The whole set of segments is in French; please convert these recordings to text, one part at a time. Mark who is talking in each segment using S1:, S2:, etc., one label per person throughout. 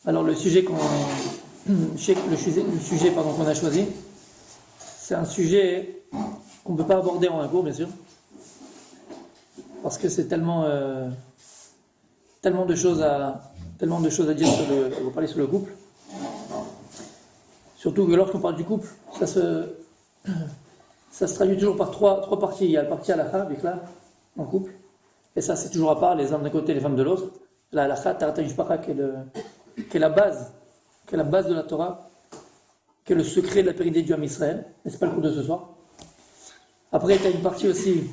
S1: Alors le sujet qu'on a choisi, c'est un sujet qu'on ne peut pas aborder en un cours, bien sûr, parce que c'est tellement de choses à dire pour parler sur le couple. Surtout que lorsqu'on parle du couple, ça se traduit toujours par trois parties. Il y a la partie halakha, bikla, en couple, et ça c'est toujours à part, les hommes d'un côté et les femmes de l'autre. La halakha, tarat mishpacha, qui est la base de la Torah, qui est le secret de la pérennité du Ham Israël, mais c'est pas le cours de ce soir. Après, tu as une partie aussi,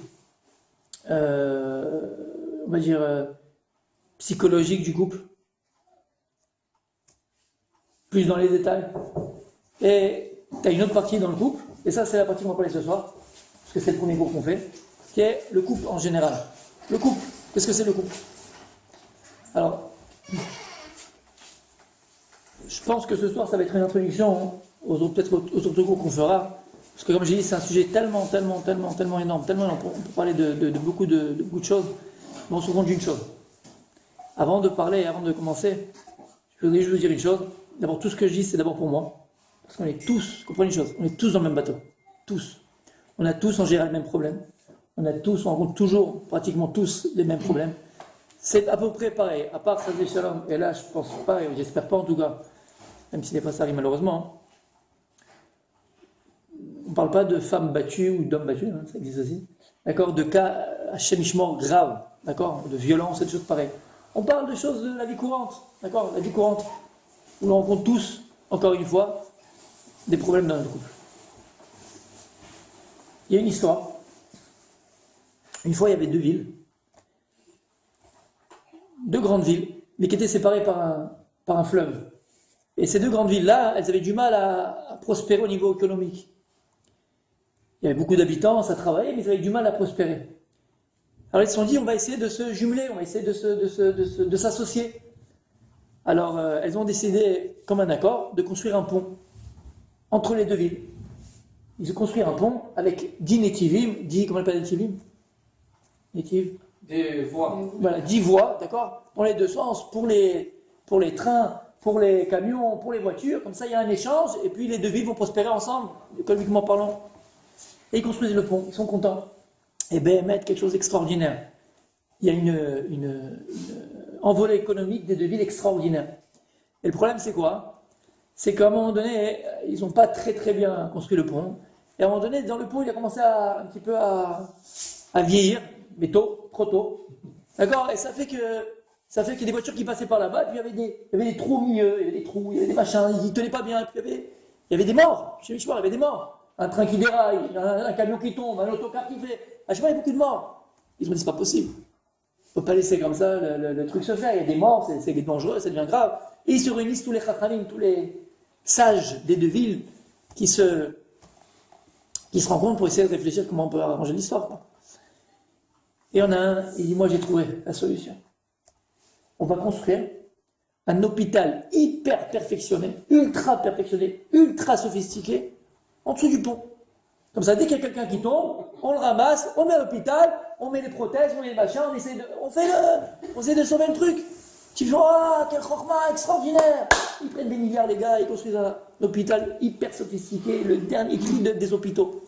S1: on va dire, psychologique du couple, plus dans les détails. Et tu as une autre partie dans le couple, et ça c'est la partie qu'on va parler ce soir, parce que c'est le premier cours qu'on fait, qui est le couple en général. Le couple, qu'est-ce que c'est le couple? Alors, je pense que ce soir ça va être une introduction peut-être aux autres cours qu'on fera, parce que comme j'ai dit, c'est un sujet tellement énorme, on peut parler de beaucoup de choses, mais on se rend compte d'une chose. Avant de parler, avant de commencer, je voudrais juste vous dire une chose. D'abord, tout ce que je dis, c'est d'abord pour moi. Parce qu'on est tous, comprenez une chose, on est tous dans le même bateau. Tous. On a tous en général le même problème. On rencontre toujours, pratiquement tous, les mêmes problèmes. C'est à peu près pareil, à part ça, Shalom. Et là, je pense pas, et j'espère pas en tout cas, même si des fois ça arrive malheureusement. On ne parle pas de femmes battues ou d'hommes battus, ça existe aussi. D'accord, de cas hachémichement graves, d'accord, de violence et de choses pareilles. On parle de choses de la vie courante, d'accord, la vie courante, où l'on rencontre tous, encore une fois, des problèmes dans notre couple. Il y a une histoire. Une fois, il y avait deux grandes villes, mais qui étaient séparées par un fleuve. Et ces deux grandes villes-là, elles avaient du mal à prospérer au niveau économique. Il y avait beaucoup d'habitants, ça travaillait, mais ils avaient du mal à prospérer. Alors ils se sont dit, on va essayer de se jumeler, on va essayer de s'associer. Alors elles ont décidé, comme un accord, de construire un pont entre les deux villes. Ils ont construit un pont avec 10 netivim, comment on appelle netivim? Netiv?
S2: Des voies.
S1: Voilà, 10 voies, d'accord? Dans les deux sens, pour les trains, pour les camions, pour les voitures, comme ça il y a un échange, et puis les deux villes vont prospérer ensemble, économiquement parlant. Et ils construisent le pont, ils sont contents. Et bien, mettre quelque chose d'extraordinaire. Il y a une envolée économique des deux villes extraordinaire. Et le problème, c'est quoi? C'est qu'à un moment donné, ils n'ont pas très bien construit le pont. Et à un moment donné, dans le pont, il a commencé un petit peu à vieillir, mais trop tôt. D'accord? Et ça fait qu'il y a des voitures qui passaient par là-bas, et puis il y avait des trous au milieu, il y avait des trous, il y avait des machins, ils ne tenaient pas bien, et puis il y avait des morts. Chez Michoir, il y avait des morts. Un train qui déraille, un camion qui tombe, un autocar qui fait. À chaque fois, il y a beaucoup de morts. Ils ont dit, c'est pas possible. On ne peut pas laisser comme ça le truc se faire. Il y a des morts, c'est dangereux, ça devient grave. Et ils se réunissent tous les chachamim, tous les sages des deux villes qui se rencontrent pour essayer de réfléchir comment on peut arranger l'histoire. Et il y en a un, il dit, moi j'ai trouvé la solution. On va construire un hôpital hyper perfectionné, ultra sophistiqué, en dessous du pont. Comme ça, dès qu'il y a quelqu'un qui tombe, on le ramasse, on met à l'hôpital, on met les prothèses, on met les machins, on essaie de sauver le truc. Tu fais, ah, quel chorma extraordinaire! Ils prennent des milliards, les gars, ils construisent un hôpital hyper sophistiqué, le dernier cri des hôpitaux.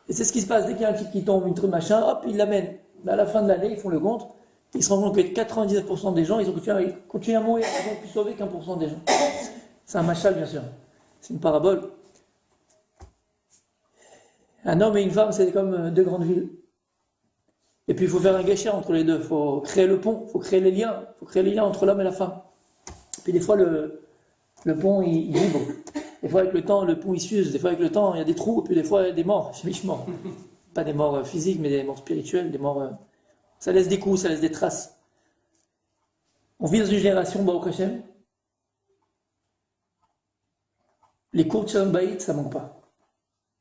S1: Et c'est ce qui se passe, dès qu'il y a un type qui tombe, une truc machin, hop, ils l'amènent. À la fin de l'année, ils font le compte, ils se rendent compte que 99% des gens, ils ont continué à mourir, ils n'ont pu sauver qu'1% des gens. C'est un machal, bien sûr. C'est une parabole. Un homme et une femme, c'est comme deux grandes villes. Et puis il faut faire un guécher entre les deux, il faut créer le pont, il faut créer les liens entre l'homme et la femme. Puis des fois le pont il vibre, des fois avec le temps le pont il s'use, des fois avec le temps il y a des trous, et puis des fois il y a des morts, chimiquement. Pas des morts physiques, mais des morts spirituelles, des morts... Ça laisse des coups, ça laisse des traces. On vit dans une génération, Baruch Hashem, les cours de Shalom Bayit, ça manque pas.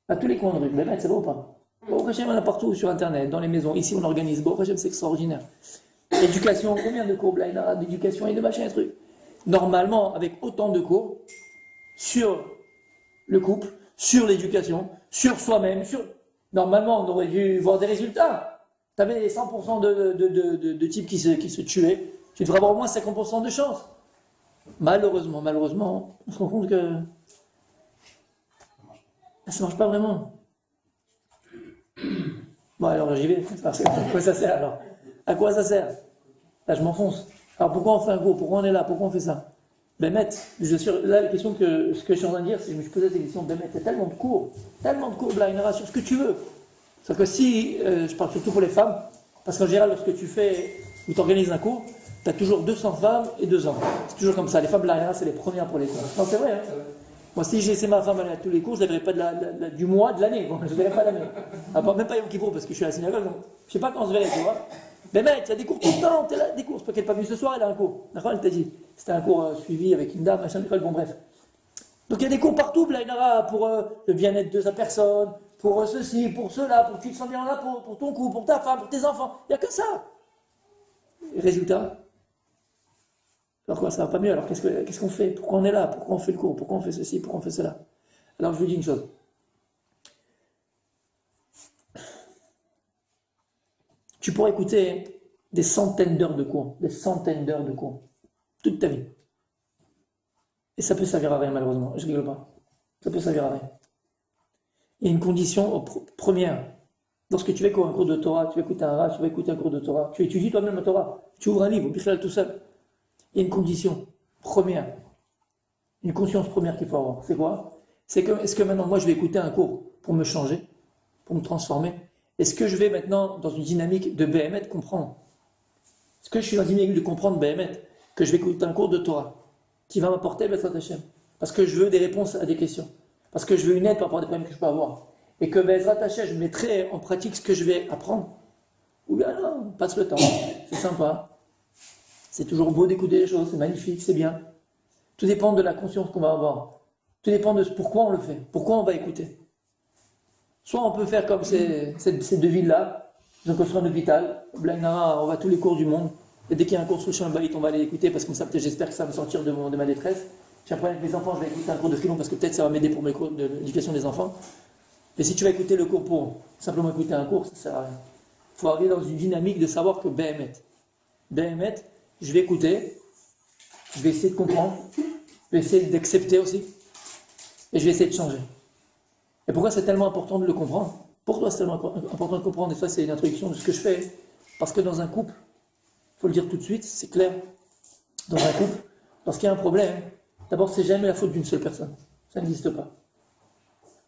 S1: À tous les coins de rue, mais ça va ou pas? Baruch Hashem, on a partout sur internet, dans les maisons. Ici, on organise. Baruch Hashem, c'est extraordinaire. Éducation, combien de cours blind d'éducation et de machin et trucs? Normalement, avec autant de cours sur le couple, sur l'éducation, sur soi-même, Normalement, on aurait dû voir des résultats. Tu avais 100% de types qui se tuaient. Tu devrais avoir au moins 50% de chance. Malheureusement, on se rend compte que ça ne marche pas vraiment. Bon, alors j'y vais. À quoi ça sert alors? À quoi ça sert? Là, je m'enfonce. Alors pourquoi on fait un cours? Pourquoi on est là? Pourquoi on fait ça? Ben, là, la question ce que je suis en train de dire, c'est que je me suis posé cette question. Ben, il y a tellement de cours, Blainara, sur ce que tu veux. C'est-à-dire que si, je parle surtout pour les femmes, parce qu'en général, lorsque tu fais, ou tu organises un cours, tu as toujours 200 femmes et 2 hommes. C'est toujours comme ça. Les femmes Blainara, c'est les premières pour les cours. Non, c'est vrai, hein. Moi, si j'ai laissé ma femme aller à tous les cours, je ne la verrai pas du mois, de l'année. Bon, je ne verrai pas l'année. Même pas Yom Kippour, parce que je suis à la synagogue. Donc, je ne sais pas quand on se verrait, tu vois. Mais mec, il y a des cours tout le temps, t'es là, des cours. C'est pas qu'elle n'est pas venue ce soir, elle a un cours. D'accord, elle t'a dit. C'était un cours suivi avec une dame, machin, bon, bref. Donc il y a des cours partout, Blainara, pour le bien-être de sa personne, pour ceci, pour cela, pour que tu te sens bien là, pour ton couple, pour ta femme, pour tes enfants. Il n'y a que ça. Résultat. Alors quoi, ça va pas mieux. Alors qu'est-ce qu'on fait? Pourquoi on est là? Pourquoi on fait le cours? Pourquoi on fait ceci? Pourquoi on fait cela? Alors je vous dis une chose. Tu pourrais écouter des centaines d'heures de cours, toute ta vie. Et ça peut servir à rien, malheureusement. Je rigole pas. Ça peut servir à rien. Il y a une condition première. Lorsque tu vas écouter un cours de Torah, tu vas écouter un Rav, tu vas écouter un cours de Torah, tu étudies toi-même la Torah, tu ouvres un livre, Bichlal tout seul. Il y a une condition première, une conscience première qu'il faut avoir. C'est quoi? C'est que, est-ce que maintenant, moi, je vais écouter un cours pour me changer, pour me transformer? Est-ce que je vais maintenant, dans une dynamique de Béhémet, comprendre? Est-ce que je suis dans une dynamique de comprendre Béhémet, que je vais écouter un cours de Torah qui va m'apporter B'ezrat Hashem, parce que je veux des réponses à des questions, parce que je veux une aide par rapport à des problèmes que je peux avoir, et que B'ezrat Hashem, je mettrai en pratique ce que je vais apprendre? Ou bien non, on passe le temps, c'est sympa. C'est toujours beau d'écouter les choses, c'est magnifique, c'est bien. Tout dépend de la conscience qu'on va avoir. Tout dépend de pourquoi on le fait, pourquoi on va écouter. Soit on peut faire comme ces deux villes-là, ils ont construit un hôpital, Blainara, on va à tous les cours du monde, et dès qu'il y a un cours sur le Shalom-Bayit, on va aller écouter, parce que comme ça, peut-être j'espère que ça va me sortir de ma détresse. J'ai un problème avec mes enfants, je vais écouter un cours de Chilon, parce que peut-être ça va m'aider pour mes cours de l'éducation des enfants. Mais si tu vas écouter le cours pour simplement écouter un cours, ça ne sert à rien. Il faut arriver dans une dynamique de savoir que Béhémet, je vais écouter, je vais essayer de comprendre, je vais essayer d'accepter aussi, et je vais essayer de changer. Et pourquoi c'est tellement important de le comprendre? Pourquoi c'est tellement important de comprendre? Et ça, c'est une introduction de ce que je fais. Parce que dans un couple, il faut le dire tout de suite, c'est clair, dans un couple, lorsqu'il y a un problème, d'abord, c'est jamais la faute d'une seule personne. Ça n'existe pas.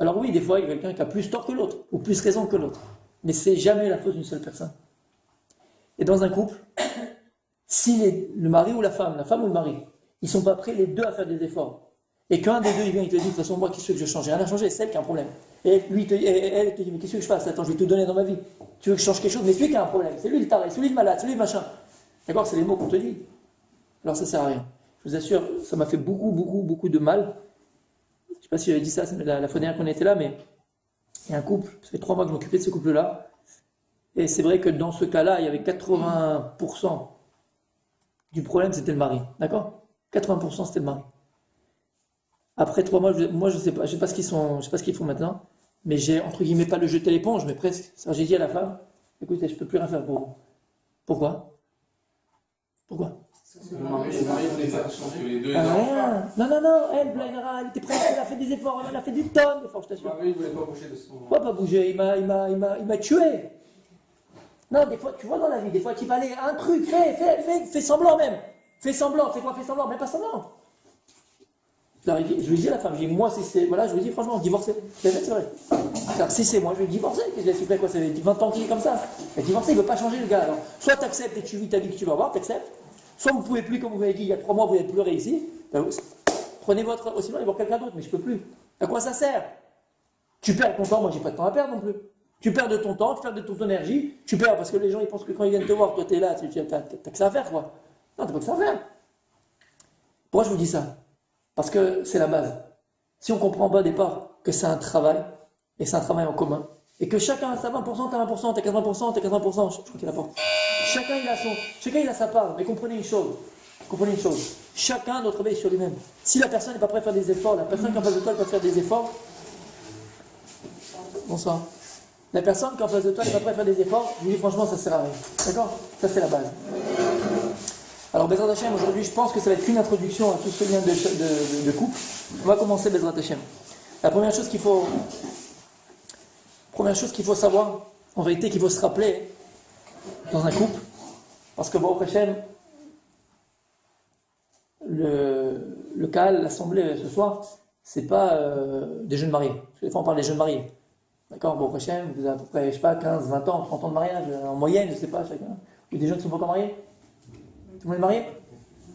S1: Alors oui, des fois, il y a quelqu'un qui a plus tort que l'autre, ou plus raison que l'autre. Mais c'est jamais la faute d'une seule personne. Et dans un couple, si le mari ou la femme ou le mari, ils ne sont pas prêts les deux à faire des efforts, et qu'un des deux, il vient, il te dit, de toute façon, moi, qu'est-ce que je change? Rien à changer, c'est elle qui a un problème. Et lui, elle te dit, mais qu'est-ce que je fasse? Attends, je vais tout donner dans ma vie. Tu veux que je change quelque chose? Mais c'est lui qui a un problème. C'est lui le taré, c'est lui le malade, c'est lui le machin. D'accord? C'est les mots qu'on te dit. Alors ça ne sert à rien. Je vous assure, ça m'a fait beaucoup de mal. Je ne sais pas si j'avais dit ça, c'est la fois dernière qu'on était là, mais il y a un couple, ça fait 3 mois que je m'occupais de ce couple-là. Et c'est vrai que dans ce cas-là, il y avait 80% du problème, c'était le mari. D'accord? 80% c'était le mari. Après 3 mois, moi je sais pas ce qu'ils font maintenant, mais j'ai entre guillemets pas le jeter l'éponge, mais presque. J'ai dit à la femme, écoutez, je peux plus rien faire pour vous. Pourquoi?
S2: Le mari voulait pas changer les deux.
S1: Rien. Non, elle, Blainara, elle était prête, elle a fait des efforts, elle a fait du tonne d'efforts, je t'assure.
S2: Le mari voulait pas bouger de ce moment.
S1: Pourquoi pas bouger? Il m'a tué. Non, des fois, tu vois dans la vie, des fois tu vas aller un truc, fais semblant même. Fais semblant, fais semblant, mais pas semblant. Je lui dis à la femme, je lui dis, moi, si c'est. Voilà, je lui dis, franchement, divorcer. C'est vrai. Alors, si c'est moi, je vais divorcer. Qu'est-ce que quoi, ça fait 20 ans qu'il est comme ça. Et divorcer, il ne veut pas changer le gars. Alors, soit tu acceptes et tu vis ta vie que tu vas avoir, tu acceptes. Soit vous ne pouvez plus, comme vous m'avez dit il y a 3 mois, vous n'êtes plus réussi. Prenez votre. Aussi bien, il va voir quelqu'un d'autre, mais je ne peux plus. À quoi ça sert? Tu perds ton temps, moi, j'ai pas de temps à perdre non plus. Tu perds de ton temps, tu perds de ton énergie, tu perds parce que les gens ils pensent que quand ils viennent te voir, toi tu es là, tu n'as que ça à faire quoi. Non, tu n'as pas que ça à faire. Pourquoi je vous dis ça? Parce que c'est la base. Si on comprend pas au départ que c'est un travail, et c'est un travail en commun, et que chacun a sa 20%, t'as 20%, t'as 80%, t'as 80%, je crois qu'il a pas. Chacun il a sa part, mais comprenez une chose, chacun doit travailler sur lui-même. Si la personne n'est pas prête à faire des efforts, la personne qui en face de toi elle peut faire des efforts, bonsoir. La personne qui est en face de toi n'est pas prête à faire des efforts, je lui dis franchement, ça sert à rien. D'accord? Ça, c'est la base. Alors, Bezrat Hashem, aujourd'hui, je pense que ça va être qu'une introduction à tout ce lien de couple. On va commencer Bezrat Hashem. La première chose qu'il faut savoir, en vérité, qu'il faut se rappeler dans un couple, parce que Baruch Hashem, le Kaal, l'assemblée ce soir, c'est pas des jeunes mariés. Parce que des fois, on parle des jeunes mariés. D'accord, Baruch Hashem, vous avez à peu près, je sais pas, 15, 20 ans, 30 ans de mariage, en moyenne, je sais pas, chacun. Ou des jeunes qui sont pas encore mariés. Tout le monde est marié?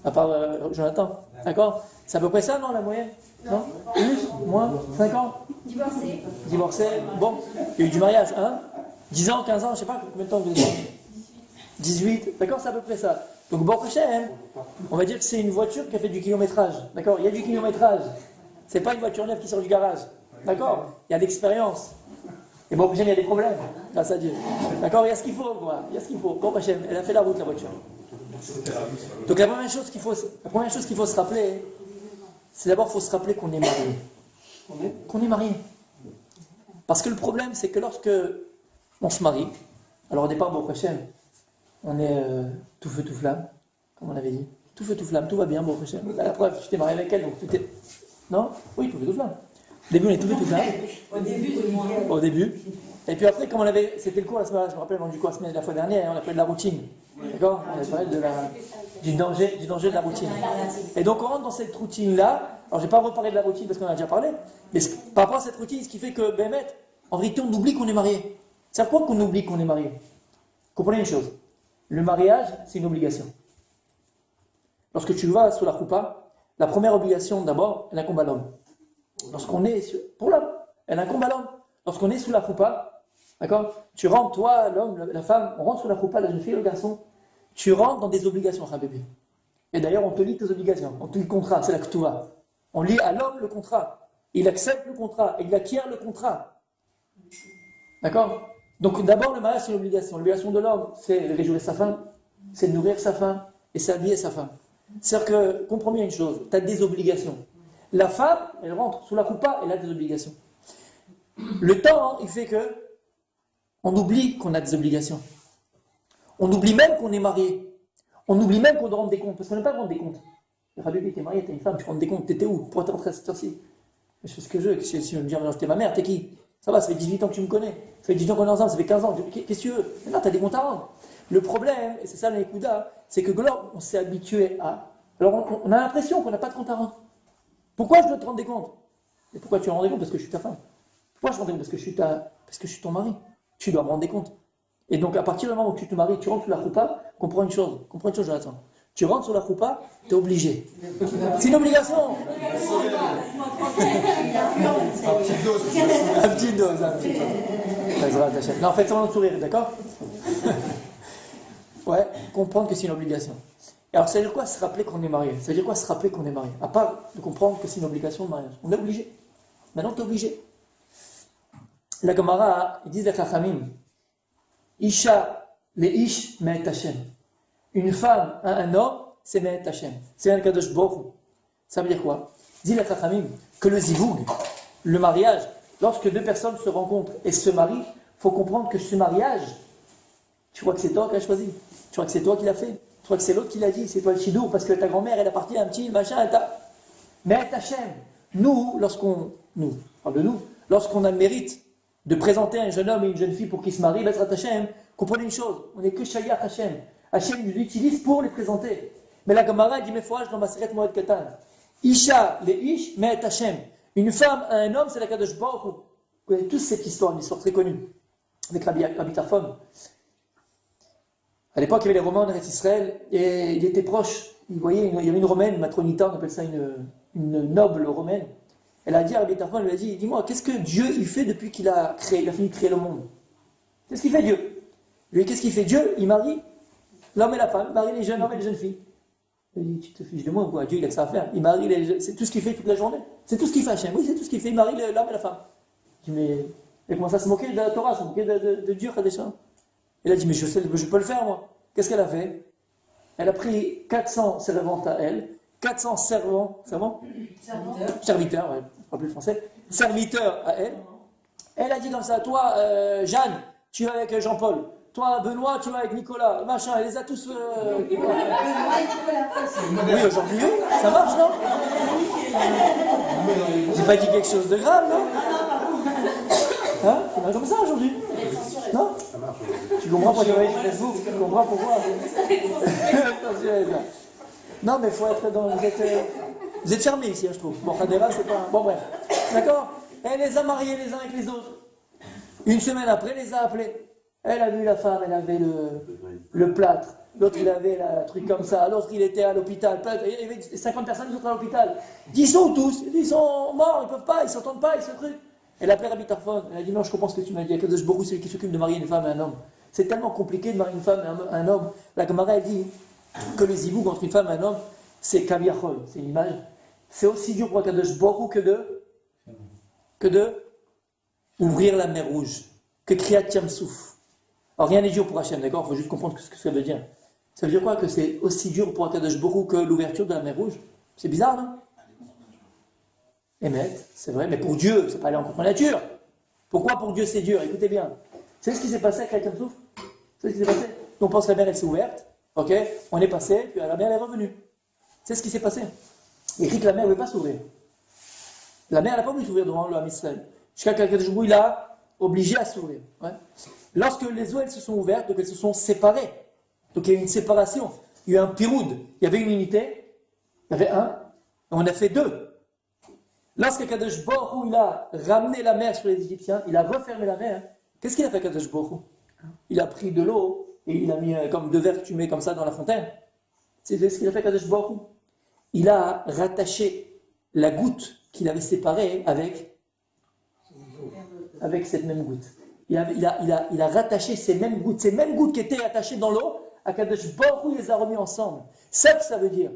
S1: À part Jonathan. D'accord? C'est à peu près ça, non, la moyenne? Non? Plus? Moins? 5 ans? Divorcé. Bon, il y a eu du mariage, hein? 10 ans, 15 ans, je sais pas combien de temps vous êtes mariés? 18. D'accord, c'est à peu près ça. Donc, Baruch Hashem, on va dire que c'est une voiture qui a fait du kilométrage. D'accord? Il y a du kilométrage. C'est pas une voiture neuve qui sort du garage. D'accord? Il y a de l'expérience. Et Baruch Hashem, il y a des problèmes, grâce à Dieu. D'accord? Il y a ce qu'il faut, quoi. Il y a ce qu'il faut. Baruch Hashem, elle a fait la route, la voiture. Donc la première chose qu'il faut se rappeler, c'est d'abord qu'il faut se rappeler qu'on est marié. Qu'on est marié. Parce que le problème, c'est que lorsque on se marie, alors au départ, Baruch Hashem, on est tout feu, tout flamme, comme on avait dit. Tout feu, tout flamme, tout va bien, Baruch Hashem. La preuve, je t'ai marié avec elle, donc tout est... Non? Oui, tout feu, tout flamme. Au début, on est tout feu, tout flamme. Au début. Et puis après, comme on avait... C'était le cours la semaine, je me rappelle, du cours la fois dernière, on a parlé de la routine. D'accord? On a parlé du danger de la routine. Et donc on rentre dans cette routine-là. Alors je ne vais pas reparler de la routine parce qu'on en a déjà parlé, mais par rapport à cette routine, ce qui fait que, en vérité, on oublie qu'on est marié. C'est à quoi qu'on oublie qu'on est marié? Comprenez une chose. Le mariage, c'est une obligation. Lorsque tu vas sous la choupa, la première obligation, d'abord, elle incombe à l'homme. Lorsqu'on est pour l'homme, elle incombe à l'homme. Lorsqu'on est sous la choupa, d'accord? Tu rentres, toi, l'homme, la femme, on rentre sous la choupa, la jeune fille, le garçon, tu rentres dans des obligations, bébé. Et d'ailleurs, on te lit tes obligations, on te lit le contrat, c'est la ketouva. On lit à l'homme le contrat. Il accepte le contrat, et il acquiert le contrat. D'accord? Donc d'abord, le mariage, c'est une obligation. L'obligation de l'homme, c'est de réjouir sa femme, c'est de nourrir sa femme, et c'est habiller sa femme. C'est-à-dire que, comprends bien une chose, tu as des obligations. La femme, elle rentre sous la choupa, elle a des obligations. Le temps, il fait que on oublie qu'on a des obligations. On oublie même qu'on est marié. On oublie même qu'on doit rendre des comptes, parce qu'on n'aime pas rendre des comptes. Le Rabbi, t'es marié, t'es une femme, tu rends des comptes, t'étais où? Pourquoi t'es rentré à cette heure-ci? Je fais ce que je veux, si tu me dis, t'es ma mère, t'es qui? Ça va, ça fait 18 ans que tu me connais. Ça fait 18 ans qu'on est ensemble, ça fait 15 ans. Qu'est-ce que tu veux? Mais non, t'as des comptes à rendre. Le problème, et c'est ça l'Ekuda, c'est que on s'est habitué à... Alors on a l'impression qu'on n'a pas de compte à rendre. Pourquoi je dois te rendre des comptes? Et pourquoi tu rends des comptes? Parce que je suis ta femme. Pourquoi je rends des comptes? Parce que je suis ton mari. Tu dois me rendre des comptes. Et donc, à partir du moment où tu te maries, tu rentres sous la choupa, comprends une chose, Jonathan. Tu rentres sous la choupa, tu es obligé. C'est une obligation. Un petit dose. Non, en fait, c'est un sourire, d'accord? Ouais, comprendre que c'est une obligation. Et alors, ça veut dire quoi se rappeler qu'on est marié? Ça veut dire quoi se rappeler qu'on est marié? À part de comprendre que c'est une obligation de mariage. On est obligé. Maintenant, tu es obligé. La Gemara, ils disent les Chachamim, Isha le ish me'et Hashem. Une femme à un homme, c'est me'et Hashem. C'est un Kadosh Baruch Hu. Ça veut dire quoi? Dit les Chachamim que le zivug, le mariage, lorsque deux personnes se rencontrent et se marient, il faut comprendre que ce mariage, tu crois que c'est toi qui l'as choisi, tu crois que c'est toi qui l'as fait, tu crois que c'est l'autre qui l'a dit, c'est toi le chidour, parce que ta grand-mère, elle a parti un petit machin, elle t'a... Me'et Hashem. Nous, lorsqu'on a le mérite de présenter un jeune homme et une jeune fille pour qu'ils se marient, Bezrat Hashem, comprenez une chose, on n'est que Shayach Hashem. Hashem nous utilise pour les présenter. Mais la Gemara dit, mais fourage dans ma Maseret Moed Katan. Isha, les Ish, Me'et Hashem. Une femme à un homme, c'est la Kadosh Baruch Hu. Vous connaissez tous cette histoire, une histoire très connue, avec Rabbi Tarfon. À l'époque, il y avait les Romains en Eretz Israël, et il était proche. Vous voyez, il y avait une Romaine, une matronita, on appelle ça une noble Romaine. Elle a dit à Rabbi Tarfon, elle lui a dit, dis-moi, qu'est-ce que Dieu il fait depuis qu'il a fini de créer le monde? Qu'est-ce qu'il fait Dieu? Lui, qu'est-ce qu'il fait Dieu? Il marie l'homme et la femme, il marie les jeunes hommes et les jeunes filles. Il dit, tu te fiches de moi ou quoi? Dieu il a que ça à faire. Il marie c'est tout ce qu'il fait toute la journée. C'est tout ce qu'il fait Hachem. Oui, c'est tout ce qu'il fait, il marie l'homme et la femme. Je dis, mais elle commence à se moquer de la Torah, se moquer de Dieu, Khadesha. Elle a dit, mais je peux le faire moi. Qu'est-ce qu'elle a fait? Elle a pris 400 servantes à elle, 400 serviteurs, ouais, je ne parle plus le français, serviteurs à elle, Elle a dit comme ça, toi, Jeanne, tu vas avec Jean-Paul. Toi, Benoît, tu vas avec Nicolas. Machin, elle les a tous... Oui, aujourd'hui, oui, ça marche, non? J'ai pas dit quelque chose de grave, non? Hein? C'est pas comme ça aujourd'hui. Non? Tu comprends pourquoi tu sur Facebook? Tu comprends pourquoi? Non, mais il faut être dans... Vous êtes fermés ici, hein, je trouve. Bon, Khadera, c'est pas... Bon, bref. D'accord? Elle les a mariés les uns avec les autres. Une semaine après, elle les a appelés. Elle a vu la femme, elle avait le plâtre. L'autre, il avait un truc comme ça. L'autre, il était à l'hôpital. Il y avait 50 personnes qui sont à l'hôpital. Ils sont où tous? Ils sont morts, ils ne peuvent pas, ils ne s'entendent pas, ils se truc. Elle a appelé Rabbi Tarfon. Elle a dit non, je comprends ce que tu m'as dit. Akadosh Baruch Hu, c'est lui qui s'occupe de marier une femme et un homme. C'est tellement compliqué de marier une femme et un homme. La Gemara, elle dit que le zivoug entre une femme et un homme, c'est kaviachol, c'est une image. C'est aussi dur pour Akadosh Baruch Hu que de ouvrir la mer rouge, que Kriyat Yamsouf. Alors rien n'est dur pour Hachem, d'accord? Il faut juste comprendre ce que ça veut dire. Ça veut dire quoi? Que c'est aussi dur pour Akadosh Baruch Hu que l'ouverture de la mer rouge? C'est bizarre, non? Émet, c'est vrai, mais pour Dieu, c'est pas aller en contre nature. Pourquoi pour Dieu c'est dur? Écoutez bien. C'est ce qui s'est passé avec Kriyat Yamsouf? C'est ce qui s'est passé? On pense que la mer elle s'est ouverte, ok? On est passé, puis la mer elle est revenue. C'est ce qui s'est passé. Et écrit que la mer ne veut pas s'ouvrir. La mer n'a pas voulu s'ouvrir devant le Ham Israël. Jusqu'à Akadosh Baruch Hu, il a obligé à s'ouvrir. Ouais. Lorsque les eaux elles se sont ouvertes, donc elles se sont séparées. Donc il y a eu une séparation. Il y a eu un piroud. Il y avait une unité. Il y avait un. Et on a fait deux. Lorsque Kadosh Baruch Hu, il a ramené la mer sur les Égyptiens, il a refermé la mer. Qu'est-ce qu'il a fait Kadosh Baruch Hu? Il a pris de l'eau et il a mis comme deux verres que tu mets comme ça dans la fontaine. C'est ce qu'il a fait Kadosh Baruch Hu. Il a rattaché la goutte qu'il avait séparée avec cette même goutte. Il a rattaché ces mêmes gouttes qui étaient attachées dans l'eau, à Kadosh Baruch Hu, il les a remis ensemble. C'est ce que ça veut dire.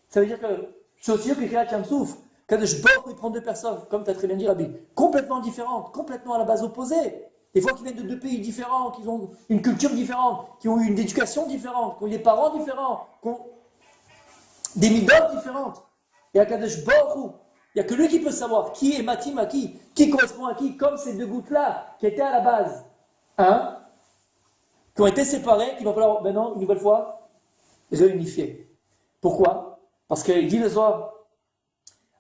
S1: Ça veut dire que c'est aussi eux qui créent Yamsouf. Kadosh Baruch Hu, il prend deux personnes, comme tu as très bien dit, Rabbi, complètement différentes, complètement à la base opposée. Des fois qui viennent de deux pays différents, qui ont une culture différente, qui ont eu une éducation différente, qui ont eu des parents différents, qui ont des midotes différentes. Et à Kadosh Baruch Hu, il n'y a que lui qui peut savoir qui est Matim à qui correspond à qui, comme ces deux gouttes-là, qui étaient à la base, hein, qui ont été séparées, qu'il va falloir maintenant, une nouvelle fois, réunifier. Pourquoi? Parce qu'il dit le soir,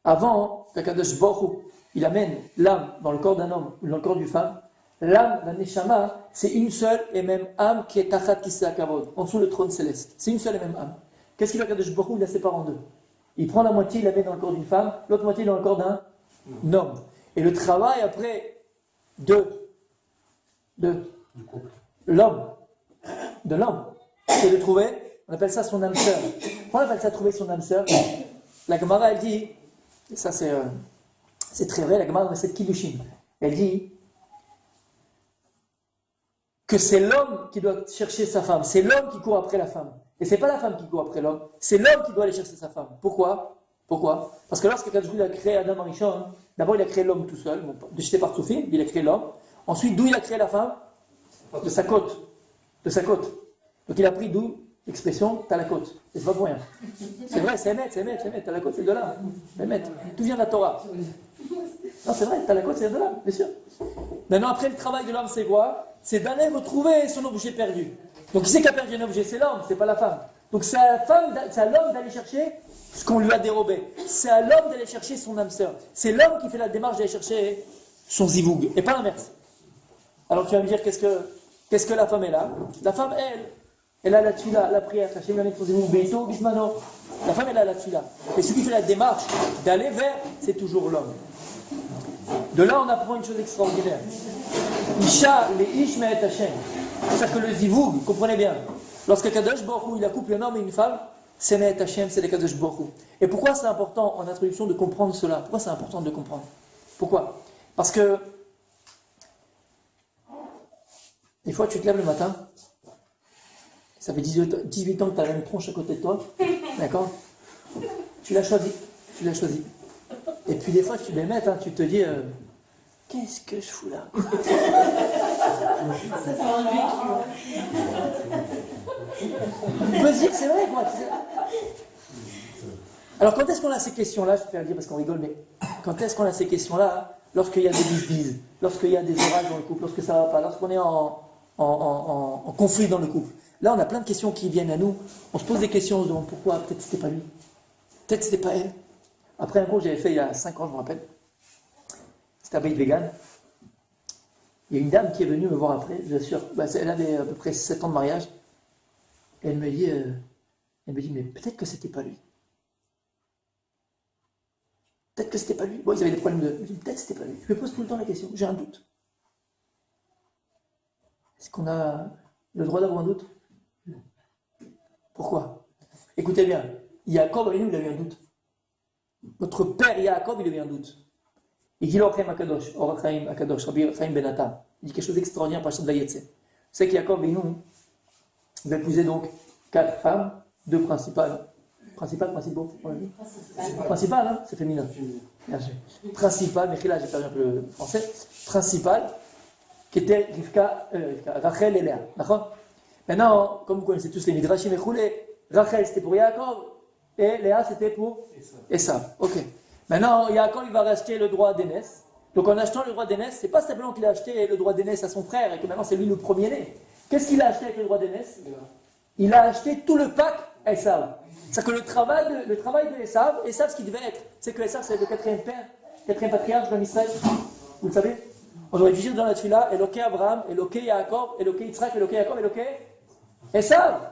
S1: avant qu'Akadosh Baruch Hu, il amène l'âme dans le corps d'un homme ou dans le corps d'une femme, l'âme d'un Neshama, c'est une seule et même âme qui est Tachat Kisei HaKavod, en dessous le trône céleste. C'est une seule et même âme. Qu'est-ce qu'il fait qu'Akadosh Baruch Hu, il la sépare en deux? Il prend la moitié, il la met dans le corps d'une femme, l'autre moitié dans le corps d'un homme. Et le travail après de l'homme, c'est de trouver, on appelle ça son âme sœur. Pourquoi on appelle ça trouver son âme sœur? La Gemara, elle dit, et ça c'est très vrai, la Gemara dans cette Kiddushin, elle dit que c'est l'homme qui doit chercher sa femme, c'est l'homme qui court après la femme. Et c'est pas la femme qui court après l'homme, c'est l'homme qui doit aller chercher sa femme. Pourquoi? Parce que lorsque Kadosh a créé Adam Arishon, d'abord il a créé l'homme tout seul, de jeter par Soufim, il a créé l'homme. Ensuite, d'où il a créé la femme? De sa côte. Donc il a pris d'où l'expression t'as la côte. Et c'est pas pour rien. C'est vrai, c'est Emet, t'as la côte, c'est de là. Emet. Tout vient de la Torah. Non, c'est vrai, t'as la côte, c'est de là, bien sûr. Maintenant, après le travail de l'homme, c'est quoi? C'est d'aller retrouver son objet perdu. Donc, qui c'est qui a perdu un objet? C'est l'homme, c'est pas la femme. Donc, c'est à l'homme d'aller chercher ce qu'on lui a dérobé. C'est à l'homme d'aller chercher son âme sœur. C'est l'homme qui fait la démarche d'aller chercher son zivoug, et pas l'inverse. Alors, tu vas me dire, qu'est-ce que la femme est là? La femme, elle a la tfila, la prière. Hachem la met son zivoug, beito, bismano. La femme, elle a la tfila. Et celui qui fait la démarche d'aller vers, c'est toujours l'homme. De là, on apprend une chose extraordinaire. Isha le ish me'et Hashem. C'est-à-dire que le zivoug, comprenez bien, lorsque Kadosh Baruch Hu, il a couplé un homme et une femme, c'est me'et Hashem, c'est le Kadosh Baruch Hu. Et pourquoi c'est important en introduction de comprendre cela? Pourquoi c'est important de comprendre? Pourquoi? Parce que des fois tu te lèves le matin, ça fait 18 ans que tu as la même tronche à côté de toi, d'accord? Tu l'as choisi. Et puis des fois tu les mets, tu te dis qu'est-ce que je fous là?
S3: Ça sent un vécu.
S1: On peut se dire que c'est vrai, quoi. Alors quand est-ce qu'on a ces questions-là? Je vais faire dire parce qu'on rigole, mais quand est-ce qu'on a ces questions-là? lorsqu'il y a des bisbises, lorsqu'il y a des orages dans le couple, lorsque ça ne va pas, lorsqu'on est en conflit dans le couple. Là, on a plein de questions qui viennent à nous. On se pose des questions, on se demande pourquoi, peut-être c'était pas lui, peut-être c'était pas elle. Après un cours que j'avais fait il y a 5 ans, je me rappelle, c'était à Beit Vegan. Il y a une dame qui est venue me voir après, je vous assure, elle avait à peu près 7 ans de mariage, et elle me dit, mais peut-être que c'était pas lui. Peut-être que c'était pas lui. Bon, ils avaient des problèmes de... Peut-être que c'était pas lui. Je me pose tout le temps la question, j'ai un doute. Est-ce qu'on a le droit d'avoir un doute? Pourquoi? Écoutez bien, Yaakov, il a eu un doute. Notre père Yaakov, il a eu un doute. Il dit l'Orchaim Akadosh, Rabbi Chaim Benata. Il dit quelque chose d'extraordinaire par Shem Vayetse. Vous savez qu'Yaakov, il va épouser donc 4 femmes, 2 principales. Principaux, Principal, hein, c'est féminin. Principal, mais là j'ai perdu un peu le français. Principal, qui était Rachel et Léa. D'accord? Maintenant, comme vous connaissez tous les Midrashim et Choulé, Rachel c'était pour Yaakov et Léa c'était pour Esav. Ok. Maintenant, Yaakov il va racheter le droit d'aînesse. Donc en achetant le droit d'aînesse, c'est pas simplement qu'il a acheté le droit d'aînesse à son frère et que maintenant c'est lui le premier-né. Qu'est-ce qu'il a acheté avec le droit d'aînesse? Il a acheté tout le pack à Esav. C'est-à-dire que le travail de Esav, ce qu'il devait être, c'est que Esav c'est le 4e père, 4e patriarche de l'Israël. Vous le savez? On aurait dû dire dans la Tfila, Eloké Abraham, Eloké Yaakov, Eloké Yitzhak, Eloké Yaakov, Eloké Esav.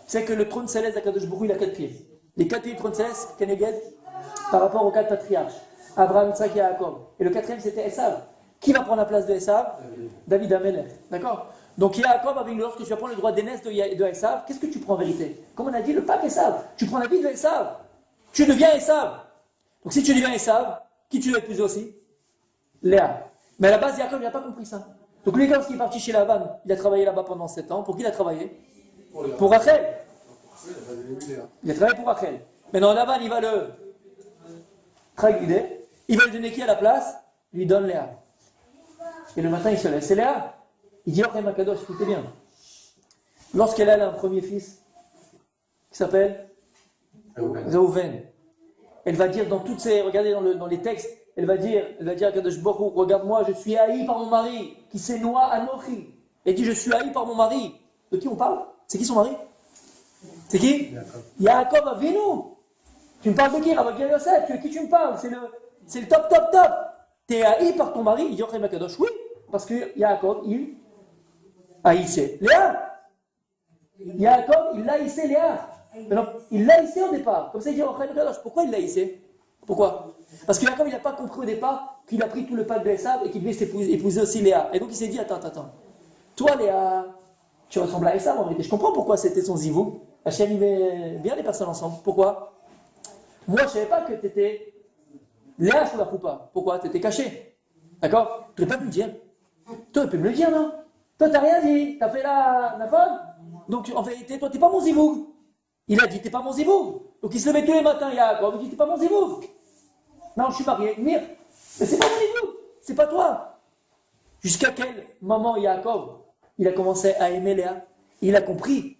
S1: C'est que le trône céleste d'Akadosh Baruch Hu, il a 4 pieds. Les 4 pieds du trône céleste, Keneged, par rapport aux 4 patriarches. Abraham, Yitzhak et Yaakov. Et le 4e c'était Esav. Qui va prendre la place de Esav? David Amelech. D'accord? Donc Yaakov, lorsque tu vas prendre le droit d'aînesse de Esav, qu'est-ce que tu prends en vérité? Comme on a dit, le pape Esav. Tu prends la vie de Esav. Tu deviens Esav. Donc si tu deviens Esav, qui tu vas épouser aussi? Léa. Mais à la base, Yaakov n'a pas compris ça. Donc lui, quand il est parti chez Laban, il a travaillé là-bas pendant 7 ans. Pour qui il a travaillé? Pour Rachel. Il a travaillé pour Rachel. Maintenant, Laban, il va le traguider. Il va lui donner qui à la place? Il lui donne Léa. Et le matin, il se lève. C'est Léa. Il dit, Orchaim Akadosh, écoutez bien. Lorsqu'elle a un premier fils, qui s'appelle Reuven, elle va dire dans toutes ces, regardez dans les textes, elle va dire à Kadosh Baruch Hu, regarde-moi, je suis haï par mon mari, qui s'est noie Anochi. Elle dit, je suis haï par mon mari. De qui on parle? C'est qui son mari? C'est qui? Yaakov Avinu. Tu me parles de qui? Rabbi Yosef, de qui tu me parles? C'est le top. T'es haï par ton mari? Il dit, Orchaim Akadosh, oui, parce que Yaakov, il haïssait Léa. Yaakov, il haïssait Léa. Alors, il l'haïssait au départ. Comme ça, il dit Orchaim Akadosh. Pourquoi il l'haïssait? Pourquoi? Parce que Yaakov, il n'a pas compris au départ qu'il a pris tout le pack de Esav et qu'il devait épouser aussi Léa. Et donc, il s'est dit, attends. Toi, Léa, tu ressembles à Esav en vérité. Je comprends pourquoi c'était son zivou. Hachem, il met bien les personnes ensemble. Pourquoi? Moi, je ne savais pas que tu étais Léa sur la choupa. Pourquoi? Tu étais caché. D'accord? Tu n'aurais pas pu me dire. Toi, tu peux me le dire, non? Toi, tu n'as rien dit. Tu as fait la folle. Donc, en vérité, toi, tu n'es pas mon zivou. Il a dit, t'es pas mon zivou. Donc, il se levait tous les matins, Yaakov. Il dit, t'es pas mon zivou. Non, je suis marié. Mire. Mais c'est pas mon zivou. C'est pas toi. Jusqu'à quel moment Yaakov, il a commencé à aimer Léa? Il a compris.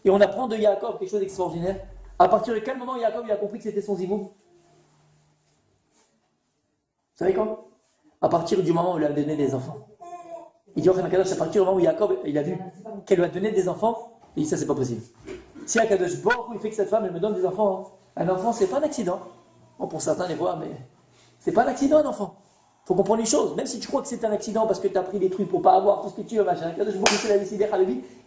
S1: Et on apprend de Yaakov quelque chose d'extraordinaire. À partir de quel moment Yaakov, il a compris que c'était son zivou? Vous savez quand? À partir du moment où il a donné des enfants. Il dit, à partir du moment où Yaakov, il a vu qu'elle lui a donné des enfants, il dit, ça, c'est pas possible. Si Akadosh Baruch Hu, il fait que cette femme, elle me donne des enfants, un enfant, c'est pas un accident. Bon, pour certains, les voient, mais c'est pas un accident, un enfant. Il faut comprendre les choses. Même si tu crois que c'est un accident parce que tu as pris des trucs pour pas avoir tout ce que tu veux, machin. Akadosh Baruch Hu, il a décidé,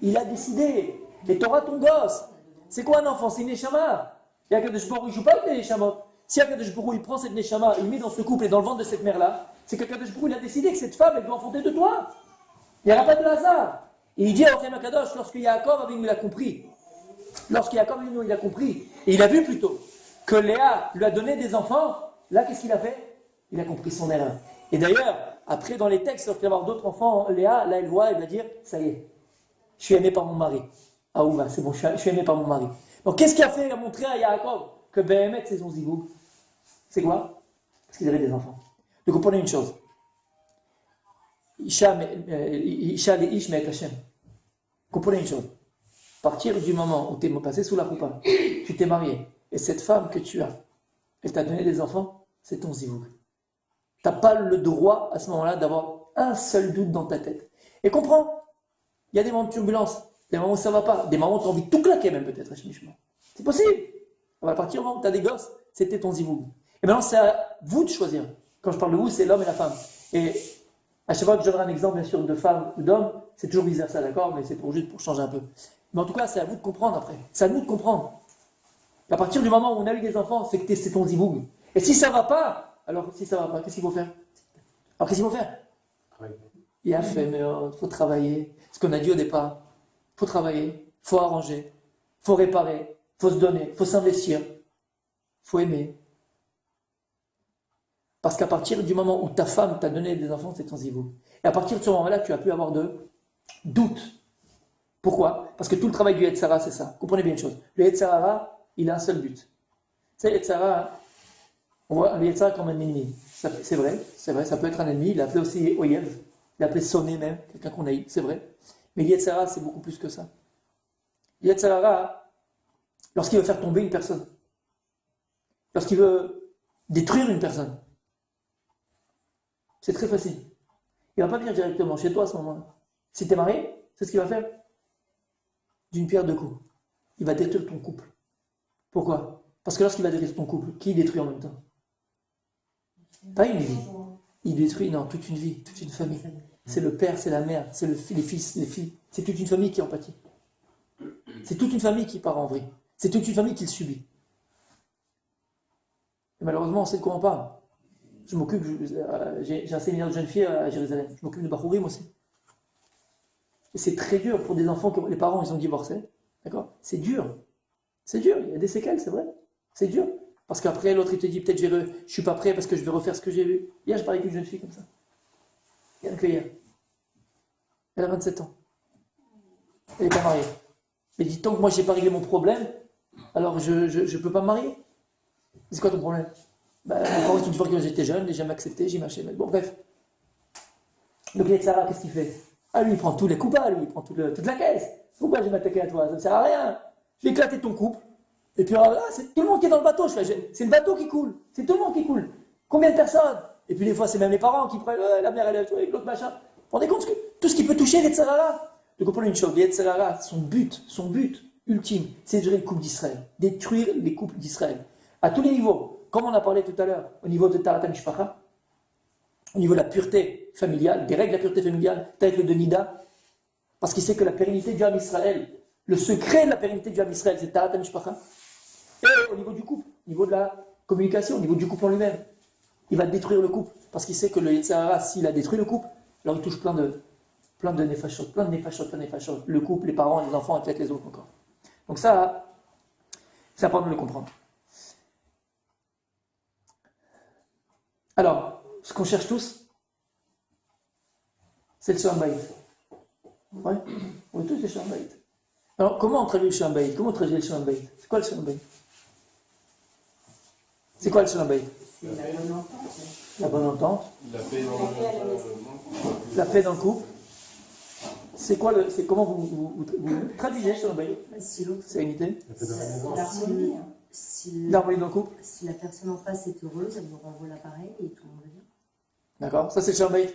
S1: il a décidé. Et t'auras ton gosse. C'est quoi un enfant? C'est une neshama. Et Akadosh Baruch Hu, il joue pas avec les neshamot. Si Akadosh Baruch Hu, il prend cette neshama, il met dans ce couple et dans le ventre de cette mère-là, c'est qu'Akadosh Baruch Hu, il a décidé que cette femme, elle doit enfanter de toi. Il n'y aura pas de hasard. Et il dit à Orchaim Akadosh, lorsque Yaakov, il l'a compris. Lorsqu'il il a compris, et il a vu plutôt, que Léa lui a donné des enfants, là, qu'est-ce qu'il a fait? Il a compris son erreur. Et d'ailleurs, après, dans les textes, lorsqu'il va y avoir d'autres enfants, Léa, là, elle voit, elle va dire, ça y est, je suis aimé par mon mari. Ah ouh, c'est bon, je suis aimé par mon mari. Donc, qu'est-ce qu'il a fait? Il a montré à Yaakov que Béhémet, c'est son zivou. C'est quoi? Parce qu'ils avaient des enfants. Donc, comprenez une chose. Isha le ish me'et Hashem. Comprenez une chose. À partir du moment où tu es passé sous la choupa, tu t'es marié, et cette femme que tu as, elle t'a donné des enfants, c'est ton zivou. Tu n'as pas le droit à ce moment-là d'avoir un seul doute dans ta tête. Et comprends, il y a des moments de turbulence, des moments où ça ne va pas, des moments où tu as envie de tout claquer même peut-être. C'est possible. À partir du moment où tu as des gosses, c'était ton zivoug. Et maintenant, c'est à vous de choisir. Quand je parle de vous, c'est l'homme et la femme. Et à chaque fois que je donnerai un exemple, bien sûr, de femme ou d'homme, c'est toujours vice-versa, d'accord? Mais c'est juste pour changer un peu. Mais en tout cas, c'est à vous de comprendre après. C'est à nous de comprendre. À partir du moment où on a eu des enfants, c'est que c'est ton zivoug. Et si ça ne va pas, alors si ça ne va pas, qu'est-ce qu'il faut faire? Alors qu'est-ce qu'il faut faire? Il a fait, mais il faut travailler. Ce qu'on a dit au départ. Il faut travailler, il faut arranger, il faut réparer, il faut se donner, il faut s'investir, il faut aimer. Parce qu'à partir du moment où ta femme t'a donné des enfants, c'est ton zivoug. Et à partir de ce moment-là, tu as pu avoir de doutes. Pourquoi? Parce que tout le travail du Yetzara, c'est ça. Comprenez bien une chose. Le Yetzara, il a un seul but. C'est le Yetzara, on voit le Yetzara comme un ennemi. C'est vrai, ça peut être un ennemi. Il l'a appelé aussi Oyev, il l'a appelé Sonné même, quelqu'un qu'on haït, c'est vrai. Mais le Yetzara, c'est beaucoup plus que ça. Le Yetzara, lorsqu'il veut faire tomber une personne, lorsqu'il veut détruire une personne, c'est très facile. Il ne va pas venir directement chez toi à ce moment-là. Si tu es marié, c'est ce qu'il va faire. D'une pierre deux coups. Il va détruire ton couple. Pourquoi? Parce que lorsqu'il va détruire ton couple, qui détruit en même temps? Pas une vie. Il détruit, non, toute une vie, toute une famille. C'est le père, c'est la mère, c'est les fils, les filles. C'est toute une famille qui en pâtit. C'est toute une famille qui part en vrille. C'est toute une famille qui le subit. Et malheureusement, on sait de quoi on parle. Je m'occupe, j'ai un séminaire de jeunes filles à Jérusalem. Je m'occupe de Bachourim aussi. Et c'est très dur pour des enfants que les parents ils ont divorcé. D'accord? C'est dur. C'est dur. Il y a des séquelles, c'est vrai. C'est dur. Parce qu'après, l'autre il te dit peut-être je ne suis pas prêt parce que je vais refaire ce que j'ai vu. Hier, je parlais avec une jeune fille comme ça. Rien que hier. Elle a 27 ans. Elle n'est pas mariée. Elle dit tant que moi je n'ai pas réglé mon problème, alors je ne peux pas me marier. C'est quoi ton problème? Mes parents, une fois que j'étais jeune, j'ai jamais accepté, j'ai marché. Bon, bref. Donc, Yetzara, qu'est-ce qu'il fait? Ah, lui, il prend tous les coupables, lui, il prend toute la caisse. Pourquoi je vais m'attaquer à toi? Ça ne sert à rien. Je vais éclater ton couple. Et puis, là, c'est tout le monde qui est dans le bateau. C'est le bateau qui coule. C'est tout le monde qui coule. Combien de personnes? Et puis, des fois, c'est même les parents qui prennent la mère, elle est avec l'autre machin. Vous vous rendez compte que tout ce qui peut toucher Yetzara? De comprendre une chose, Yetzara, son but ultime, c'est de détruire le couple d'Israël. Détruire les couples d'Israël. À tous les niveaux. Comme on a parlé tout à l'heure, au niveau de Tarat HaMishpacha, au niveau de la pureté familiale, des règles de la pureté familiale, avec le de Nida, parce qu'il sait que la pérennité du Ham Israël, le secret de la pérennité du Ham Israël, c'est Tarat HaMishpacha. Et au niveau du couple, au niveau de la communication, au niveau du couple en lui-même, il va détruire le couple, parce qu'il sait que le Yetzirah, s'il a détruit le couple, alors il touche plein de nefashot, le couple, les parents, les enfants et peut-être les autres encore. Donc ça, c'est important de le comprendre. Alors, ce qu'on cherche tous, c'est le Shalom Bayit. Ouais, on est tous les Shalom Bayit. Alors, comment on traduit le Shalom Bayit? Comment on traduit le Shalom Bayit? C'est quoi le Shalom Bayit? C'est quoi le Shalom Bayit? La bonne entente. La paix dans le couple. C'est quoi c'est comment vous traduisez le Shalom Bayit? C'est unité.
S4: L'harmonie.
S1: L'harmonie dans le couple.
S4: Si la personne en face est heureuse, elle nous renvoie l'appareil et tout le monde va bien.
S1: D'accord, ça c'est le Shalom Bayit.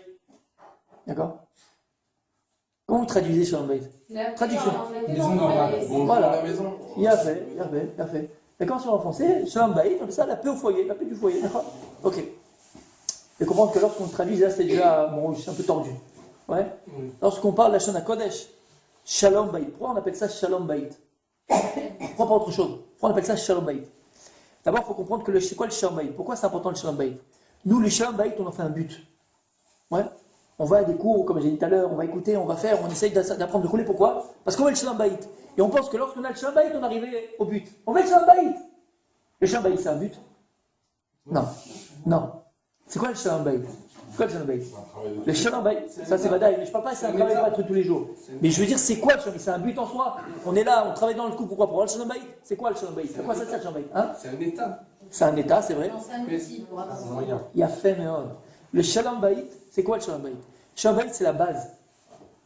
S1: D'accord. Comment vous traduisez Shalom Bayit? Traduction.
S2: Maison normale. Bonjour
S1: Voilà.
S2: à la maison.
S1: Il a fait. D'accord, sur en français, Shalom Bayit, on fait ça, la paix au foyer, la paix du foyer. D'accord. Ok. Et comprendre que lorsqu'on traduit, là c'est déjà, bon, c'est un peu tordu. Ouais. Lorsqu'on parle de la Shana Kodesh, Shalom Bayit. Pourquoi on appelle ça Shalom Bayit? Pourquoi pas autre chose? Pourquoi on appelle ça Shalom Bayit? D'abord, il faut comprendre que c'est quoi le Shalom Bayit? Pourquoi c'est important le Shalom Bayit? Nous, le Shalom Bayit, on en fait un but. Ouais. On va à des cours, comme j'ai dit tout à l'heure, on va écouter, on va faire, on essaye d'apprendre de rouler. Pourquoi? Parce qu'on veut le Shalom Bayit. Et on pense que lorsqu'on a le Shalom Bayit, on est arrivé au but. On veut le Shalom Bayit. Le Shalom Bayit, c'est un but? Non. C'est quoi le Shalom Bayit? C'est quoi le Shalom Bayit? Le Shalom Bayit, ça c'est Vadaï, mais je ne parle pas, c'est un travail pour être tous les jours. Mais je veux dire, c'est quoi le Shalom Bayit? C'est un but en soi. On est là, on travaille dans le coup, pourquoi? Pour avoir le Shalom Bayit. C'est quoi le Shalom Bayit? C'est quoi ça, le Shalom Bayit?
S2: C'est un état.
S1: C'est un état, c'est vrai.
S3: C'est un outil pour apprendre.
S1: Il y a fait, mais le Shalom Bayit, c'est quoi le Shalom Bayit? Le Shalom Bayit, c'est la base.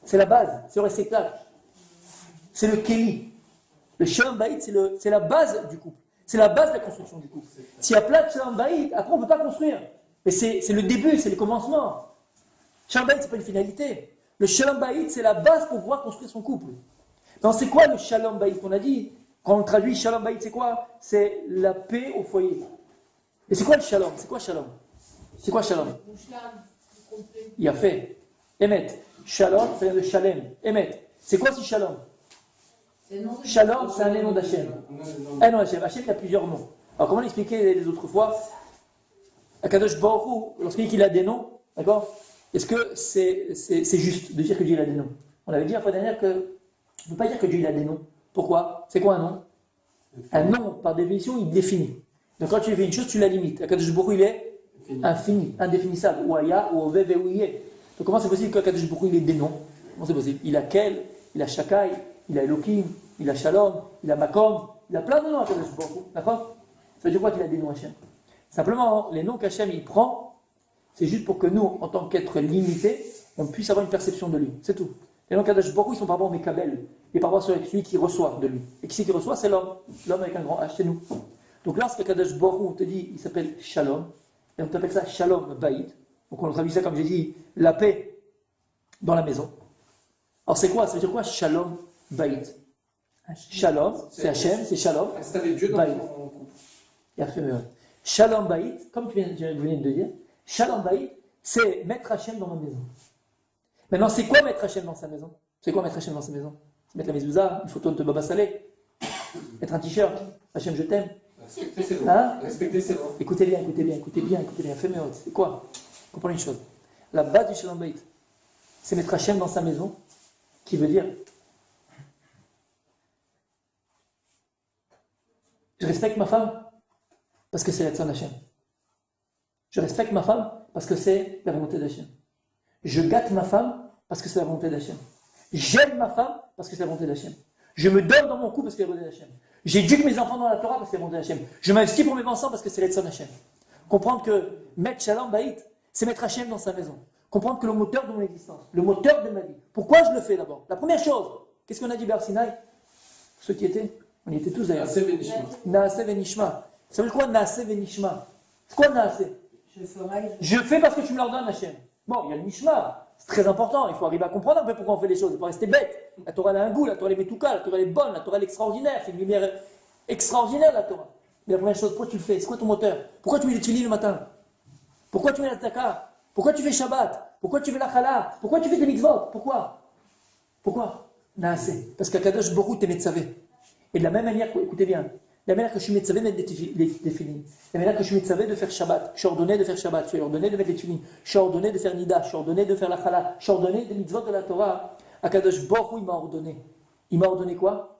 S1: C'est la base, c'est le réceptacle. C'est le Kéli. Le Shalom Bayit, c'est la base du couple. C'est la base de la construction du couple. S'il y a plein de Shalom Bayit, après on ne peut pas construire. Mais c'est le début, c'est le commencement. Shalom Bayit, ce n'est pas une finalité. Le Shalom Bayit, c'est la base pour pouvoir construire son couple. Donc c'est quoi le Shalom Bayit qu'on a dit? Quand on traduit Shalom Bayit, c'est quoi? C'est la paix au foyer. Et c'est quoi le Shalom? C'est quoi Shalom? C'est quoi Shalom? Il a fait. Emet. Shalom, ça vient de Shalem. Emet. C'est quoi ce Shalom? Shalom, c'est un nom d'Hachem. Un nom d'Hachem. Hachem, il a plusieurs noms. Alors, comment l'expliquer les autres fois? Akadosh Baruch Hu, lorsqu'il dit qu'il a des noms, d'accord? Est-ce que c'est juste de dire que Dieu a des noms? On avait dit la fois dernière que on ne peut pas dire que Dieu a des noms. Pourquoi? C'est quoi un nom? Un nom, par définition, il définit. Donc, quand tu fais une chose, tu la limites. Akadosh Baruch Hu, il est infini, indéfinissable. Ou Aya, ou Ove, ou Iye. Donc, comment c'est possible qu'Akadosh Baruch Hu, il ait des noms? Comment c'est possible? Il a Kel, il a Shakai, il a Elohim, il a Shalom, il a Makom, il a plein de noms Akadosh Baruch Hu. D'accord? Ça veut dire quoi qu'il a des noms Hachem? Simplement, les noms qu'Hachem il prend, c'est juste pour que nous, en tant qu'êtres limités, on puisse avoir une perception de lui. C'est tout. Les noms qu'Akadosh Baruch Hu, ils sont par rapport au Mekabel, et par rapport à celui qui reçoit de lui. Et qui c'est qui reçoit? C'est l'homme. L'homme avec un grand H, c'est nous. Donc lorsqu'Akadosh Baruch Hu te dit, il s'appelle Shalom, et on t'appelle ça Shalom Bayit. Donc on traduit ça, comme j'ai dit, la paix dans la maison. Alors c'est quoi? Ça veut dire quoi Shalom Bayit? Shalom, c'est Hachem, c'est Shalom.
S2: Installer Dieu dans
S1: Bayit.
S2: son couple.
S1: Il a fait Shalom Bayit, comme tu venais de dire, Shalom Bayit, c'est mettre Hachem dans ma maison. Maintenant, c'est quoi mettre Hachem dans sa maison? C'est quoi mettre Hachem dans sa maison? C'est mettre la mezouza, une photo de Baba Saleh, mettre un t-shirt, Hachem je t'aime.
S2: Respecter ses lois.
S1: Hein?
S2: Respecter ses lois.
S1: Écoutez bien, fais mes c'est quoi? Comprenez une chose. La base du Shalom Bayit, c'est mettre Hachem dans sa maison, qui veut dire je respecte ma femme parce que c'est la tzon d'Hachem. Je respecte ma femme parce que c'est la volonté d'Hachem. Je gâte ma femme parce que c'est la volonté d'Hachem. J'aime ma femme parce que c'est la volonté d'Hachem. Je me donne dans mon cou parce que c'est la volonté d'Hachem. J'éduque mes enfants dans la Torah parce que c'est la volonté d'Hachem. Je m'investis pour mes enfants parce que c'est la tzon d'Hachem. Comprendre que mettre Shalom Bayit, c'est mettre Hachem dans sa maison. Comprendre que le moteur de mon existence, le moteur de ma vie. Pourquoi je le fais d'abord? La première chose, qu'est-ce qu'on a dit Bar Sinaï? Ceux qui étaient, on y était tous d'ailleurs. Naaseh Venishma. Ça veut dire quoi Naaseh Venishma? C'est quoi Naaseh? Je fais parce que tu me l'ordonnes, Hachem. Bon, il y a le Nishma, c'est très important, il faut arriver à comprendre un peu pourquoi on fait les choses, il ne faut pas rester bête. La Torah elle a un goût, la Torah elle est métouka, la Torah elle est bonne, la Torah elle est extraordinaire, c'est une lumière extraordinaire la Torah. Mais la première chose, pourquoi tu le fais? C'est quoi ton moteur? Pourquoi tu mets les tuiles le matin? Pourquoi tu mets la tzaka? Pourquoi tu fais Shabbat? Pourquoi tu fais la chala? Pourquoi tu fais des mitzvot? Pourquoi Naaseh. Parce qu'Akadosh Baruch Hu t'es metzavé. Et de la même manière, écoutez bien, de la manière que je suis metzavé de mettre des filines, de la manière que je suis metzavé de faire Shabbat, je suis ordonné de faire Shabbat, je suis ordonné de mettre les filines, je suis ordonné de faire Nida, je suis ordonné de faire la chala, je suis ordonné des mitzvot de la Torah. Akadosh Baruch Hu, il m'a ordonné. Il m'a ordonné quoi?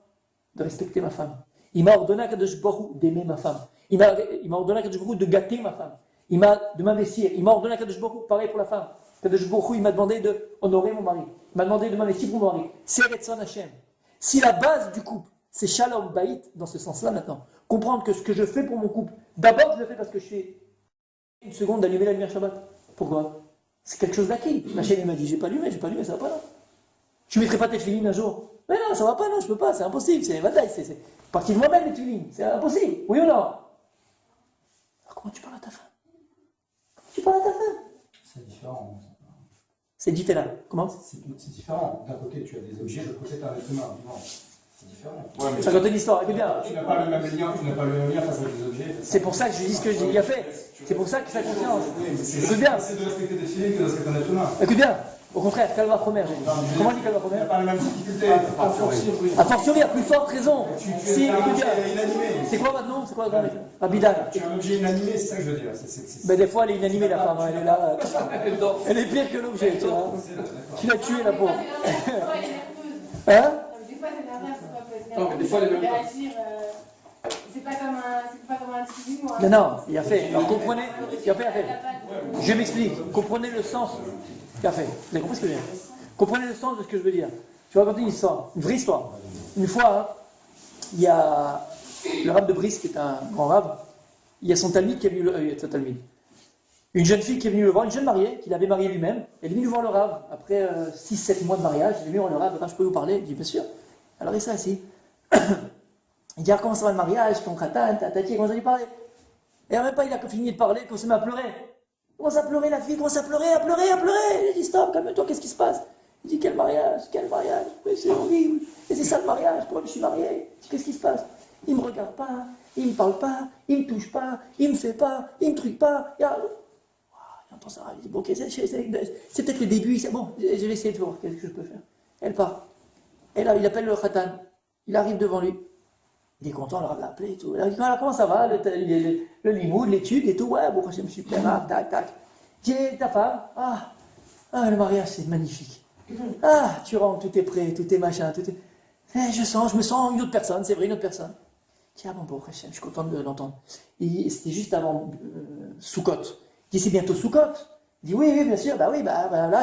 S1: De respecter ma femme. Il m'a ordonné à Akadosh Baruch Hu d'aimer ma femme. Il m'a ordonné à Akadosh Baruch Hu de gâter ma femme. Il m'a de m'investir. Il m'a ordonné à Akadosh Baruch Hu, pareil pour la femme. Akadosh Baruch Hu, il m'a demandé d'honorer mon mari. Il m'a demandé de m'investir pour mon mari. C'est Retzon Hachem. Si la base du couple, c'est Shalom Bayit, dans ce sens-là maintenant, comprendre que ce que je fais pour mon couple, d'abord je le fais parce que je suis une seconde d'allumer la lumière Shabbat. Pourquoi? C'est quelque chose d'acquis. Ma chaîne m'a dit, j'ai pas allumé, ça va pas là. Tu mettrais pas tes filines un jour? Mais non, ça va pas, non, je peux pas, c'est impossible, c'est bataille, c'est partie de moi-même les filines, c'est impossible, oui ou non? Alors comment tu parles à ta femme? Tu parles à ta femme?
S5: C'est différent.
S1: C'est différent. Comment?
S5: C'est différent. D'un côté, tu as des objets, de l'autre côté, tu as un être humain. Non, c'est différent.
S2: Ouais, mais
S1: Je raconte une histoire, écoutez bien.
S5: Tu n'as pas le même lien, face à des objets.
S1: C'est pour ça que je dis ce que je dis. Il a fait. C'est pour ça que ça conscience. Écoute bien.
S5: C'est de respecter des filets que de respecter un être humain.
S1: Écoute bien. Au contraire, Calva Promer, j'ai dit. Comment on dit Calva
S5: Tu n'as
S1: Promer?
S5: pas les mêmes difficultés.
S1: A fortiori, à plus forte raison. Si,
S5: Tu as un
S1: écoute bien.
S5: objet inanimé.
S1: C'est quoi votre nom? C'est quoi votre nom? Abidan.
S5: Tu as un objet inanimé, c'est ça que je veux dire.
S1: Ben, des fois, elle est inanimée, la femme. Elle est là. Elle est pire que l'objet, tu vois. Tu l'as tué, la pauvre. Hein?
S3: Des fois, c'est l'inverse.
S2: Non, mais des fois, les mêmes
S3: réagir. C'est pas comme un petit moi.
S1: Non, il a fait. Alors comprenez. Il a fait. Je m'explique. Comprenez le sens. Il a fait. Vous avez compris ce que je veux dire? Comprenez le sens de ce que je veux dire. Je vais raconter une histoire, une vraie histoire. Une fois, il y a le Rav de Brisk, qui est un grand Rav. Il y a son talmide qui est venu une jeune fille qui est venue le voir, une jeune mariée, qu'il avait mariée lui-même. Elle est venue voir le Rav. Après 6-7 mois de mariage, elle est venue voir le Rav. Je peux vous parler? Il dit, bien sûr. Alors il s'est assis. Il dit, alors comment ça va le mariage, ton khatan, ta tati, comment ça lui parler? Et en même pas, il a fini de parler, qu'on se met à pleurer. Commence à pleurer, la fille commence à pleurer, à pleurer, à pleurer. J'ai dit stop, calme-toi, qu'est-ce qui se passe? Il dit quel mariage, mais c'est horrible. Et c'est ça le mariage, pourquoi je suis marié? Qu'est-ce qui se passe? Il me regarde pas, il me parle pas, il me touche pas, il me fait pas, il me truque pas. Il entend ça, il dit bon, ok, c'est peut-être le début, c'est bon, je vais essayer de voir qu'est-ce que je peux faire. Elle part. Et là, il appelle le khatan. Il arrive devant lui. Il est content, le rabbin l'a appelé et tout. Alors, comment ça va, le limoud, l'étude et tout? Ouais, bon, je me suis super, tac, tac. Tiens, ta femme? Le mariage, c'est magnifique. Tu rentres, tout est prêt, tout est machin, tout est... je me sens une autre personne, c'est vrai, une autre personne. Tiens, bon, je suis content de l'entendre. C'était juste avant Soukot. Il dit, c'est bientôt Soukot. Il dit, oui, bien sûr, là,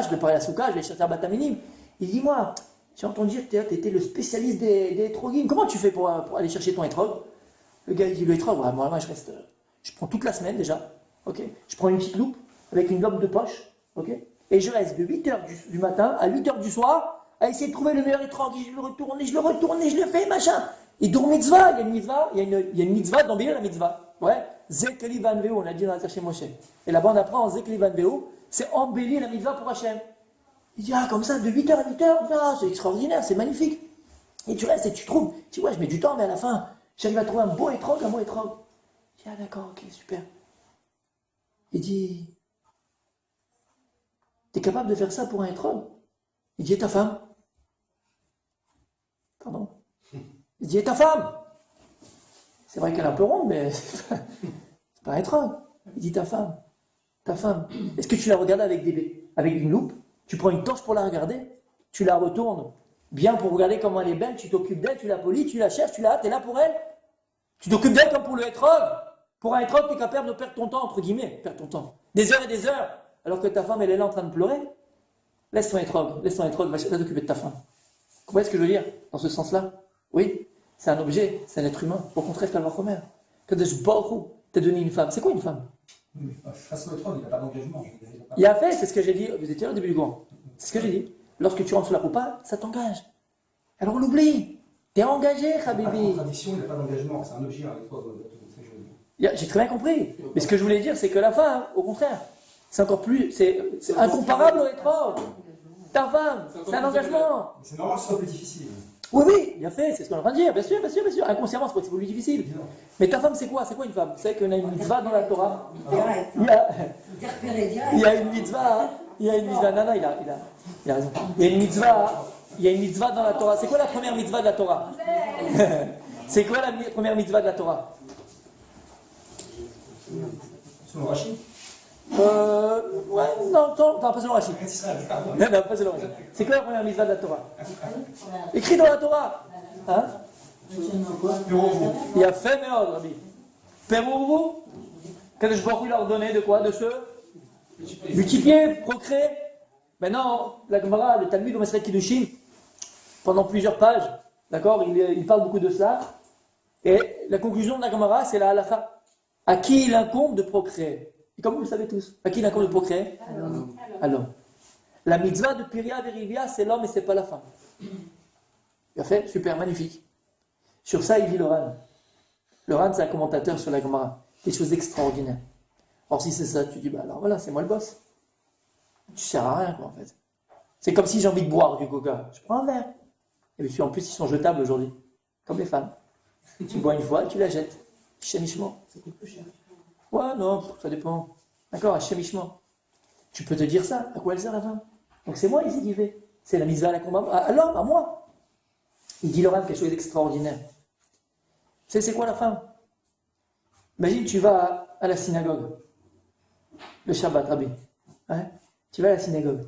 S1: je vais parler à Souka, je vais chercher un bataminim. Il dit, moi, j'ai entendu dire que tu étais le spécialiste des étrogim. Comment tu fais pour aller chercher ton étrog? Le gars, il dit, le étrog, moi, je prends toute la semaine déjà, ok? Je prends une petite loupe avec une lampe de poche, ok? Et je reste de 8h du matin à 8h du soir à essayer de trouver le meilleur étrog. Et je le retourne, et je le fais, machin. Et dans mitzvah, il y a une mitzvah d'embellir la mitzvah. Ouais, Zekeli Van Veo, on a dit dans la Taché Moshe. Et là-bas, on apprend en Zekeli Van Veo, c'est embellir la mitzvah pour Hachem. Il dit, comme ça, de 8h à 8h, c'est extraordinaire, c'est magnifique. Et tu restes et tu trouves. Tu dis, ouais, je mets du temps, mais à la fin, j'arrive à trouver un beau étrog. Je dis, d'accord, ok, super. Il dit, t'es capable de faire ça pour un étrog? Il dit, et ta femme? Pardon? Il dit, et ta femme? C'est vrai qu'elle est un peu ronde, mais c'est pas un étrog. Il dit, ta femme, est-ce que tu la regardes avec une loupe? Tu prends une torche pour la regarder, tu la retournes bien pour regarder comment elle est belle, tu t'occupes d'elle, tu la polis, tu la cherches, tu la hâtes, t'es là pour elle. Tu t'occupes d'elle comme pour le étrog. Pour un étrog, t'es capable de perdre ton temps, entre guillemets, perdre ton temps. Des heures et des heures, alors que ta femme, elle est là en train de pleurer. Laisse ton étrog, va t'occuper de ta femme. Vous comprenez ce que je veux dire, dans ce sens-là? Oui, c'est un objet, c'est un être humain. Au contraire, tu vas voir Homer. Que de Baruch t'as donné une femme. C'est quoi une femme?
S5: Face au étrog, il n'y a pas d'engagement.
S1: Il a fait, c'est ce que j'ai dit, vous étiez là au début du cours. C'est ce que j'ai dit. Lorsque tu rentres sur la roupa, ça t'engage. Alors on l'oublie. T'es engagé, Habibi.
S5: En tradition, il n'y a pas d'engagement, c'est un objet, un étrog.
S1: J'ai très bien compris. Mais ce que je voulais dire, c'est que la femme, au contraire, c'est encore plus, c'est incomparable au étrog. Ta femme, c'est un engagement.
S5: C'est normal que ce soit plus difficile.
S1: Oui, bien fait, c'est ce qu'on est en train de dire, bien sûr. Inconsciemment, c'est plus difficile. Mais ta femme, c'est quoi? C'est quoi une femme? Vous savez qu'on a une mitzvah dans la Torah. Il y a une mitzvah. Non, il a raison. Il y a une mitzvah dans la Torah. C'est quoi la première mitzvah de la Torah? C'est quoi la première mitzvah de la Torah?
S5: Selon Rachid.
S1: Ouais, non, pas selon Rachid. Non, pas selon Rachid. C'est quoi la première mitzvah de la Torah? Écrit dans la Torah. Hein? Il a fait Meod, Rabbi. Pérouvrou. Kadosh Baruch Hu leur donnait de quoi? De se multiplier, procréer. Maintenant, la Gemara, le Talmud, au Maseret Kiddushin, pendant plusieurs pages, d'accord, il parle beaucoup de cela. Et la conclusion de la Gemara, c'est la halakha. À qui il incombe de procréer? Et comme vous le savez tous, à qui il incombe de procréer? À l'homme. La mitzvah de Piria Verivia, c'est l'homme et c'est pas la femme. Il a fait, super, magnifique. Sur ça, il dit le Ran. Le Ran, c'est un commentateur sur la Gemara. Des choses extraordinaires. Or, si c'est ça, tu dis, alors voilà, c'est moi le boss. Tu sers à rien, quoi, en fait. C'est comme si j'ai envie de boire du coca. Je prends un verre. Et puis, en plus, ils sont jetables aujourd'hui. Comme les femmes. Tu bois une fois, tu la jettes. Chémichement. Ça coûte plus cher. Ouais, non, ça dépend. D'accord, chémichement. Tu peux te dire ça. À quoi elle sert la femme? Donc, c'est moi ici qui fait. C'est la mise à la combat. À l'homme, à moi. Il dit le Ran quelque chose d'extraordinaire. Tu sais, c'est quoi la femme? Imagine, tu vas à la synagogue. Le Shabbat, Rabbi. Hein? Tu vas à la synagogue.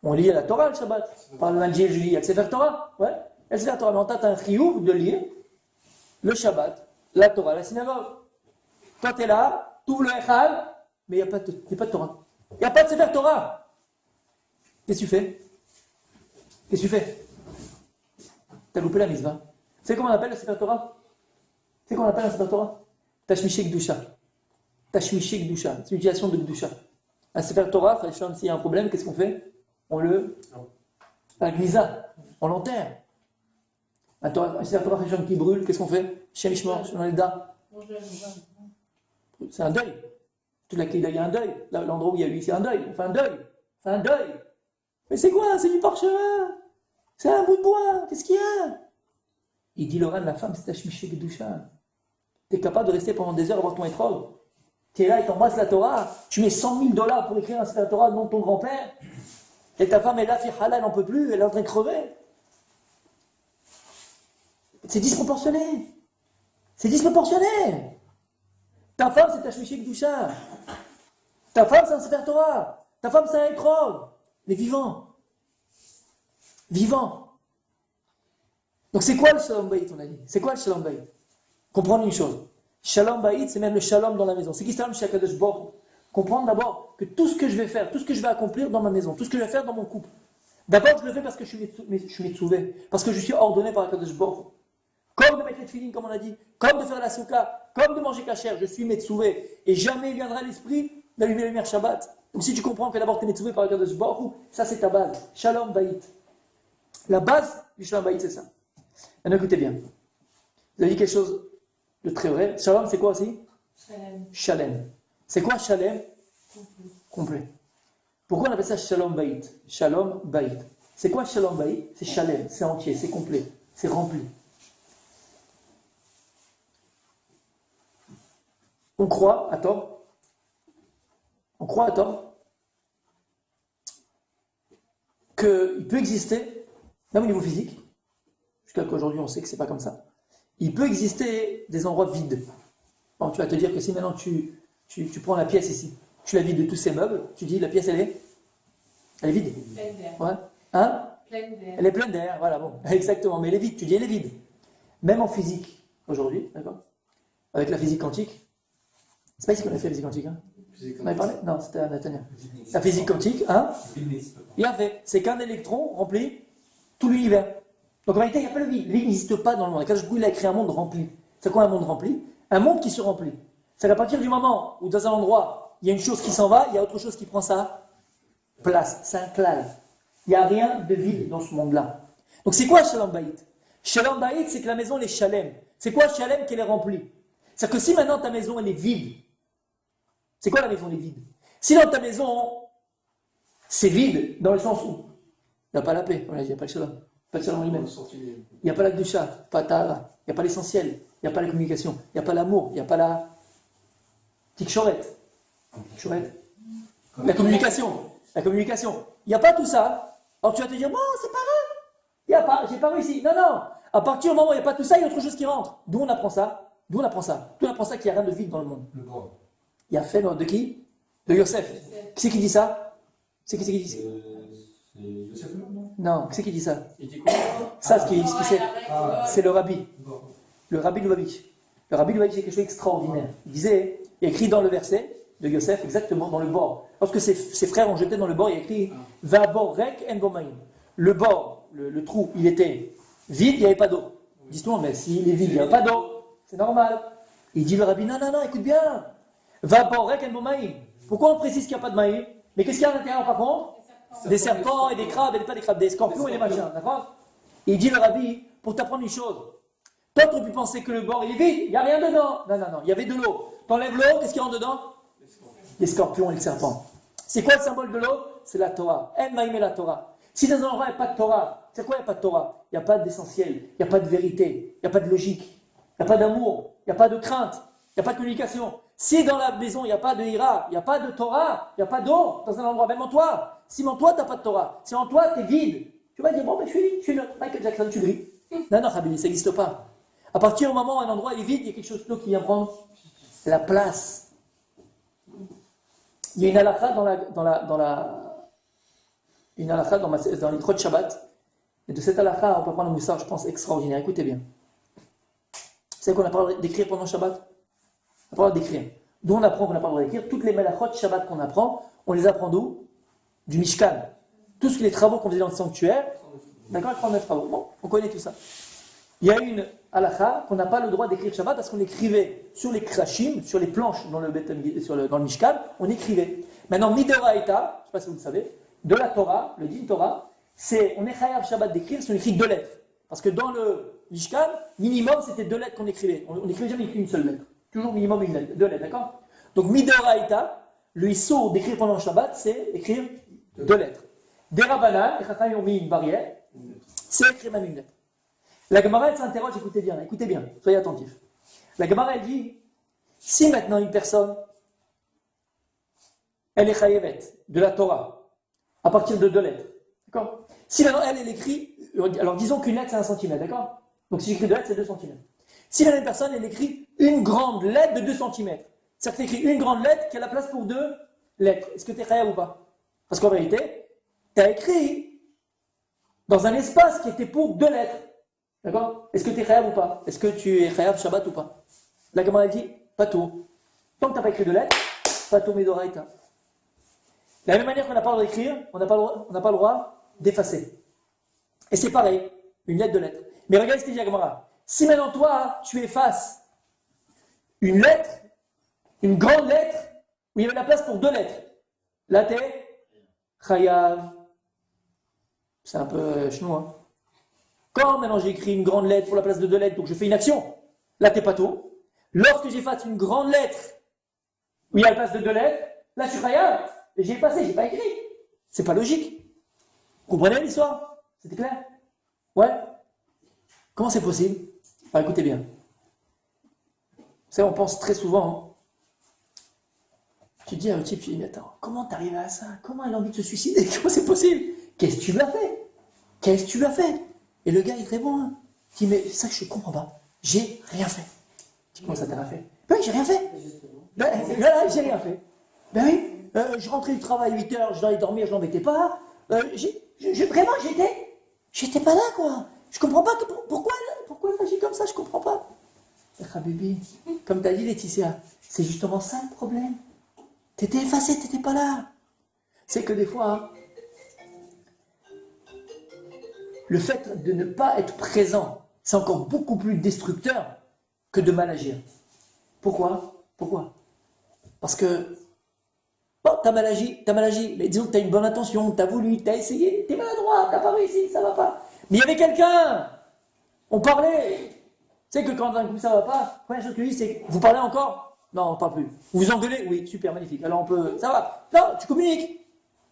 S1: On lit à la Torah le Shabbat. Par l'Angel, je lis. Elle sait faire Torah. Ouais. Elle sait faire Torah. Mais on t'a un chiyuv de lire le Shabbat, la Torah, la synagogue. Toi, tu es là, tu ouvres le Echal, mais il n'y a pas de Torah. Il n'y a pas de Sefer Torah. Qu'est-ce que tu fais? Qu'est-ce que tu fais? Tu as loupé la mitzvah. Tu sais comment on appelle le Sefer Torah? Tu sais comment on appelle le Sefer Torah? Tashmishi Gdusha. Tashmishi Gdusha. C'est l'utilisation de Gdusha. Un Sefer Torah, s'il y a un problème, qu'est-ce qu'on fait? On le. Un Gnisa. On l'enterre. Un Sefer Torah qui brûle, qu'est-ce qu'on fait? Shemishmor, dans les dents. C'est un deuil. Il y a un deuil. Là, l'endroit où il y a eu, c'est un deuil. On fait un deuil. On fait un deuil. Mais c'est quoi? C'est du parchemin. C'est un bout de bois. Qu'est-ce qu'il y a? Il dit, Laurent, la femme, c'est ta shmiché kedusha. Tu es capable de rester pendant des heures à voir ton étrog. Tu es là, il t'embrasse la Torah. Tu mets $100,000 pour écrire un Sefer Torah au nom de ton grand-père. Et ta femme est là, fihala, elle n'en peut plus. Elle est en train de crever. C'est disproportionné. C'est disproportionné. Ta femme, c'est ta shmiché kedusha. Ta femme, c'est un Sefer Torah. Ta femme, c'est un étrog. Mais vivant. Vivant. Donc c'est quoi le Shalom Bayit, on a dit? C'est quoi le Shalom Bayit? Comprendre une chose. Shalom Bayit, c'est même le Shalom dans la maison. C'est qui Shalom chez Akadosh Baruch? Comprendre d'abord que tout ce que je vais faire, tout ce que je vais accomplir dans ma maison, tout ce que je vais faire dans mon couple, d'abord je le fais parce que je suis Metsuvé, parce que je suis ordonné par Akadosh Baruch. Comme de mettre les tefilines, comme on a dit, comme de faire la souka, comme de manger kasher, je suis Metsuvé. Et jamais il viendra à l'esprit d'allumer la lumière Shabbat. Donc si tu comprends que d'abord tu es Metsuvé par Akadosh Baruch, ça c'est ta base. Shalom Bayit. La base du Shalom Bayit, c'est ça. Maintenant écoutez bien. Vous avez dit quelque chose de très vrai. Shalom, c'est quoi aussi?
S3: Shalem.
S1: Shalem. C'est quoi Shalem? Complet. Pourquoi on appelle ça Shalom Bayit? Shalom Bayit. C'est quoi Shalom Bayit? C'est Shalem, c'est entier, c'est complet, c'est rempli. On croit à tort qu'il peut exister, même au niveau physique, jusqu'à qu'aujourd'hui on sait que c'est pas comme ça, il peut exister des endroits vides. Bon, tu vas te dire que si maintenant tu prends la pièce ici, tu la vides de tous ces meubles, tu dis la pièce elle est vide.
S3: Pleine d'air.
S1: Ouais. Hein?
S3: Pleine d'air.
S1: Elle est pleine d'air, voilà, bon, exactement, mais elle est vide, tu dis elle est vide. Même en physique, aujourd'hui, d'accord? Avec la physique quantique, c'est pas ici qu'on a fait la physique quantique, hein? On avait parlé? Non, c'était à Nathaniel. La physique quantique, hein? Il a fait, c'est qu'un électron remplit tout l'univers. Donc en réalité, il n'y a pas le vide. Le vide n'existe pas dans le monde. Et quand je il a créé un monde rempli. C'est quoi un monde rempli? Un monde qui se remplit. C'est qu'à partir du moment où dans un endroit, il y a une chose qui s'en va, il y a autre chose qui prend sa place. C'est un klal. Il n'y a rien de vide dans ce monde-là. Donc c'est quoi Shalom Bayit? Shalom Bayit, c'est que la maison elle est Shalem. C'est quoi Shalem qu'elle est remplie? C'est-à-dire que si maintenant ta maison elle est vide, c'est quoi la maison elle est vide? Si dans ta maison c'est vide, dans le sens où il n'y a pas la paix, il n'y a pas le Shalom. Pas le Shalom lui-même. Il n'y a pas la Kedusha, pas Tahara, il n'y a pas l'essentiel, il n'y a pas la communication, il n'y a pas l'amour, il n'y a pas la Tikchoret. La communication. Il n'y a pas tout ça. Alors tu vas te dire, bon, c'est pas grave. Il n'y a pas, j'ai pas réussi. Non. À partir du moment où il n'y a pas tout ça, il y a autre chose qui rentre. D'où on apprend ça? D'où on apprend ça qu'il n'y a rien de vide dans le monde.
S5: Le bord.
S1: Il y a fait de qui? De Yosef. Qui c'est qui dit ça? C'est qui dit ça?
S5: C'est Yosef le non?
S1: Non, qui c'est qui dit ça?
S2: Il était quoi?
S1: Ça, ce qui c'est,
S5: Ah.
S1: c'est le rabbi.
S5: Bon.
S1: Le rabbi Lubavitch. Le rabbi Lubavitch, c'est quelque chose d'extraordinaire. Il disait, il y a écrit dans le verset de Yosef, exactement dans le bord. Lorsque ses frères ont jeté dans le bord, il y a écrit Va bord rek en gomaim. Le bord, le trou, il était vide, il n'y avait pas d'eau. Ils disent tout le monde, mais s'il est vide, il n'y a pas d'eau. C'est normal. Il dit le rabbi Non, écoute bien. Va bord rek en gomaim. Pourquoi on précise qu'il n'y a pas de maïm? Mais qu'est-ce qu'il y a à l'intérieur par contre? Des serpents et des crabes, et pas des crabes, des scorpions et des machins. D'accord? Il dit le rabbi, pour t'apprendre une chose. Toi, tu aurais pu penser que le bord il est vide, il n'y a rien dedans. Non, il y avait de l'eau. T'enlèves l'eau, qu'est-ce qu'il y a en dedans? Les scorpions et les serpents. C'est quoi le symbole de l'eau? C'est la Torah. En maïm et la Torah. Si dans un endroit il n'y a pas de Torah, c'est quoi il n'y a pas de Torah? Il n'y a pas d'essentiel, il n'y a pas de vérité, il n'y a pas de logique, il n'y a pas d'amour, il n'y a pas de crainte, il n'y a pas de communication. Si dans la maison il n'y a pas de ira, il n'y a pas de Torah, il n'y a pas d'eau dans un endroit, même en toi. Si en toi tu n'as pas de Torah, si en toi tu es vide, tu vas dire bon ben je suis là, Michael Jackson, tu brilles. Non, Rabbi, ça n'existe pas. À partir du moment où un endroit est vide, il y a quelque chose d'autre qui vient prendre la place. Il y a une halakha dans les Trot Shabbat, et de cette halakha, on peut prendre un moussard, je pense, extraordinaire. Écoutez bien. Vous savez qu'on a pas le droit d'écrire pendant Shabbat? On n'a pas le droit d'écrire. D'où on apprend qu'on n'a pas le droit d'écrire? Toutes les melachot Shabbat qu'on apprend, on les apprend d'où? Du Mishkan. Tous les travaux qu'on faisait dans le sanctuaire, d'accord, 39 travaux. Bon, on connaît tout ça. Il y a une halakha qu'on n'a pas le droit d'écrire Shabbat parce qu'on écrivait sur les krashim, sur les planches dans le Mishkan, on écrivait. Maintenant, Midoraita, je ne sais pas si vous le savez, de la Torah, le din Torah, on est chayav Shabbat d'écrire si on écrit 2 lettres. Parce que dans le Mishkan, minimum, c'était 2 lettres qu'on écrivait. On n'écrivait jamais une seule lettre. Toujours minimum une lettre, 2 lettres, d'accord? Donc, Midoraïta, le issur d'écrire pendant le Shabbat, c'est écrire 2 lettres. Des Rabbanan, les Chachamim ont mis une barrière, c'est écrire même une lettre. La Gemara, elle s'interroge, écoutez bien, soyez attentifs. La Gemara, elle dit, si maintenant une personne, elle est chayevet de la Torah, à partir de 2 lettres, d'accord? Si maintenant elle écrit, alors disons qu'une lettre c'est 1 centimètre, d'accord? Donc si j'écris 2 lettres, c'est 2 centimètres. Si la même personne, elle écrit une grande lettre de 2 centimètres, c'est-à-dire que tu écris une grande lettre qui a la place pour 2 lettres, est-ce que tu es chayav ou pas? Parce qu'en vérité, tu as écrit dans un espace qui était pour 2 lettres, d'accord? Est-ce que tu es chayav ou pas? Est-ce que tu es chayav Shabbat ou pas? La Gemara dit, pas tout. Tant que tu n'as pas écrit 2 lettres, pas tout Midoraïta. De la même manière qu'on n'a pas le droit d'écrire, on n'a pas le droit d'effacer. Et c'est pareil, une lettre, 2 lettres. Mais regarde ce que dit la Gemara. Si maintenant toi, tu effaces une lettre, une grande lettre, où il y avait la place pour 2 lettres, là t'es chayav. C'est un peu chenou, hein. Quand maintenant j'ai écrit une grande lettre pour la place de 2 lettres, donc je fais une action, là t'es pas tout. Lorsque j'efface une grande lettre, où il y a la place de 2 lettres, là je suis chayav. Et j'ai effacé, j'ai pas écrit. C'est pas logique. Vous comprenez l'histoire? C'était clair? Ouais? Comment c'est possible? Alors écoutez bien. Vous savez, on pense très souvent. Hein. Tu dis à un type, tu dis, mais attends, comment t'es arrivé à ça? Comment elle a envie de se suicider? Comment c'est possible? Qu'est-ce que tu lui as fait? Qu'est-ce que tu lui as fait? Et le gars, il répond. Hein. Il dit, mais ça, je comprends pas. J'ai rien fait. Tu dis, comment ça t'a rien fait? Ben, j'ai rien fait. Ben, j'ai rien fait. Ben oui. Je rentrais du travail à 8h, je dois aller dormir, je n'embêtais pas. Vraiment, j'étais pas là, quoi. Je comprends pas pourquoi elle agit comme ça, je comprends pas. Habibi, comme tu as dit, Laetitia, c'est justement ça le problème. T'étais effacé, t'étais pas là. C'est que des fois, hein, le fait de ne pas être présent, c'est encore beaucoup plus destructeur que de mal agir. Pourquoi? Parce que bon, t'as mal agi, mais disons que t'as une bonne intention, t'as voulu, t'as essayé, t'es maladroit, t'as pas réussi, ça va pas. Mais il y avait quelqu'un, on parlait. Tu sais que quand d'un coup ça va pas, la première chose que je dis c'est, vous parlez encore? Non, on parle plus. Vous vous engueulez? Oui, super, magnifique. Alors on peut, ça va. Non, tu communiques.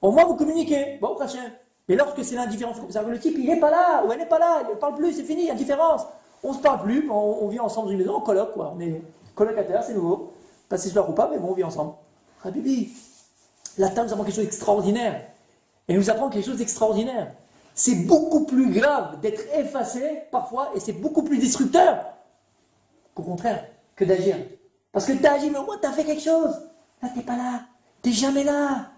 S1: Au moins vous communiquez. Bon, très cher. Mais lorsque c'est l'indifférence, c'est-à-dire que le type il est pas là, ou elle n'est pas là, il ne parle plus, c'est fini, indifférence. On se parle plus, on vit ensemble dans une maison, on coloc, quoi. On est colocataires, c'est nouveau. Pas ce soir ou pas, mais bon, on vit ensemble. Habibi. La Torah nous apprend quelque chose d'extraordinaire. Elle nous apprend quelque chose d'extraordinaire. C'est beaucoup plus grave d'être effacé, parfois, et c'est beaucoup plus destructeur, qu'au contraire, que d'agir. Parce que tu as agi, mais au moins tu as fait quelque chose. Là, tu n'es pas là. Tu n'es jamais là.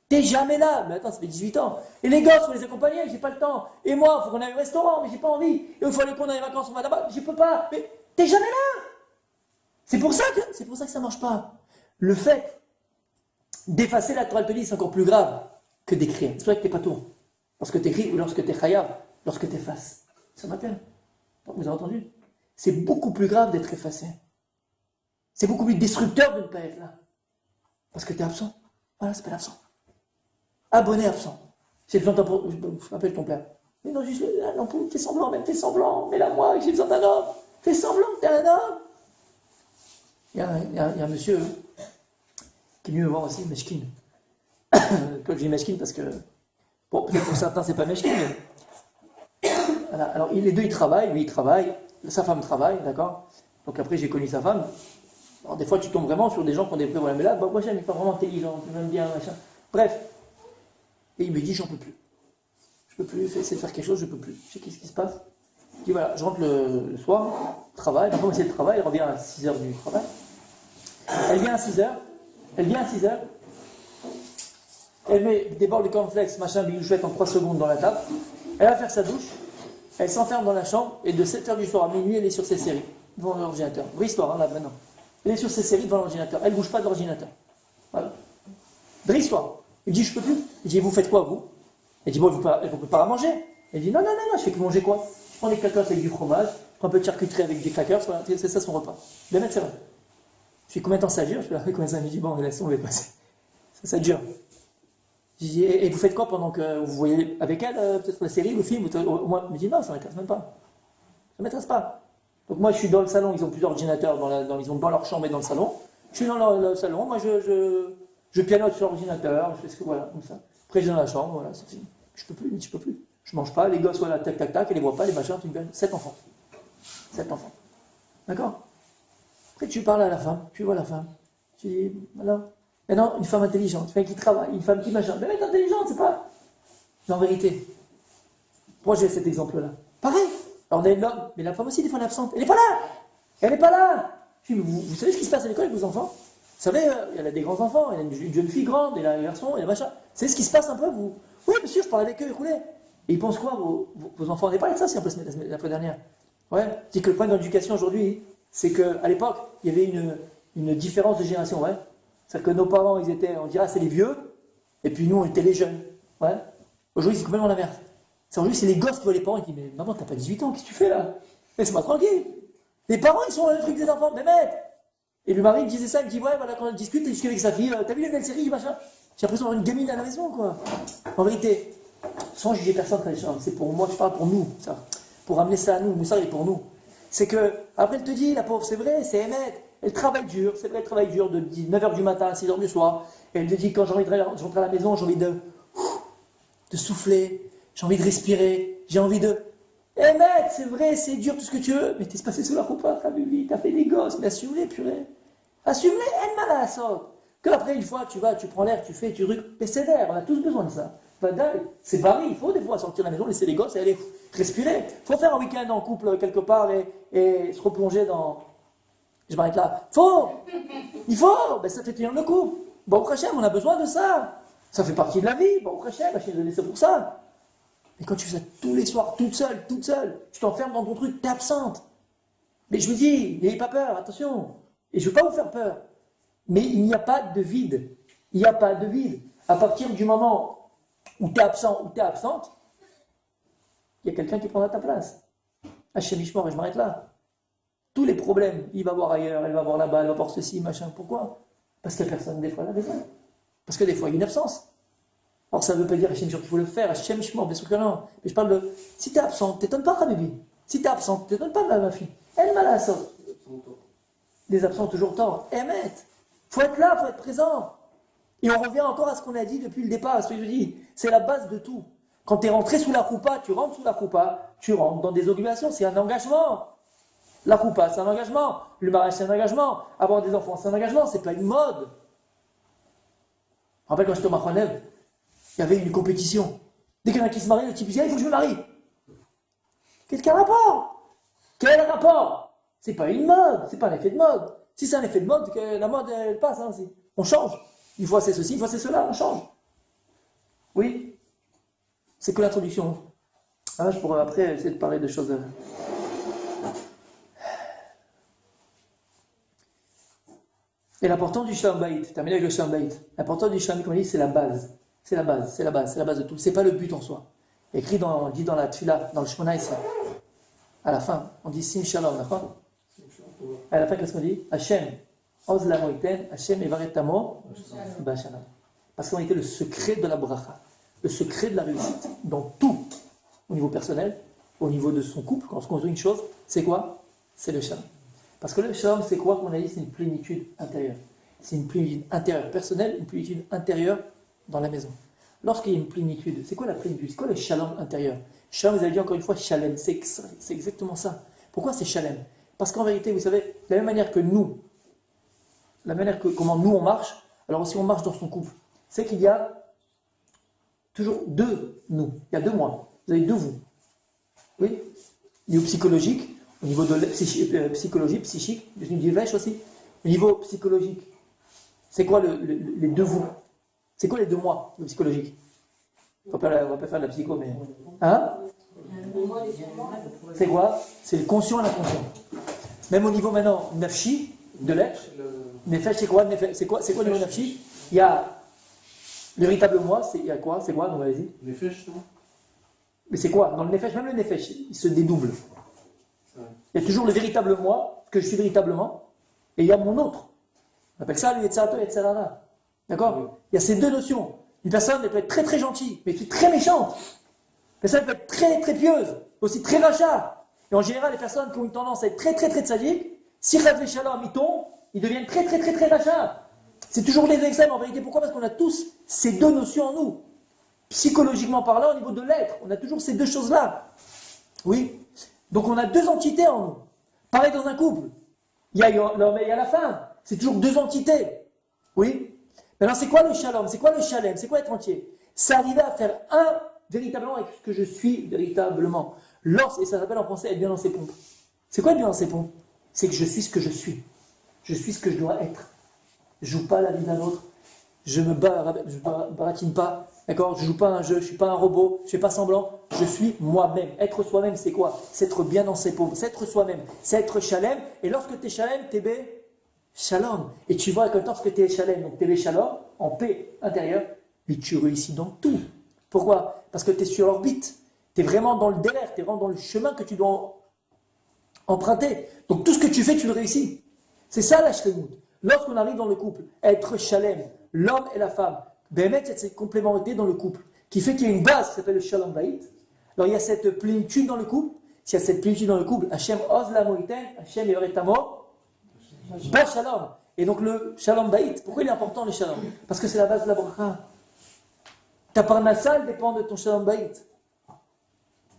S1: T'es jamais là. Mais attends, ça fait 18 ans. Et les gosses, il faut les accompagner, j'ai pas le temps. Et moi, il faut qu'on aille au restaurant, mais j'ai pas envie. Et il faut aller qu'on aille en vacances, on va là-bas, je peux pas. Mais t'es jamais là. C'est pour ça que ça marche pas. Le fait d'effacer la Torah c'est encore plus grave que d'écrire. C'est pour ça que t'es pas tout. Lorsque t'écris ou lorsque t'es chayav, lorsque t'effaces. Ça m'appelle. Vous avez entendu? C'est beaucoup plus grave d'être effacé. C'est beaucoup plus destructeur de ne pas être là. Parce que t'es absent. Voilà, ça s'appelle absent. Abonné absent. J'ai besoin d'un pour... Je m'appelle ton père. Mais non, juste l'ampoule, fais semblant, même fais semblant. Mais là, moi, j'ai besoin d'un homme. Fais semblant que t'es un homme. Il y a un monsieur qui est venu me voir aussi, Meshkin. Quand je dis Meshkin, parce que, bon, peut-être pour certains, c'est pas Meshkin, mais. Voilà. Alors, les deux, ils travaillent. Lui, il travaille. Sa femme travaille, d'accord? Donc, après, j'ai connu sa femme. Alors, des fois, tu tombes vraiment sur des gens qui ont des problèmes. Mais là, bah, moi, j'aime une femme vraiment intelligente, j'aime bien, machin. Bref. Et il me dit, j'en peux plus. Je peux plus, essayer de faire quelque chose, je peux plus. Je sais qu'est-ce qui se passe. Je dis, voilà, je rentre le soir, travail, parfois c'est le travail, elle revient à 6h du travail. Elle vient à 6h, elle met des bords de cornflakes, machin, bilouchette en 3 secondes dans la table, elle va faire sa douche, elle s'enferme dans la chambre, et de 7h du soir à minuit, elle est sur ses séries, devant l'ordinateur. Vraie histoire, hein, là, maintenant. Elle est sur ses séries devant l'ordinateur, elle ne bouge pas de l'ordinateur. Voilà. Vraie histoire. Il dit, je peux plus. Il dit, vous faites quoi, vous? Elle dit, bon, elle ne peut pas la manger. Elle dit, non, je fais que manger quoi? Je prends des crackers avec du fromage, je prends un peu de charcuterie avec des crackers, c'est ça son repas. Ben, c'est vrai. Je fais combien de temps ça dure? Je fais là, combien ça? Elle me dit, bon, laisse tomber, ça dure. Je dis, et vous faites quoi pendant que vous voyez avec elle, peut-être la série, le film, au moins? Elle me dit, non, ça ne m'intéresse même pas. Ça ne m'intéresse pas. Donc moi, je suis dans le salon, ils ont plusieurs ordinateurs, ils ont dans leur chambre et dans le salon. Je suis dans le salon, moi je pianote sur l'ordinateur, je fais ce que voilà, comme ça. Après, je vais dans la chambre, voilà, c'est fini. Je peux plus. Je mange pas, les gosses, voilà, tac, tac, tac, ils les voient pas, les machins, tu me gagnes. 7 enfants. 7 enfants. D'accord? Après, tu parles à la femme, tu vois la femme. Tu dis, alors, maintenant, une femme intelligente, une femme qui travaille, une femme qui machin. Mais elle est intelligente, c'est pas. Mais en vérité, moi j'ai cet exemple-là. Pareil. Alors, on a l'homme, mais la femme aussi, des fois, elle est absente. Elle n'est pas là. Elle n'est pas là. Vous savez ce qui se passe à l'école avec vos enfants? Vous savez, elle a des grands enfants, elle a une jeune fille grande, elle a un garçon, elle a machin. Vous savez ce qui se passe un peu, vous? Oui, bien sûr, je parle avec eux, écoutez. Et ils pensent quoi, vos enfants? On a parlé de ça, c'est un peu la fois dernière. Ouais. C'est que le problème de l'éducation aujourd'hui, c'est qu'à l'époque, il y avait une différence de génération, ouais. C'est-à-dire que nos parents, ils étaient, on dirait, c'est les vieux, et puis nous, on était les jeunes. Ouais. Aujourd'hui, c'est complètement l'inverse. Aujourd'hui, c'est les gosses qui voient les parents et qui disent, mais maman, t'as pas 18 ans, qu'est-ce que tu fais là? Laisse-moi tranquille. Les parents, ils sont dans le truc des enfants, mais mec! Et le mari me disait ça, il me dit, ouais, voilà, quand on discute, il discute avec sa fille, t'as vu la belle série, machin? J'ai l'impression d'avoir une gamine à la maison, quoi. En vérité, sans juger personne, c'est pour moi, je parle pour nous, ça. Pour ramener ça à nous, Moussa, il est pour nous. C'est que, après, elle te dit, la pauvre, c'est vrai, c'est Emmett, elle travaille dur, c'est vrai, elle travaille dur de 9h du matin à 6h du soir. Et elle te dit, quand j'ai envie de rentrer à la maison, j'ai envie de souffler, j'ai envie de respirer, j'ai envie de. Emmett, c'est vrai, c'est dur, tout ce que tu veux, mais t'es passé sous la roupa, t'as fait des gosses, mais assume-les, purée. Assume-les, elle m'a la sorte. Que après, une fois, tu vas, tu prends l'air, tu fais, tu rues, mais c'est l'air, on a tous besoin de ça. C'est pareil, il faut des fois sortir de la maison, laisser les gosses et aller respirer. Il faut faire un week-end en couple quelque part et se replonger dans. Je m'arrête là. Il faut, ben, ça fait tenir le couple. Bon, Hachem, on a besoin de ça. Ça fait partie de la vie. Bon, Hachem, je suis donné ça pour ça. Mais quand tu fais ça tous les soirs, toute seule, tu t'enfermes dans ton truc, t'es absente. Mais je vous dis, n'ayez pas peur, attention. Et je ne veux pas vous faire peur. Mais il n'y a pas de vide. Il n'y a pas de vide. À partir du moment où tu es absent ou tu es absente, il y a quelqu'un qui prendra ta place. Hachem Ishmor, et je m'arrête là. Tous les problèmes, il va voir ailleurs, elle va voir là-bas, elle va voir ceci, machin. Pourquoi? Parce qu'il n'y a personne des fois à la maison. Parce que des fois, il y a une absence. Alors ça ne veut pas dire Hachem Ishmor qu'il faut le faire, Hachem Ishmor, bien sûr que non. Mais je parle de, si tu es absent, t'étonnes pas, bébé. Si tu es absent, t'étonnes pas, ma fille. Elle m'a la sorte. Les absents ont toujours tort. Emmett, faut être là, faut être présent. Et on revient encore à ce qu'on a dit depuis le départ, ce que je dis. C'est la base de tout. Quand tu es rentré sous la roupa, tu rentres sous la roupa, tu rentres dans des obligations, c'est un engagement. La roupa, c'est un engagement. Le mariage, c'est un engagement. Avoir des enfants, c'est un engagement, c'est pas une mode. Je me rappelle quand j'étais au Mahranev, il y avait une compétition. Dès qu'il y en a qui se marie, le type dit, il faut que je me marie. Quel rapport? Quel rapport? C'est pas une mode, c'est pas un effet de mode. Si c'est un effet de mode, c'est que la mode, elle passe. Hein, on change. Une fois c'est ceci, une fois c'est cela, on change. Oui? C'est que l'introduction. Ah, je pourrais après essayer de parler de choses. Et l'important du Shalom Bayit, terminé avec le Shalom Bayit. L'important du Shalom Bayit, comme on dit, c'est la base. C'est la base, c'est la base, c'est la base de tout. C'est pas le but en soi. Dit dans la Tfila, dans le Shemona Israël. À la fin, on dit Sim Shalom, d'accord? À la fin, qu'est-ce qu'on dit? Hachem, Oz la Moïten, Hachem Evaret Tamo, Bachanam. Parce qu'on était le secret de la bracha, le secret de la réussite, dans tout, au niveau personnel, au niveau de son couple, quand on se construit une chose, c'est quoi? C'est le Shalom. Parce que le Shalom, c'est quoi qu'on a dit? C'est une plénitude intérieure. C'est une plénitude intérieure personnelle, une plénitude intérieure dans la maison. Lorsqu'il y a une plénitude, c'est quoi la plénitude? C'est quoi le Shalom intérieur? Shalom, vous avez dit encore une fois, Shalem, c'est exactement ça. Pourquoi c'est Shalem? Parce qu'en vérité, vous savez, de la même manière que nous, comment nous on marche, alors aussi on marche dans son couple, c'est qu'il y a toujours deux nous, il y a deux moi, vous avez deux vous. Oui? Au niveau psychologique, au niveau de psychologie, psychique, du Vèche aussi, au niveau psychologique, c'est quoi les deux vous? C'est quoi les deux moi, le psychologique? On va pas faire de la psycho, mais. Hein? C'est quoi? C'est le conscient et l'inconscient. Même au niveau maintenant, nafshi, de l'être. Nefesh, c'est quoi? C'est quoi le niveau nafshi? Il y a le véritable moi, il y a quoi? C'est quoi? Donc allez-y.
S2: Nefesh, non?
S1: Mais c'est quoi? Dans le nefesh, même le nefesh, il se dédouble. Il y a toujours le véritable moi, ce que je suis véritablement, et il y a mon autre. On appelle ça le Yetzirato et Yetzirara. D'accord? Oui. Il y a ces deux notions. Une personne, elle peut être très très gentille, mais très méchante. Une personne, elle peut être très très pieuse, aussi très rachat. Et en général, les personnes qui ont une tendance à être très très très tzaddik, si Chad Shalom, ils tombent, ils deviennent très très très très rachats. C'est toujours les extrêmes en vérité. Pourquoi? Parce qu'on a tous ces deux notions en nous. Psychologiquement parlant, au niveau de l'être, on a toujours ces deux choses-là. Oui. Donc on a deux entités en nous. Pareil dans un couple. Il y a l'homme et il y a la femme. C'est toujours deux entités. Oui. Maintenant, c'est quoi le shalom? C'est quoi le shalem? C'est quoi être entier? C'est arriver à faire un véritablement avec ce que je suis véritablement. Et ça s'appelle en français être bien dans ses pompes. C'est quoi être bien dans ses pompes? C'est que je suis ce que je suis. Je suis ce que je dois être. Je ne joue pas la vie d'un autre. Je me baratine pas. D'accord? Je ne joue pas un jeu. Je ne suis pas un robot. Je ne fais pas semblant. Je suis moi-même. Être soi-même, c'est quoi? C'est être bien dans ses pompes. C'est être soi-même. C'est être shalem. Et lorsque tu es shalem, tu es shalom. Et tu vois que lorsque tu es shalem, donc tu es shalom, en paix intérieure, mais tu réussis dans tout. Pourquoi? Parce que tu es sur l'orbite. Tu es vraiment dans le délire. Tu es vraiment dans le chemin que tu dois emprunter. Donc tout ce que tu fais, tu le réussis. C'est ça la shlemut. Lorsqu'on arrive dans le couple, être shalem, l'homme et la femme, Béhémet, c'est cette complémentarité dans le couple, qui fait qu'il y a une base qui s'appelle le shalom bayit. Alors il y a cette plénitude dans le couple. S'il y a cette plénitude dans le couple, Hachem oz la moïten, Hachem yoretamo, ba shalom. Et donc le shalom bayit, pourquoi il est important le shalom? Parce que c'est la base de la bracha. Ta parnassa dépend de ton shalom bayit.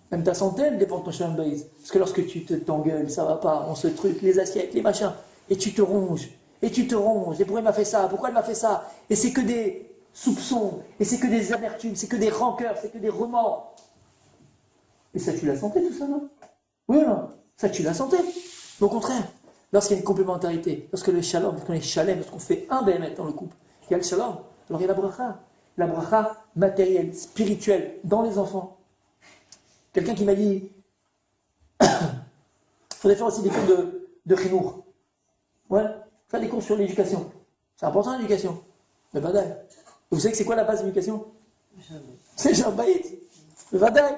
S1: Même ta santé, elle dépend de ton shalom bayit. Parce que lorsque tu t'engueules, ça va pas, on se truc, les assiettes, les machins, et tu te ronges. Et tu te ronges, et pourquoi il m'a fait ça? Pourquoi elle m'a fait ça? Et c'est que des soupçons, et c'est que des amertumes, c'est que des rancœurs, c'est que des remords. Et ça tue la santé, tout ça, non? Oui ou non? Ça tue la santé. Au contraire, lorsqu'il y a une complémentarité, lorsque le shalom, lorsqu'on est shalem, lorsqu'on fait un béhémet dans le couple, il y a le shalom, alors il y a la bracha matérielle, spirituelle, dans les enfants. Quelqu'un qui m'a dit, il faudrait faire aussi des cours de chinour. Ouais. Faire des cours sur l'éducation. C'est important l'éducation. Le vadaï. Vous savez que c'est quoi la base de l'éducation? C'est Shalom bayit. Le vadaï.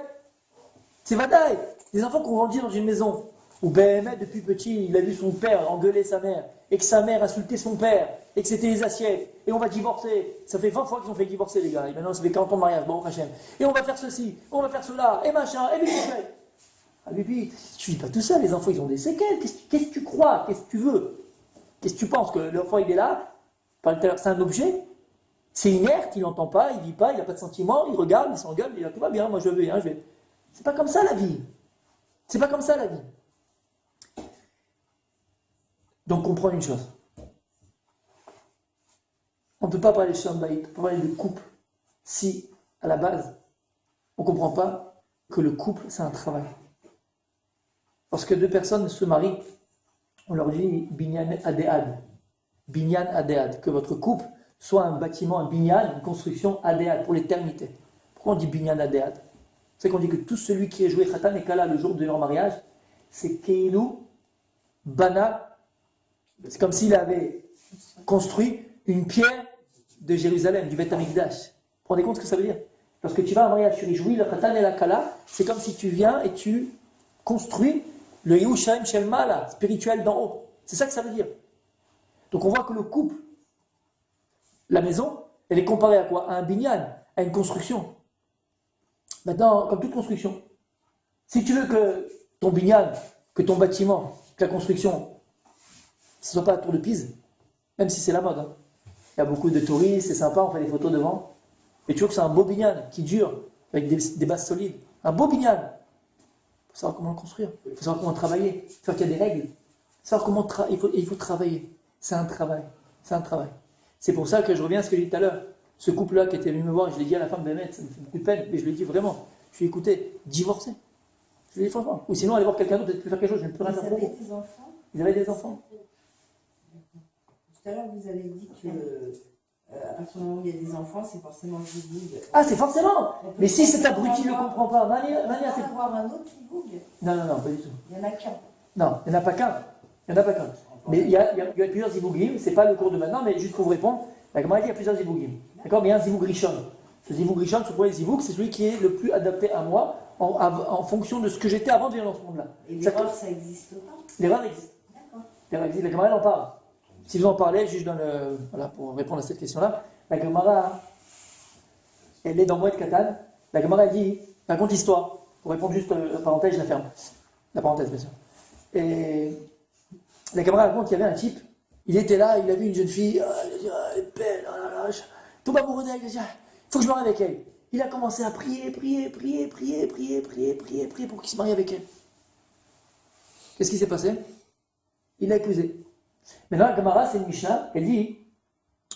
S1: C'est vadaï. Des enfants qui ont grandi dans une maison où Béhémet, depuis petit, il a vu son père engueuler sa mère, et que sa mère insultait son père, et que c'était les assiettes, et on va divorcer. Ça fait 20 fois qu'ils ont fait divorcer les gars, et maintenant ça fait 40 ans de mariage, bon Hachem. Et on va faire ceci, on va faire cela, et machin, et bibi. Ah bibi, tu vis pas tout ça, les enfants ils ont des séquelles. Qu'est-ce que tu crois? Qu'est-ce que tu veux? Qu'est-ce que tu penses? Que l'enfant il est là? C'est un objet? C'est inerte, il n'entend pas, il ne vit pas, il n'a pas de sentiments, il regarde, il s'engueule, il dit tout va bien, moi je vais, hein, je vais. C'est pas comme ça la vie. C'est pas comme ça la vie. Donc comprends une chose. On ne peut pas parler de shalom bayit, on peut parler de couple si, à la base, on ne comprend pas que le couple c'est un travail. Lorsque deux personnes se marient, on leur dit binyan adéad. Binyan adéad. Que votre couple soit un bâtiment, un binyan, une construction adéad pour l'éternité. Pourquoi on dit binyan adéad? C'est qu'on dit que tout celui qui est joué khatan et kala le jour de leur mariage, c'est keilou bana. C'est comme s'il avait construit une pierre de Jérusalem, du Beth Amikdash. Vous vous rendez compte ce que ça veut dire? Lorsque tu vas à un mariage, tu réjouis le khatan et la kala, c'est comme si tu viens et tu construis le Yerushalayim Shel Mala, spirituel d'en haut. C'est ça que ça veut dire. Donc on voit que le couple, la maison, elle est comparée à quoi? À un binyan, à une construction. Maintenant, comme toute construction, si tu veux que ton binyan, que ton bâtiment, que la construction, ce ne soit pas à tour de Pise, même si c'est la mode, hein. Il y a beaucoup de touristes, c'est sympa, on fait des photos devant, et tu veux que c'est un beau binyan qui dure, avec des bases solides, un beau binyan. Il faut savoir comment le construire, il faut savoir comment travailler, il faut savoir qu'il y a des règles, il faut savoir comment il faut travailler. C'est un travail, c'est un travail. C'est pour ça que je reviens à ce que j'ai dit tout à l'heure. Ce couple-là qui était venu me voir, je l'ai dit à la femme Béhémet, ça me fait beaucoup de peine, mais je lui ai dit vraiment, je lui ai écouté, divorcer. Je lui ai dit franchement. Ou sinon aller voir quelqu'un d'autre, peut-être plus faire quelque chose, je ne peux rien faire pour vous.
S4: Des enfants?
S1: Ils avaient des enfants.
S4: Tout à l'heure, vous avez dit que à partir du moment où il y a des enfants, c'est forcément le ziboug.
S1: Ah, c'est forcément. Mais si cet abruti ne le comprend pas, Mania,
S4: c'est avoir un autre ziboug.
S1: Non, pas du tout.
S4: Il n'y en a qu'un.
S1: Non, il n'y en a pas qu'un. Il n'y en a pas qu'un. Mais il y a plusieurs zibougim, c'est pas le cours de maintenant, mais juste pour vous répondre, la Gemara dit il y a plusieurs zibougim. D'accord? Mais il y a un ziboug rishon. Ce ziboug rishon, ce premier ziboug, c'est celui qui est le plus adapté à moi en fonction de ce que j'étais avant de venir dans ce monde-là.
S4: Et l'erreur, ça n'existe pas?
S1: L'erreur existe.
S4: D'accord.
S1: L'erreur existe. La Gemara, elle en parle. Si vous en parlez, juste dans le. Voilà, pour répondre à cette question-là, la Gemara, elle est dans Moed Katan. La Gemara, elle dit, raconte l'histoire. Pour répondre juste la parenthèse, je la ferme. La parenthèse, bien sûr. Et la Gemara raconte qu'il y avait un type Il était là, il a vu une jeune fille, il a dit, elle est belle, oh là là, je tombe amoureux d'elle, il a dit, il faut que je me marie avec elle. Il a commencé à prier pour qu'il se marie avec elle. Qu'est-ce qui s'est passé? Il l'a épousée. Maintenant, la Gemara, c'est une Mishnah, elle dit,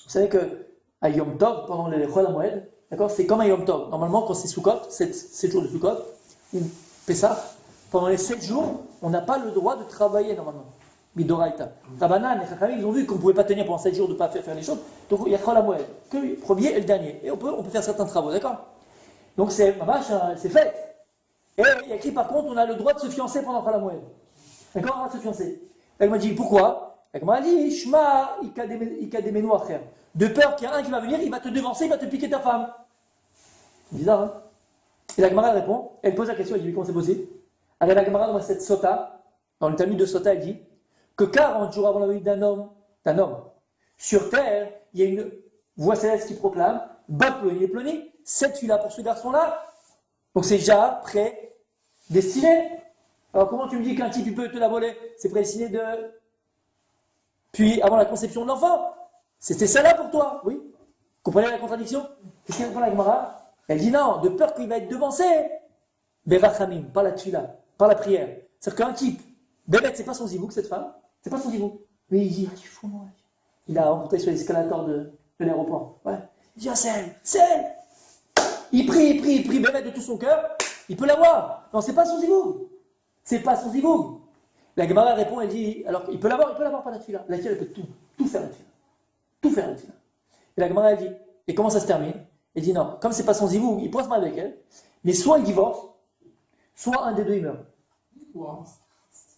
S1: vous savez que à Yom Tov, pendant les Chol HaMoed, d'accord, c'est comme un Yom Tov. Normalement, quand c'est Sukkot, 7 jours de Sukkot, ou Pessah, pendant les 7 jours, on n'a pas le droit de travailler normalement. Midoraita. Rabbanan et Chachamim, ils ont vu qu'on ne pouvait pas tenir pendant 7 jours de ne pas faire les choses. Donc il y a Chol HaMoed, que le premier et le dernier. Et on peut faire certains travaux, d'accord? Donc c'est fait. Et il y a écrit par contre, on a le droit de se fiancer pendant Chol HaMoed. D'accord, on a le droit de se fiancer. Elle m'a dit, pourquoi? Elle m'a dit, Shma, ikademenu acher. De peur qu'il y a un qui va venir, il va te devancer, il va te piquer ta femme. C'est bizarre, hein? Et la Gemara répond, elle pose la question, elle dit, comment c'est possible? Alors la Gemara dans cette Sota, dans le Talmud de Sota, elle dit que 40 jours avant la venue d'un homme, sur terre, il y a une voix céleste qui proclame, bat ploni et ploni, cette fille-là pour ce garçon-là. Donc c'est déjà prédestiné. Alors comment tu me dis qu'un type il peut te la voler? C'est prédestiné de... Puis avant la conception de l'enfant. C'était ça là pour toi, oui. Vous comprenez la contradiction? Qu'est-ce qu'elle répond la Gemara? Elle dit non, de peur qu'il va être devancé. Berachamim, par la tfila, par la prière. C'est-à-dire qu'un type, Béret, c'est pas son zivouk cette femme, c'est pas son zivouk. Mais il dit, tu fous moi. Il a rencontré sur l'escalator de l'aéroport. Ouais. Il dit, ah, c'est elle. Il prie, Béret de tout son cœur, il peut l'avoir. Non, c'est pas son zivouk. C'est pas son zivouk. La Gemara répond, elle dit, alors il peut l'avoir par la tfila. La tfila, elle peut tout faire la tfila. Tout faire la tfila. Et la Gemara, elle dit, et comment ça se termine? Elle dit non, comme c'est pas son zivou, il pourra se marier avec elle, mais soit il divorce, soit un des deux il meurt. Wow.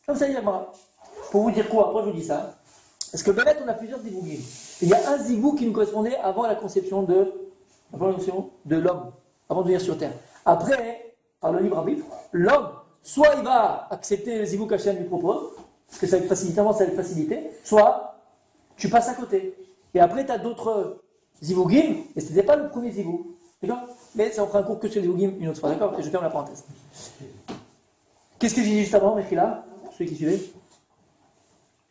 S1: Comme ça, il y a Gemara. Pour vous dire quoi? Pourquoi je vous dis ça? Parce que peut-être on a plusieurs zivougim. Il y a un zivou qui nous correspondait avant la conception de l'homme, avant de venir sur terre. Après, par le libre arbitre, l'homme, soit il va accepter le zivou qu'Hachem lui propose, parce que ça va être facilité, soit tu passes à côté. Et après, tu as d'autres zivougim, et ce n'était pas le premier zivou. D'accord? Mais ça, on fera un cours que sur les zivougim une autre fois, d'accord? Et je ferme la parenthèse. Qu'est-ce que j'ai dit juste avant, Mechila? Pour ceux qui suivaient?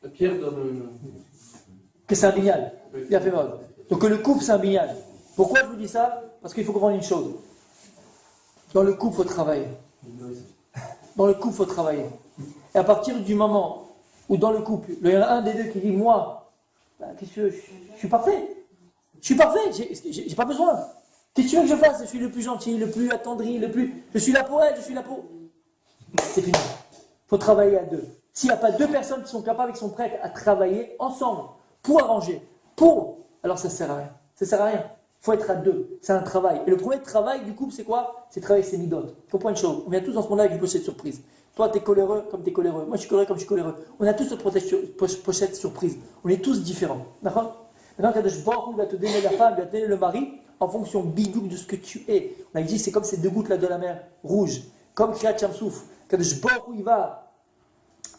S2: La pierre donne.
S1: Que c'est un bignal. Il a fait mal. Donc que le couple, c'est un bignal. Pourquoi je vous dis ça? Parce qu'il faut comprendre une chose. Dans le couple, il faut travailler. Dans le couple, il faut travailler. Et à partir du moment où dans le couple, il y en a un des deux qui dit, moi, qu'est-ce que je suis parfait. Je suis parfait, j'ai pas besoin. Qu'est-ce que tu veux que je fasse? Je suis le plus gentil, le plus attendri, je suis là pour elle, je suis là pour... C'est fini. Il faut travailler à deux. S'il n'y a pas deux personnes qui sont capables et qui sont prêtes à travailler ensemble, pour arranger, alors ça ne sert à rien. Ça ne sert à rien. Il faut être à deux. C'est un travail. Et le premier travail du couple, c'est quoi? C'est travailler ses midotes. Comprends une chose. On vient tous dans ce monde-là avec une pochette surprise. Toi, tu es coléreux comme tu es coléreux. Moi, je suis coléreux comme je suis coléreux. On a tous notre pochette surprise. On est tous différents. D'accord? Maintenant, Kadosh Baruch Hu va te donner la femme, il va te donner le mari, en fonction bidouk de ce que tu es. On a dit, c'est comme ces deux gouttes là de la mer rouge, comme Kriyat Shamsouf. Kadosh Baruch Hu, il va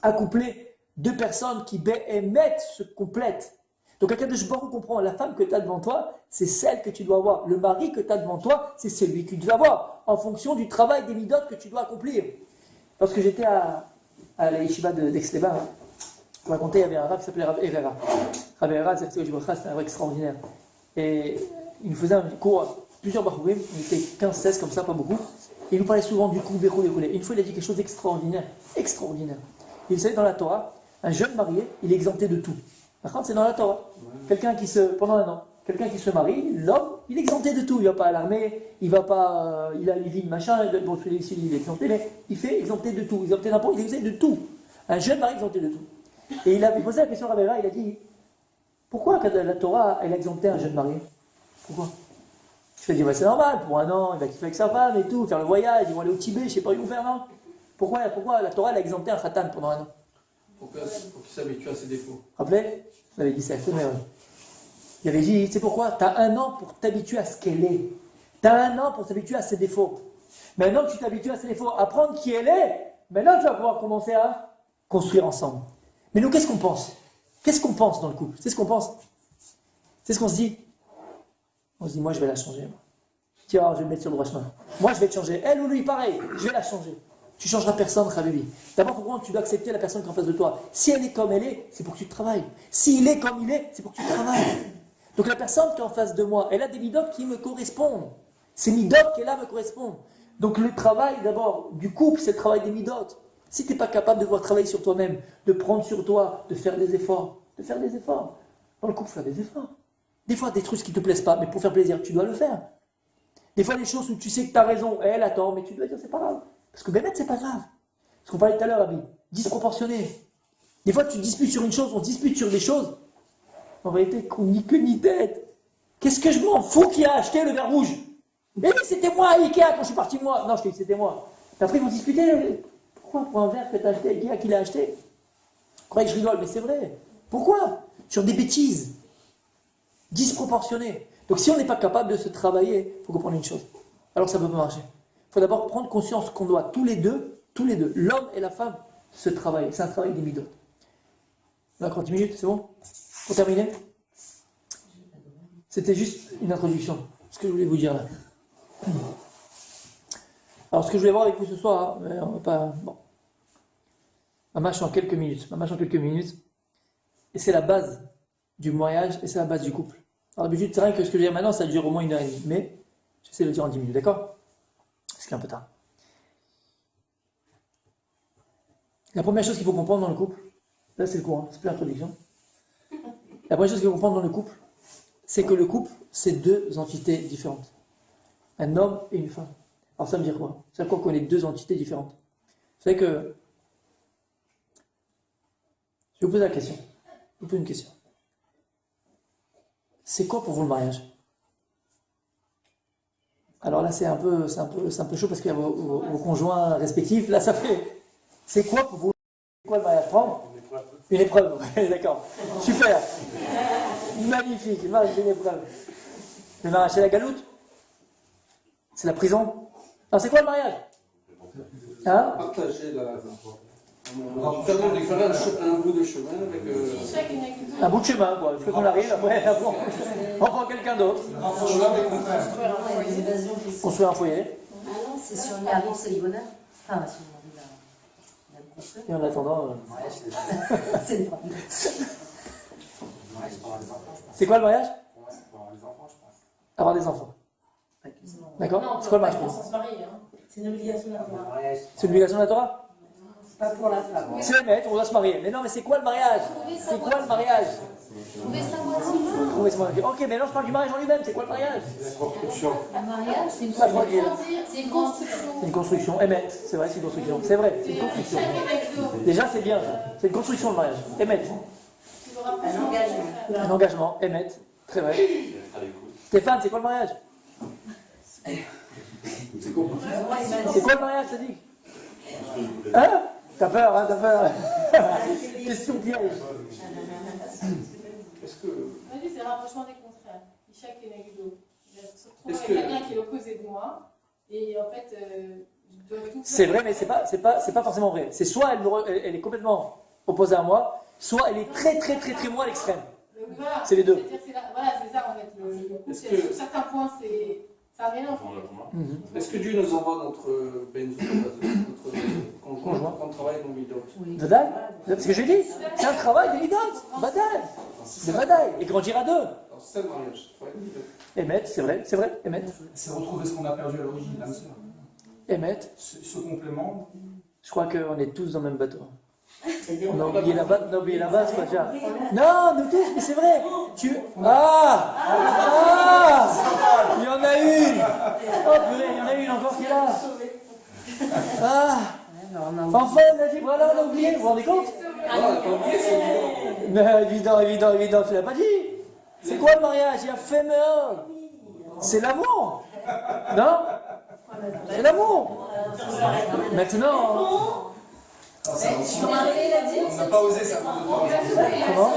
S1: accoupler deux personnes qui émettent, se complètent. Donc, Kadosh Baruch Hu comprend, la femme que tu as devant toi, c'est celle que tu dois avoir. Le mari que tu as devant toi, c'est celui que tu dois avoir, en fonction du travail des midotes que tu dois accomplir. Lorsque j'étais à la yeshiva d'Aix-les-Bains, je racontais, il y avait un rab qui s'appelait Rav Herrera. Rav Herrera, c'était un rab extraordinaire. Et il nous faisait un cours, plusieurs bachourim, il était 15-16 comme ça, pas beaucoup. Et il nous parlait souvent du coup, verrou, déroulé. Une fois, il a dit quelque chose d'extraordinaire. Extraordinaire. Il savait, dans la Torah, un jeune marié, il est exempté de tout. Par contre, c'est dans la Torah. Pendant un an, quelqu'un qui se marie, l'homme, il est exempté de tout. Il ne va pas à l'armée, il va pas, il a les villes, machin, bon, celui-ci, il est exempté, mais il fait exempté de tout. Exempté n'importe, il est exempté de tout. Un jeune mari exempté de tout. Et il avait posé la question à Rabbi Herrera, il a dit, pourquoi la Torah, elle a exempté un jeune marié? Pourquoi? Je fais dire, c'est normal, pour un an, il va kiffer avec sa femme et tout, faire le voyage, ils vont aller au Tibet, je ne sais pas où ils vont faire, non? Pourquoi la Torah, elle a exempté un khatan pendant un an?
S2: Pour qu'il s'habitue à ses défauts.
S1: Rappelez? Il avait dit ça, mais ouais. Il avait dit, c'est pourquoi? Tu as un an pour t'habituer à ce qu'elle est. Tu as un an pour t'habituer à ses défauts. Maintenant que tu t'habitues à ses défauts, à apprendre qui elle est, maintenant tu vas pouvoir commencer à construire ensemble. Mais nous, qu'est-ce qu'on pense? Qu'est-ce qu'on pense dans le couple? C'est ce qu'on pense. C'est ce qu'on se dit. On se dit, moi je vais la changer. Tiens, je vais me mettre sur le droit chemin. Moi je vais te changer. Elle ou lui, pareil, je vais la changer. Tu changeras personne, Khabibi. D'abord, pour comprendre, tu dois accepter la personne qui est en face de toi. Si elle est comme elle est, c'est pour que tu travailles. S'il est comme il est, c'est pour que tu travailles. Donc la personne qui est en face de moi, elle a des midotes qui me correspondent. Ces midotes qu'elle a me correspondent. Donc le travail, d'abord, du couple, c'est le travail des midotes. Si tu n'es pas capable de pouvoir travailler sur toi-même, de prendre sur toi, de faire des efforts, Dans le couple, faire des efforts. Des fois, des trucs qui ne te plaisent pas, mais pour faire plaisir, tu dois le faire. Des fois, des choses où tu sais que tu as raison, elle attend, mais tu dois dire, c'est pas grave. Parce que Bémet, c'est pas grave. Parce qu'on parlait tout à l'heure, Abi, disproportionné. Des fois, tu disputes sur une chose, on dispute sur des choses. En réalité, qu'on n'y queue ni tête. Qu'est-ce que je m'en fous qui a acheté le verre rouge? Mais oui, c'était moi à Ikea quand je suis parti, moi. Non, je t'ai dit que c'était moi. Et après, ils vont discuter. Pourquoi pour un verre que tu as acheté à Ikea, qui l'a acheté? Vous croyez que je rigole, mais c'est vrai. Pourquoi? Sur des bêtises. Disproportionnées. Donc, si on n'est pas capable de se travailler, il faut comprendre une chose. Alors, ça ne peut pas marcher. Il faut d'abord prendre conscience qu'on doit tous les deux, l'homme et la femme, se travailler. C'est un travail des midotes. On a encore 10 minutes, c'est bon? Pour terminer? C'était juste une introduction. Ce que je voulais vous dire là. Alors, ce que je voulais voir avec vous ce soir, hein, mais on va pas. Bon. Ma marche en quelques minutes. Et c'est la base du mariage et c'est la base du couple. Alors, d'habitude, c'est vrai que ce que je vais dire maintenant, ça dure au moins 1h30. Mais j'essaie de le dire en 10 minutes, d'accord? Parce qu'il est un peu tard. La première chose qu'il faut comprendre dans le couple, là c'est le cours, hein, c'est plus l'introduction. La première chose qu'il faut comprendre dans le couple, c'est que le couple, c'est deux entités différentes. Un homme et une femme. Alors ça veut dire quoi? Ça veut dire quoi qu'on est deux entités différentes? Vous savez que... Je vais vous poser la question. Je vous pose une question. C'est quoi pour vous le mariage? Alors là, c'est un peu chaud parce qu'il y a vos conjoints respectifs. Là, ça fait... C'est quoi pour vous? C'est quoi le mariage? Prendre une épreuve. D'accord. Super. Magnifique. Le mariage, c'est une épreuve. Le mariage, c'est la galoute? C'est la prison? Alors, c'est quoi le mariage? Hein?
S2: Partager la... On faire un bout de chemin avec...
S1: Un bout de chemin, quoi. Je peux qu'on arrive, après, on prend quelqu'un d'autre. Construire un foyer.
S6: Ah non, c'est si on y arrive, c'est le bonheur. Enfin, si on arrive à le construire.
S1: Et en attendant...
S6: C'est le problème.
S1: C'est quoi le mariage?
S5: Avoir des enfants, je pense.
S1: Avoir des enfants. D'accord? C'est quoi le mariage?
S3: Sans se marier, hein.
S4: C'est une obligation de la Torah.
S1: C'est une obligation de la Torah?
S4: Pas pour la femme.
S1: C'est le maître, on doit se marier. Mais non, mais c'est quoi le mariage? C'est quoi le mariage?
S3: Trouver sa moitié.
S1: Trouver sa moitié. Ok, mais non, je parle du mariage en lui-même. C'est quoi le mariage?
S3: Le mariage, c'est une
S1: Pas tranquille.
S3: C'est une construction.
S1: C'est une construction. Émettre, c'est vrai, c'est une construction. C'est vrai, c'est une construction. Déjà, c'est bien ça. C'est une construction le mariage. Émettre.
S4: Un engagement.
S1: Un engagement. Émettre. Très vrai. Stéphane, c'est quoi le mariage?
S2: C'est quoi?
S1: C'est quoi le mariage, ça dit? Hein? T'as peur, hein, t'as peur. Question piège.
S2: Est-ce que...
S3: On a dit, c'est le rapprochement des contraires. Ishak et Nagdo. Je se retrouve
S2: Est-ce
S3: avec
S2: que-
S3: quelqu'un qui est l'opposé de moi. Et en fait, je dois tout
S1: C'est
S3: faire.
S1: vrai, mais c'est pas forcément vrai. C'est soit elle est complètement opposée à moi, soit elle est très moi à l'extrême.
S3: Voilà.
S1: C'est les deux.
S3: C'est-à-dire, voilà, c'est ça en fait. Le couple,
S2: Est-ce
S3: c'est-
S2: que-
S3: sur certains points, c'est un mélange.
S1: Mhm.
S2: Est-ce que Dieu nous envoie notre benzo, notre conjoint, quand on travaille nos midot?
S6: Oui.
S1: Vadaï, c'est ce que j'ai dit. C'est un travail des midotes. Vadaï. De Vadaï. Et grandir à deux.
S2: Alors c'est ça le mariage, travail des midot.
S1: Émettre, c'est vrai, émettre.
S5: C'est retrouver ce qu'on a perdu à l'origine, l'âme sœur.
S1: Émettre.
S5: Ce complément,
S1: Je crois qu'on est tous dans le même bateau.
S4: C'est-à-dire,
S1: On a oublié la base, quoi, déjà. Non, nous tous, mais c'est vrai. Ah! Il y en a une. Oh purée, il y en a une encore qui est là. Ah! Enfin, elle a dit, voilà, on a oublié. Vous vous rendez compte? Mais évident, tu l'as pas dit. C'est quoi le mariage? Il y a féminin. C'est l'amour. Non? C'est l'amour. Maintenant,
S5: on n'a pas osé ça.
S1: comment?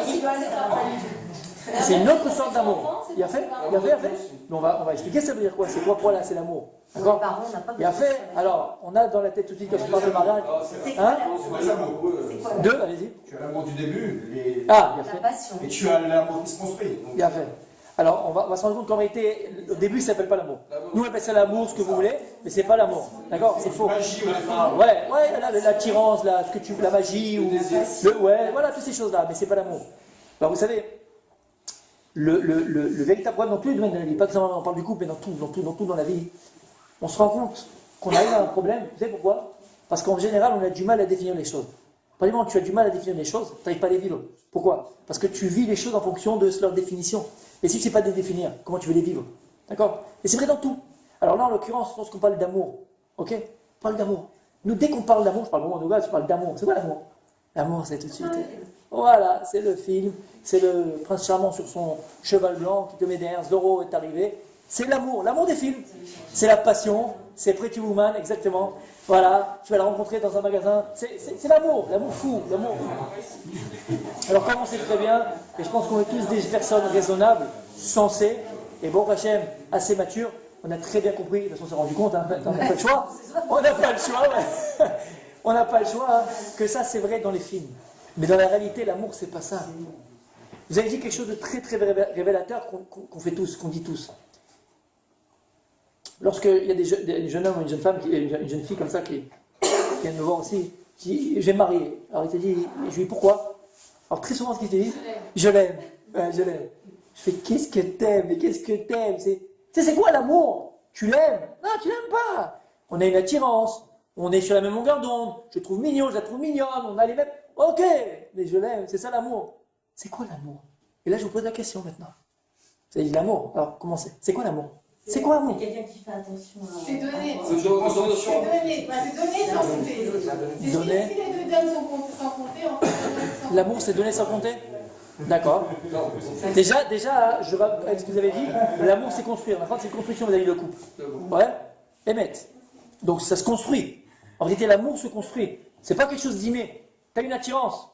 S1: C'est une autre sorte d'amour. Il a fait. Mais on va expliquer ça veut dire quoi. C'est quoi pour là? C'est l'amour. D'accord?
S6: Parents, on n'a pas
S1: Il a fait. Alors, on a dans la tête tout de suite quand on parle de mariage. Hein?
S5: C'est l'amour.
S1: Deux, allez-y.
S5: Tu as l'amour du début
S1: Ah, il a
S6: la
S1: fait.
S6: passion.
S5: et tu as l'amour qui se construit. Donc,
S1: Il a fait. Alors, on va se rendre compte qu'en réalité, au début, ça s'appelle pas l'amour. Nous, on appelle ça l'amour, ce que vous voulez, mais c'est pas l'amour. D'accord? C'est faux. Ouais, l'attirance, la magie, ou ouais, voilà, toutes ces choses-là, mais c'est pas l'amour. Alors, vous savez, le véritable problème dans tous les domaines de la vie, pas que on parle du couple, mais dans tout dans la vie, on se rend compte qu'on arrive à un problème. Vous savez pourquoi? Parce qu'en général, on a du mal à définir les choses. Par exemple, tu as du mal à définir les choses, tu n'arrives pas à les vivre. Pourquoi? Parce que tu vis les choses en fonction de leur définition. Et si tu ne sais pas les définir, comment tu veux les vivre? D'accord? Et c'est vrai dans tout. Alors là, en l'occurrence, lorsqu'on parle d'amour, ok? On parle d'amour. Nous, dès qu'on parle d'amour, je parle vraiment de gars, je parle d'amour. C'est quoi l'amour? L'amour, c'est tout de suite. Voilà, c'est le film, c'est le prince charmant sur son cheval blanc qui te met derrière, Zorro est arrivé. C'est l'amour des films. C'est la passion, c'est Pretty Woman, exactement. Voilà, tu vas la rencontrer dans un magasin. C'est l'amour fou, l'amour. Alors comme on sait très bien, et je pense qu'on est tous des personnes raisonnables, sensées, et bon, Hachem, assez matures, on a très bien compris, de toute façon on s'est rendu compte, hein, on n'a pas le choix. On n'a pas le choix, ouais. On n'a pas le choix, hein, que ça c'est vrai dans les films. Mais dans la réalité, l'amour c'est pas ça. Vous avez dit quelque chose de très très révélateur qu'on fait tous, qu'on dit tous. Lorsqu'il y a des jeunes hommes ou une jeune femme, une jeune fille comme ça qui vient me voir aussi, qui dit, je vais me marier. Alors il te dit, je lui dis pourquoi? Alors très souvent ce qu'il te dit, je l'aime. Ouais, je l'aime. Je fais, qu'est-ce que t'aimes? Mais qu'est-ce que t'aimes? C'est quoi l'amour? Tu l'aimes? Non, tu l'aimes pas. On a une attirance, on est sur la même longueur d'onde, je le trouve mignon, je la trouve mignonne, on a les mêmes... Ok, mais je l'aime, c'est ça l'amour. C'est quoi l'amour? Et là je vous pose la question maintenant. Vous avez dit l'amour, alors comment c'est? C'est quoi l'amour? C'est quoi l'amour?
S4: C'est quelqu'un qui fait attention à...
S3: C'est donné.
S2: C'est donné.
S3: C'est donné. C'est donné sans compter.
S1: Donner.
S3: Si les deux dames sont sans compter, en fait,
S1: L'amour c'est donner sans compter? D'accord. Déjà, je vais avec ce que vous avez dit, l'amour c'est construire. La fin c'est une construction, vous avez dit le couple. Ouais. Émettre. Donc ça se construit. En réalité, l'amour se construit. C'est pas quelque chose d'inné. Tu as une attirance,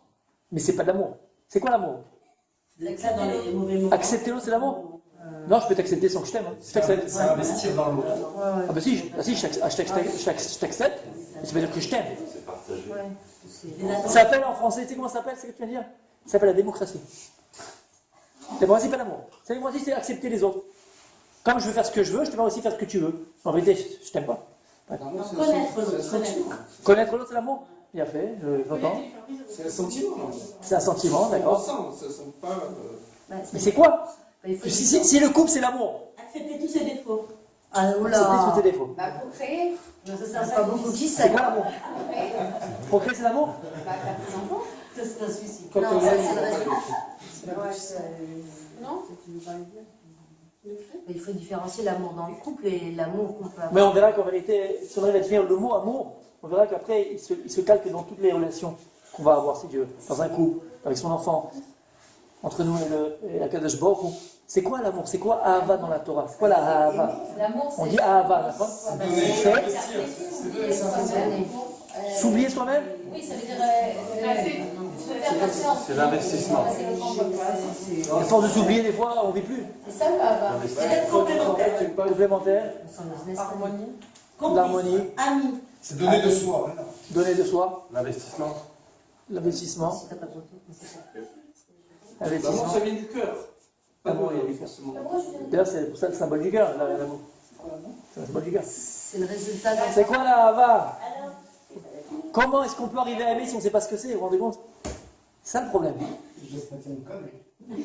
S1: mais c'est pas de l'amour. C'est quoi l'amour?
S4: Ça dans les mauvais moments.
S1: Accepter l'autre, c'est l'amour? Non, je peux t'accepter sans que je t'aime. Hein. Je t'accepte.
S5: C'est investir dans l'autre.
S1: Ah bah si, je t'accepte, mais ça veut dire que je t'aime. Ça s'appelle en français, tu sais comment ça s'appelle? C'est ce que tu viens de dire? Ça s'appelle la démocratie. La démocratie, c'est pas l'amour. La démocratie, c'est accepter les autres. Comme je veux faire ce que je veux, je te permets aussi de faire ce que tu veux. En vérité, je t'aime pas.
S4: Connaître l'autre.
S1: Connaître l'autre, c'est l'amour? Bien fait, j'entends.
S2: C'est un sentiment.
S1: C'est un sentiment,
S2: On
S1: d'accord.
S2: ressent, ça sent pas.
S1: Mais c'est quoi?
S6: Il faut
S1: Si le couple, c'est l'amour,
S4: Accepter tous ses défauts.
S6: Ah,
S1: accepter
S6: oula.
S1: tous tes défauts.
S3: Bah, pour créer,
S6: C'est pas beaucoup qui
S1: C'est
S6: sait.
S1: quoi l'amour? Procréer, c'est l'amour?
S3: bah, faire des enfants.
S4: Ça, c'est un suicide.
S2: Quand
S6: Non,
S2: on
S6: ça,
S2: aime,
S6: c'est
S2: on
S6: le
S2: va
S6: résultat.
S2: pas
S3: Non?
S6: Il faut différencier l'amour dans le couple et l'amour qu'on peut avoir.
S1: Mais on verra qu'en vérité, si on arrive à définir le mot amour, on verra qu'après, il se calque dans toutes les relations qu'on va avoir, si Dieu veut. Dans un couple, avec son enfant, entre nous et la Kadosh Baruch Hu. C'est quoi l'amour? C'est quoi Ahava dans la Torah? C'est quoi la Ahava?
S3: L'amour,
S1: On
S3: c'est.
S1: dit Ahava, d'accord?
S3: C'est
S1: S'oublier soi-même?
S3: Oui, ça veut dire.
S7: C'est l'investissement.
S1: À force de s'oublier, des fois, on ne vit plus.
S3: C'est ça le Hava.
S4: C'est d'être complémentaire.
S1: Complémentaire, l'harmonie,
S4: Ami.
S5: C'est donner de soi.
S1: donner de soi,
S7: L'investissement.
S1: l'investissement,
S6: Si t'as pas de retour, c'est ça.
S2: L'amour,
S1: l'investissement.
S2: ça vient du cœur. Pas
S1: L'amour,
S2: de
S1: il y a
S2: rien,
S1: du cœur.
S2: forcément.
S1: D'ailleurs, c'est pour ça le symbole du cœur, l'amour. C'est le symbole du cœur.
S6: C'est le résultat d'un.
S1: C'est quoi la Ahava? Comment est-ce qu'on peut arriver à aimer si on ne sait pas ce que c'est? Vous vous rendez compte? C'est ça le problème.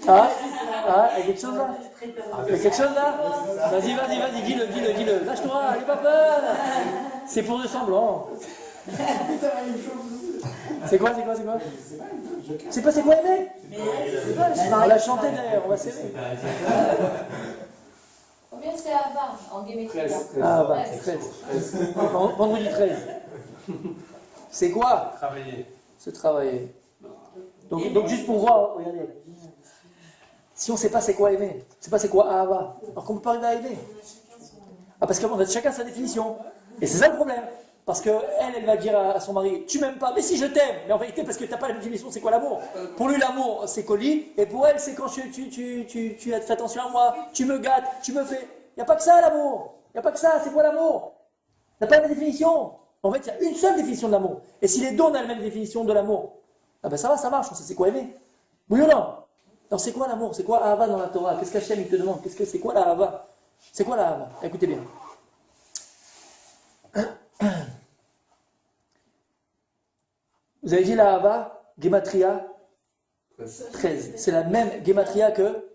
S1: Ah, il y a quelque chose là? Il y a quelque chose là? Vas-y, dis-le. Lâche-toi, n'aie pas peur. C'est pour le semblant. C'est quoi? C'est pas c'est quoi aimer? On l'a chanté d'ailleurs, on va s'aimer.
S3: Combien c'est Hava en géométrie?
S2: 13.
S1: Ah bah, 13. Vendredi 13. C'est quoi?
S7: Travailler.
S1: Se travailler. Donc juste pour voir, regardez. Si on ne sait pas c'est quoi aimer, on ne sait pas c'est quoi Ahava, alors qu'on ne peut pas arriver à aimer. Ah, parce que chacun a sa définition. Et c'est ça le problème. Parce qu'elle va dire à son mari, tu m'aimes pas, mais si je t'aime. Mais en vérité, parce que tu n'as pas la définition, c'est quoi l'amour? Pour lui, l'amour, c'est colis, et pour elle, c'est quand tu fais attention à moi, tu me gâtes, tu me fais. Il n'y a pas que ça l'amour. Il n'y a pas que ça, c'est quoi l'amour? Tu n'as pas la même définition. En fait, il y a une seule définition de l'amour. Et si les deux ont la même définition de l'amour, ah ben ça va, ça marche, on sait c'est quoi aimer. Oui ou non? Alors c'est quoi l'amour? C'est quoi Ahava dans la Torah? Qu'est-ce qu'Hachem il te demande? C'est quoi la Ahava? C'est quoi la Ahava? Écoutez bien. Vous avez dit la Ahava, Gematria 13. C'est la même Gematria que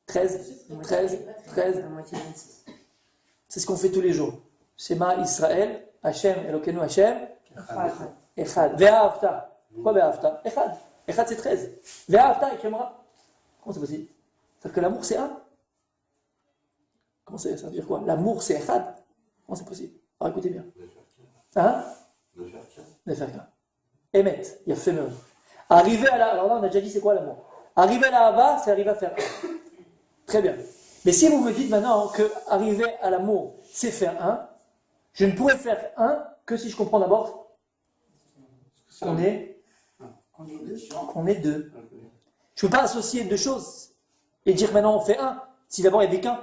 S1: 13, 13, 13.
S6: La moitié de 26.
S1: C'est ce qu'on fait tous les jours. Shema Israël, Hachem, Elokeinu Hachem, Echad. Ve'ahavta. Quoi Ve'ahavta? Echad. Echad c'est 13. Ve'ahavta Ekemra. Comment c'est possible? C'est-à-dire que l'amour c'est un. Comment ça veut dire quoi? L'amour c'est Echad. Comment c'est possible? Alors écoutez bien. Hein? Ne faire qu'un. Emet, il y a fait même. Arriver à la. Alors là on a déjà dit c'est quoi l'amour? Arriver à la Hava, c'est arriver à faire un. Très bien. Mais si vous me dites maintenant que arriver à l'amour, c'est faire un, je ne pourrais faire un que si je comprends d'abord qu'on est deux. Je ne peux pas associer deux choses et dire maintenant on fait un, si d'abord il n'y avait qu'un.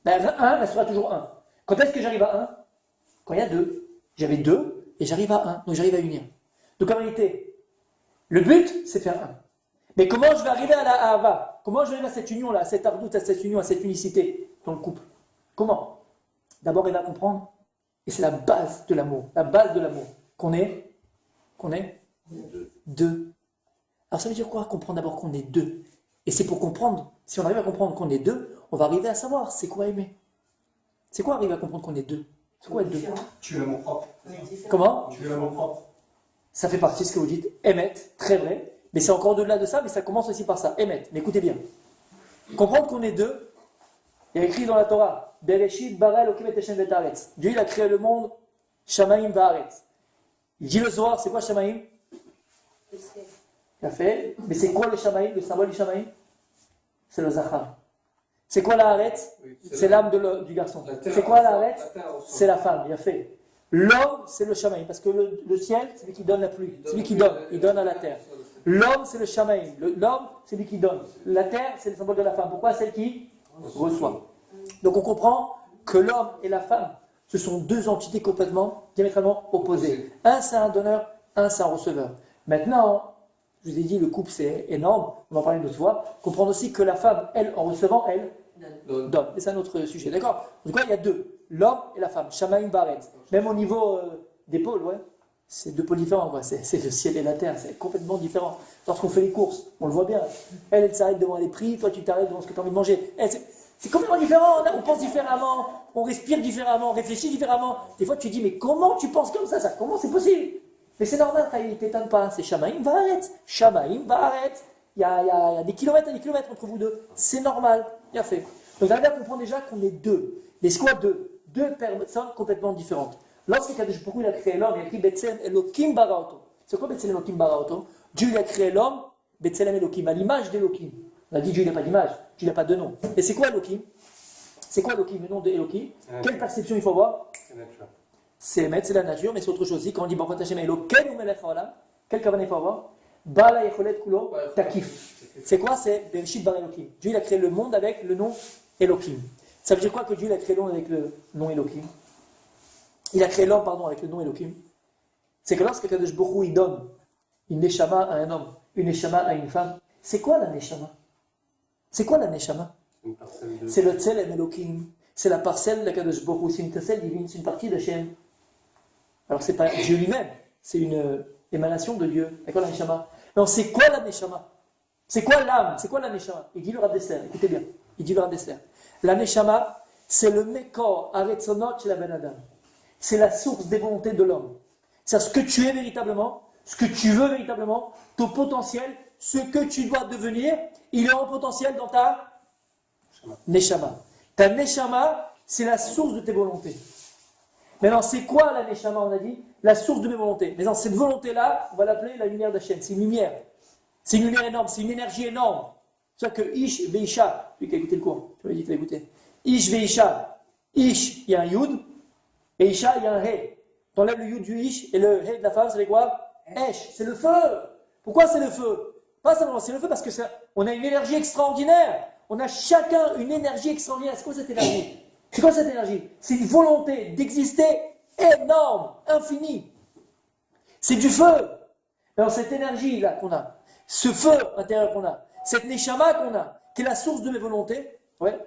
S1: Ben, un restera toujours un. Quand est-ce que j'arrive à un? Quand il y a deux. J'avais deux et j'arrive à un, donc j'arrive à unir. Donc en réalité, le but c'est faire un. Mais comment je vais arriver à la Ahava? Comment je vais arriver à cette union-là, à cette ardoute, à cette union, à cette unicité dans le couple? Comment? D'abord, il va comprendre, et c'est la base de l'amour, qu'on est deux. Alors ça veut dire quoi? Comprendre d'abord qu'on est deux. Et c'est pour comprendre, si on arrive à comprendre qu'on est deux, on va arriver à savoir c'est quoi aimer. C'est quoi arriver à comprendre qu'on est deux? C'est quoi être deux?
S5: Tu es l'amour propre.
S1: Comment?
S5: Tu es l'amour propre.
S1: Ça fait partie de ce que vous dites, émettre, très vrai. Mais c'est encore au-delà de ça, mais ça commence aussi par ça, émettre. Mais écoutez bien. Comprendre qu'on est deux, il y a écrit dans la Torah, Bereshit bara Elokim et Hashem v'Haaretz. Dieu il a créé le monde, Shamaim v'Haaretz. Il dit le Zohar, c'est quoi Shamaim? Il a fait. Mais c'est quoi le Shamaim, le symbole du Shamaim? C'est le Zachar. C'est quoi la Haaretz? C'est l'âme du garçon. C'est quoi la Haaretz? C'est la femme, il a fait. L'homme, c'est le Shamaim, parce que le ciel, c'est lui qui donne la pluie. C'est lui qui donne, il donne à la terre. L'homme, c'est le Shamaim. L'homme, c'est lui qui donne. La terre, c'est le symbole de la femme. Pourquoi? Celle qui reçoit. Donc on comprend que l'homme et la femme, ce sont deux entités complètement, diamétralement opposées. Un, c'est un donneur, un, c'est un receveur. Maintenant, je vous ai dit, le couple, c'est énorme. On va en parler une autre fois. Comprendre aussi que la femme, elle, en recevant, elle, donne. Et c'est un autre sujet. D'accord? En tout cas, il y a deux. L'homme et la femme. Shamaim Baretz. Même au niveau des pôles, ouais. C'est deux pôles différents, quoi. C'est le ciel et la terre, c'est complètement différent. Lorsqu'on fait les courses, on le voit bien. Elle s'arrête devant les prix, toi tu t'arrêtes devant ce que tu as envie de manger. C'est complètement différent, on pense différemment, on respire différemment, on réfléchit différemment. Des fois tu dis, mais comment tu penses comme ça? Comment c'est possible? Mais c'est normal, il ne t'étonne pas, c'est Shamaim Va'aretz. Shamaim Va'aretz. Il y a des kilomètres et des kilomètres entre vous deux. C'est normal, bien fait. Donc on comprend déjà qu'on est deux. Mais c'est quoi deux? Deux personnes complètement différentes. Lorsque Kadosh Baruch Hu a créé l'homme, il a écrit Betselem Elokim Baraoto. C'est quoi Betselem Elokim Baraoto? Dieu il a créé l'homme, Betselem Elokim, à l'image d'Elokim. On a dit Dieu n'a pas d'image, Dieu n'a pas de nom. Et c'est quoi Elokim? C'est quoi Elokim, le nom d'Elokim? Quelle perception il faut avoir? C'est Emet, c'est la nature, mais c'est autre chose aussi. Quand on dit Baruch Hashem Elokeinu melech haolam, quel kavanah il faut avoir? Bala yecholet kulo takif. C'est quoi? C'est Bereshit bara Elokim. Dieu il a créé le monde avec le nom Elokim. Ça veut dire quoi que Dieu il a créé l'homme avec le nom Elokim? Il a créé l'homme, avec le nom Elohim. C'est que lorsque Kadosh Baruch Hu il donne une neshama à un homme, une neshama à une femme, c'est quoi la neshama? C'est quoi la neshama? C'est le tselem Elohim. C'est la parcelle de Kadosh Baruch Hu. C'est une parcelle divine, c'est une partie d'Hachem. Alors c'est pas Dieu lui-même, c'est une émanation de Dieu. D'accord la neshama? Non, c'est quoi la neshama? C'est quoi l'âme? C'est quoi la neshama? Il dit le Rav Dessler, écoutez bien. Il dit le Rav Dessler. La neshama, c'est le mekor aretzonot chez la ben Adam. C'est la source des volontés de l'homme. C'est ce que tu es véritablement, ce que tu veux véritablement, ton potentiel, ce que tu dois devenir, il est en potentiel dans ta neshama. Ta neshama, c'est la source de tes volontés. Maintenant, c'est quoi la neshama, on a dit? La source de mes volontés. Maintenant, cette volonté-là, on va l'appeler la lumière d'Hachem. C'est une lumière. C'est une lumière énorme, c'est une énergie énorme. C'est ça que Ish Veisha, lui qui a écouté le cours, tu m'as dit que tu l'as écouté. Ish Veisha. Ish, il y a un Yud. Et Isha, il y a un He. T'enlèves le Yud du Ish et le He de la femme, c'est quoi? Esh, c'est le feu. Pourquoi c'est le feu? Pas simplement, c'est le feu parce que on a une énergie extraordinaire. On a chacun une énergie extraordinaire. C'est quoi cette énergie? C'est quoi cette énergie? C'est une volonté d'exister énorme, infinie. C'est du feu. Alors cette énergie-là qu'on a, ce feu intérieur qu'on a, cette neshama qu'on a, qui est la source de mes volontés, ouais,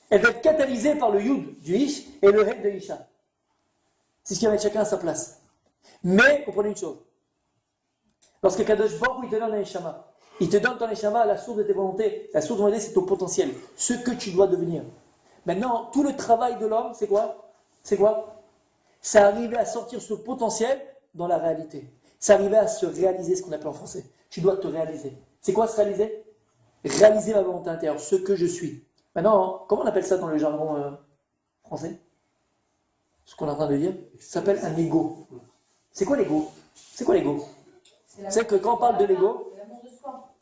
S1: elle va être catalysée par le yud du ish et le he de isha. C'est ce qui va mettre chacun à sa place. Mais, comprenez une chose. Lorsque Kadosh Baruch Hu, il te donne un neshama, il te donne ton neshama, la source de tes volontés. La source de volonté, c'est ton potentiel. Ce que tu dois devenir. Maintenant, tout le travail de l'homme, c'est quoi? C'est quoi? C'est arriver à sortir ce potentiel dans la réalité. C'est arriver à se réaliser, ce qu'on appelle en français. Tu dois te réaliser. C'est quoi se réaliser? Réaliser ma volonté intérieure, ce que je suis. Maintenant, comment on appelle ça dans le jargon français? Ce qu'on est en train de dire, ça s'appelle un ego. C'est quoi l'ego? C'est quoi l'ego? C'est que quand on parle de l'ego,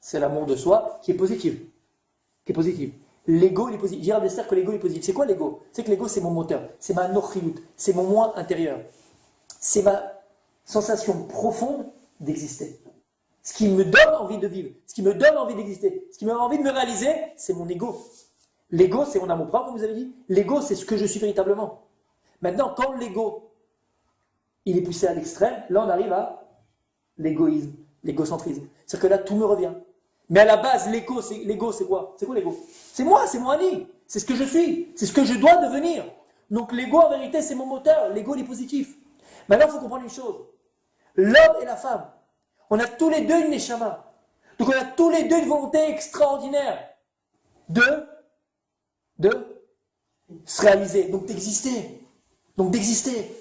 S1: c'est l'amour de soi qui est positif. Qui est positif. L'ego, il est positif. Gérard Dessert que l'ego est positif. C'est quoi l'ego? C'est que l'ego, c'est mon moteur. C'est ma nochiout. C'est mon moi intérieur. C'est ma sensation profonde d'exister. Ce qui me donne envie de vivre. Ce qui me donne envie d'exister. Ce qui me donne envie de me réaliser, c'est mon ego. L'ego, c'est mon amour propre, comme vous avez dit. L'ego, c'est ce que je suis véritablement. Maintenant, quand l'ego, il est poussé à l'extrême, là, on arrive à l'égoïsme, l'égocentrisme. C'est-à-dire que là, tout me revient. Mais à la base, l'ego, c'est quoi? C'est quoi l'ego? C'est moi, c'est mon ami. C'est ce que je suis. C'est ce que je dois devenir. Donc l'ego, en vérité, c'est mon moteur. L'ego, il est positif. Maintenant, il faut comprendre une chose. L'homme et la femme, on a tous les deux une neshama. Donc on a tous les deux une volonté extraordinaire de se réaliser, donc d'exister. Donc d'exister.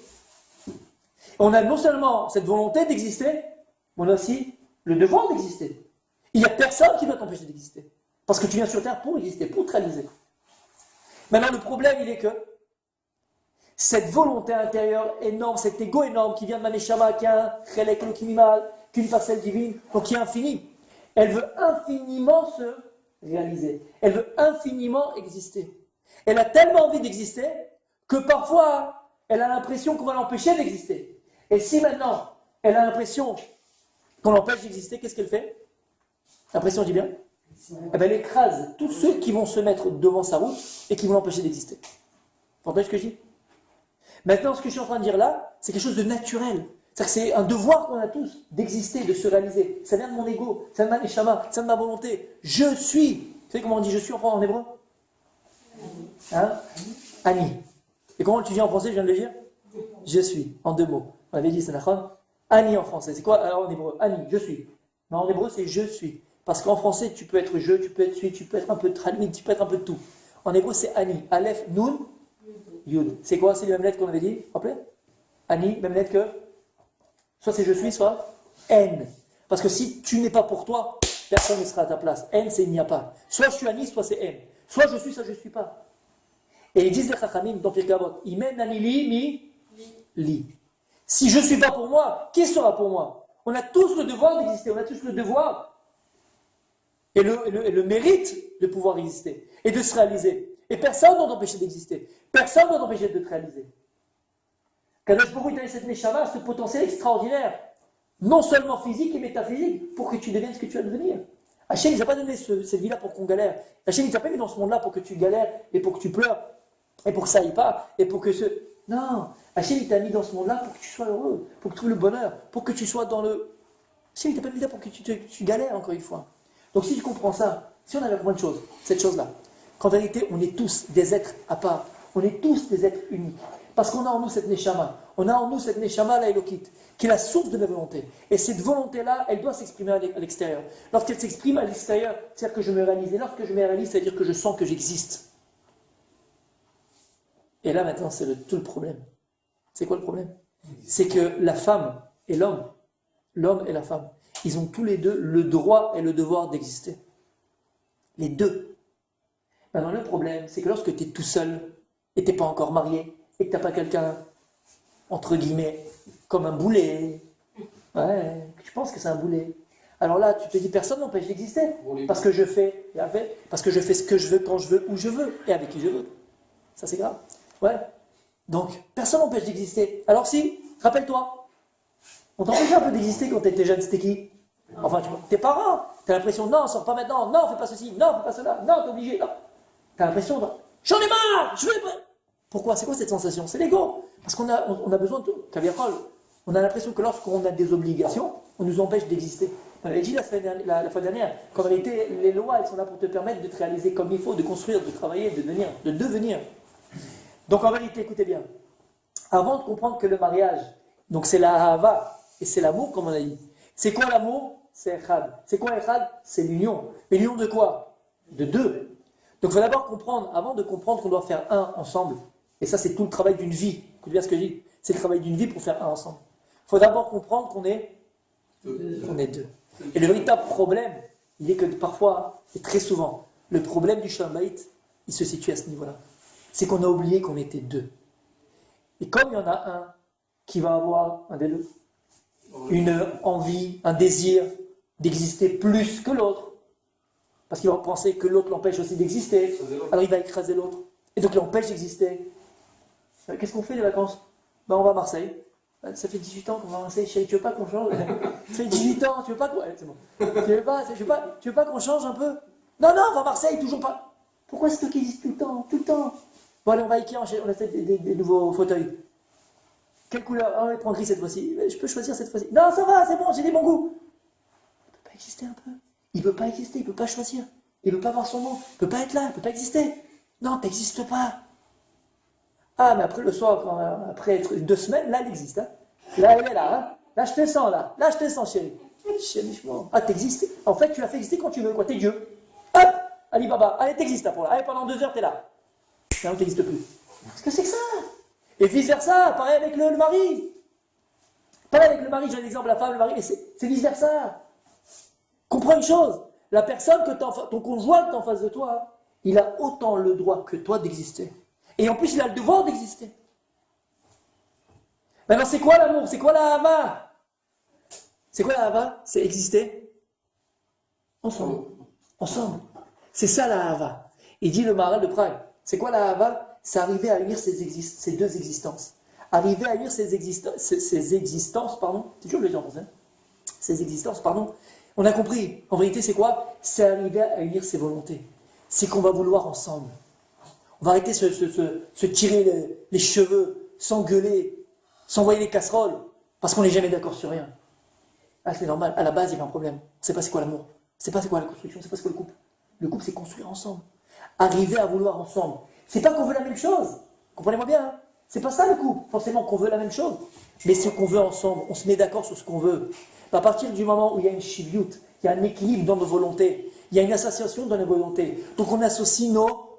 S1: On a non seulement cette volonté d'exister, mais on a aussi le devoir d'exister. Il n'y a personne qui doit t'empêcher d'exister. Parce que tu viens sur Terre pour exister, pour te réaliser. Maintenant, le problème, il est que cette volonté intérieure énorme, cet ego énorme qui vient de Maneshama, qui a un chelek lokimimal, qu'une parcelle divine, donc qui est infinie, elle veut infiniment se réaliser. Elle veut infiniment exister. Elle a tellement envie d'exister que parfois, elle a l'impression qu'on va l'empêcher d'exister. Et si maintenant, elle a l'impression qu'on l'empêche d'exister, qu'est-ce qu'elle fait? L'impression, dit bien? Eh bien, elle écrase tous ceux qui vont se mettre devant sa route et qui vont l'empêcher d'exister. Vous entendez ce que je dis? Maintenant, ce que je suis en train de dire là, c'est quelque chose de naturel. C'est-à-dire que c'est un devoir qu'on a tous d'exister, de se réaliser. Ça vient de mon ego, ça vient de ma neshama, ça vient de ma volonté. Je suis. Vous savez comment on dit je suis en hébreu? Hein? Ani. Et comment tu dis en français, je viens de le dire? Je suis, en deux mots. On avait dit, c'est nachon. Ani en français. C'est quoi alors en hébreu? Ani, je suis. Mais en hébreu, c'est je suis. Parce qu'en français, tu peux être je, tu peux être suis, tu peux être un peu de tralimite, tu peux être un peu de tout. En hébreu, c'est Ani. Aleph, Nun, Yud. C'est quoi? C'est les mêmes lettres qu'on avait dit? Rappelez? Ani, même lettre que? Soit c'est je suis, soit N. Parce que si tu n'es pas pour toi, personne ne sera à ta place. N, c'est il n'y a pas. Soit je suis Ani, soit c'est N. Soit je suis, soit je ne suis pas. Et ils disent les Chachamim dans Pirkei Avot, Imen Ani li, li. Si je ne suis pas pour moi, qui sera pour moi? On a tous le devoir d'exister, on a tous le devoir et le mérite de pouvoir exister et de se réaliser. Et personne ne doit t'empêcher d'exister. Personne ne doit t'empêcher de te réaliser. Kadosh Baruch Hu t'a donné cette neshama, ce potentiel extraordinaire, non seulement physique et métaphysique, pour que tu deviennes ce que tu vas devenir. Hachem, il ne t'a pas donné cette vie-là pour qu'on galère. Hachem, il ne t'a pas mis dans ce monde-là pour que tu galères et pour que tu pleures et pour que ça aille pas et pour que ce... Non, Hachem, il t'a mis dans ce monde-là pour que tu sois heureux, pour que tu trouves le bonheur, pour que tu sois dans le... Hachem, il t'a pas mis là pour que tu galères, encore une fois. Donc si tu comprends ça, si on avait compris une chose, cette chose-là, qu'en vérité, on est tous des êtres à part, on est tous des êtres uniques, parce qu'on a en nous cette neshama, on a en nous cette neshama, la Elokit, qui est la source de la volonté. Et cette volonté-là, elle doit s'exprimer à l'extérieur. Lorsqu'elle s'exprime à l'extérieur, c'est-à-dire que je me réalise. Et lorsque je me réalise, c'est-à-dire que je sens que j'existe. Et là, maintenant, c'est tout le problème. C'est quoi le problème? C'est que la femme et l'homme et la femme, ils ont tous les deux le droit et le devoir d'exister. Les deux. Maintenant, le problème, c'est que lorsque tu es tout seul, et tu n'es pas encore marié, et que tu n'as pas quelqu'un, entre guillemets, comme un boulet, ouais, tu penses que c'est un boulet. Alors là, tu te dis, personne n'empêche d'exister, parce que je fais ce que je veux, quand je veux, où je veux, et avec qui je veux. Ça, c'est grave. Ouais. Donc, personne n'empêche d'exister. Alors si, rappelle-toi, on t'empêchait un peu d'exister quand tu étais jeune, c'était qui? Enfin, tu vois, tes parents, tu as l'impression, non, sors pas maintenant, non, fais pas ceci, non, fais pas cela, non, t'es obligé, non. Tu as l'impression, j'en ai marre, je veux pas. Pourquoi? C'est quoi cette sensation? C'est l'ego. Parce qu'on a besoin de tout. On a l'impression que lorsqu'on a des obligations, on nous empêche d'exister. On avait dit la fois dernière qu'en réalité, les lois, elles sont là pour te permettre de te réaliser comme il faut, de construire, de travailler, de devenir. Donc en vérité, écoutez bien, avant de comprendre que le mariage, donc c'est la hava, et c'est l'amour, comme on a dit. C'est quoi l'amour? C'est echad. C'est quoi echad? C'est l'union. Mais l'union de quoi? De deux. Donc il faut d'abord comprendre, avant de comprendre qu'on doit faire un ensemble, et ça c'est tout le travail d'une vie, écoutez bien ce que je dis, c'est le travail d'une vie pour faire un ensemble. Il faut d'abord comprendre qu'on est deux. Et le véritable problème, il est que parfois, et très souvent, le problème du Shalom Bayit, il se situe à ce niveau-là. C'est qu'on a oublié qu'on était deux. Et comme il y en a un qui va avoir, un des deux, une envie, un désir d'exister plus que l'autre, parce qu'il va penser que l'autre l'empêche aussi d'exister, alors il va écraser l'autre, et donc il l'empêche d'exister. Qu'est-ce qu'on fait les vacances? On va à Marseille. Ça fait 18 ans qu'on va à Marseille, chérie, tu veux pas qu'on change? Ça fait 18 ans, tu veux pas qu'on... Ouais, c'est bon. Tu veux pas qu'on change un peu? Non, on va à Marseille, toujours pas. Pourquoi c'est toi qui existe tout le temps? Bon allez, on va à Ikea, on achète des nouveaux fauteuils. Quelle couleur? On les prend gris cette fois-ci. Je peux choisir cette fois-ci. Non, ça va, c'est bon, j'ai des bons goûts. Il peut pas exister un peu. Il peut pas exister, il peut pas choisir. Il peut pas avoir son nom. Il peut pas être là, il peut pas exister. Non, t'existes pas. Ah, mais après le soir, après 2 semaines, là, elle existe. Hein. Là, elle est là. Hein. Là, je te sens, là. Là, je te sens, chérie. Chérie, ah, t'existes. En fait, tu l'as fait exister quand tu veux, quoi. T'es Dieu. Hop, Alibaba. Allez, t'existes là pour là. Allez, pendant 2 heures, t'es là. Non, t'existes plus. Qu'est-ce que c'est que ça? Et vice-versa, pareil avec le mari. Pareil avec le mari, j'ai un exemple, la femme, le mari, mais c'est vice-versa. Comprends une chose. La personne ton conjoint que t'as en face de toi, il a autant le droit que toi d'exister. Et en plus, il a le devoir d'exister. Maintenant, c'est quoi l'amour? C'est quoi la hava? C'est quoi la hava? C'est exister ensemble. Ensemble. C'est ça la hava. Il dit le Maharal de Prague. C'est quoi la hava? C'est arriver à unir ces deux existences. Arriver à unir ces existences, pardon. C'est toujours le dire en français. Ces existences, pardon. On a compris. En vérité, c'est quoi? C'est arriver à unir ses volontés. C'est qu'on va vouloir ensemble. On va arrêter se tirer les cheveux, s'engueuler, s'envoyer les casseroles, parce qu'on n'est jamais d'accord sur rien. Ah, c'est normal, à la base, il y avait un problème. On ne sait pas c'est quoi l'amour, on ne sait pas c'est quoi la construction, on ne sait pas c'est quoi le couple. Le couple, c'est construire ensemble. Arriver à vouloir ensemble. C'est pas qu'on veut la même chose, comprenez-moi bien, hein. C'est pas ça le couple, forcément qu'on veut la même chose. Mais ce qu'on veut ensemble, on se met d'accord sur ce qu'on veut. À partir du moment où il y a une shiviout, il y a un équilibre dans nos volontés, il y a une association dans nos volontés, donc on associe nos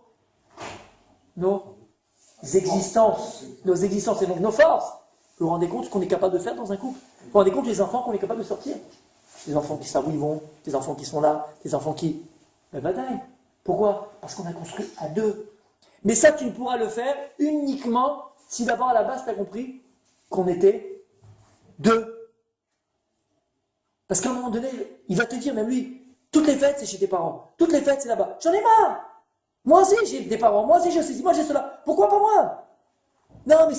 S1: existences et donc nos forces. Vous vous rendez compte ce qu'on est capable de faire dans un couple? Vous vous rendez compte des enfants qu'on est capable de sortir? Des enfants qui savent où ils vont, des enfants qui sont là, des enfants qui... La bataille. Pourquoi? Parce qu'on a construit à deux. Mais ça, tu ne pourras le faire uniquement si d'abord à la base tu as compris qu'on était deux. Parce qu'à un moment donné, il va te dire, même lui, toutes les fêtes c'est chez tes parents, toutes les fêtes c'est là-bas. J'en ai marre! Moi aussi j'ai des parents, moi aussi j'ai ceci, moi j'ai cela. Pourquoi pas moi? Non, mais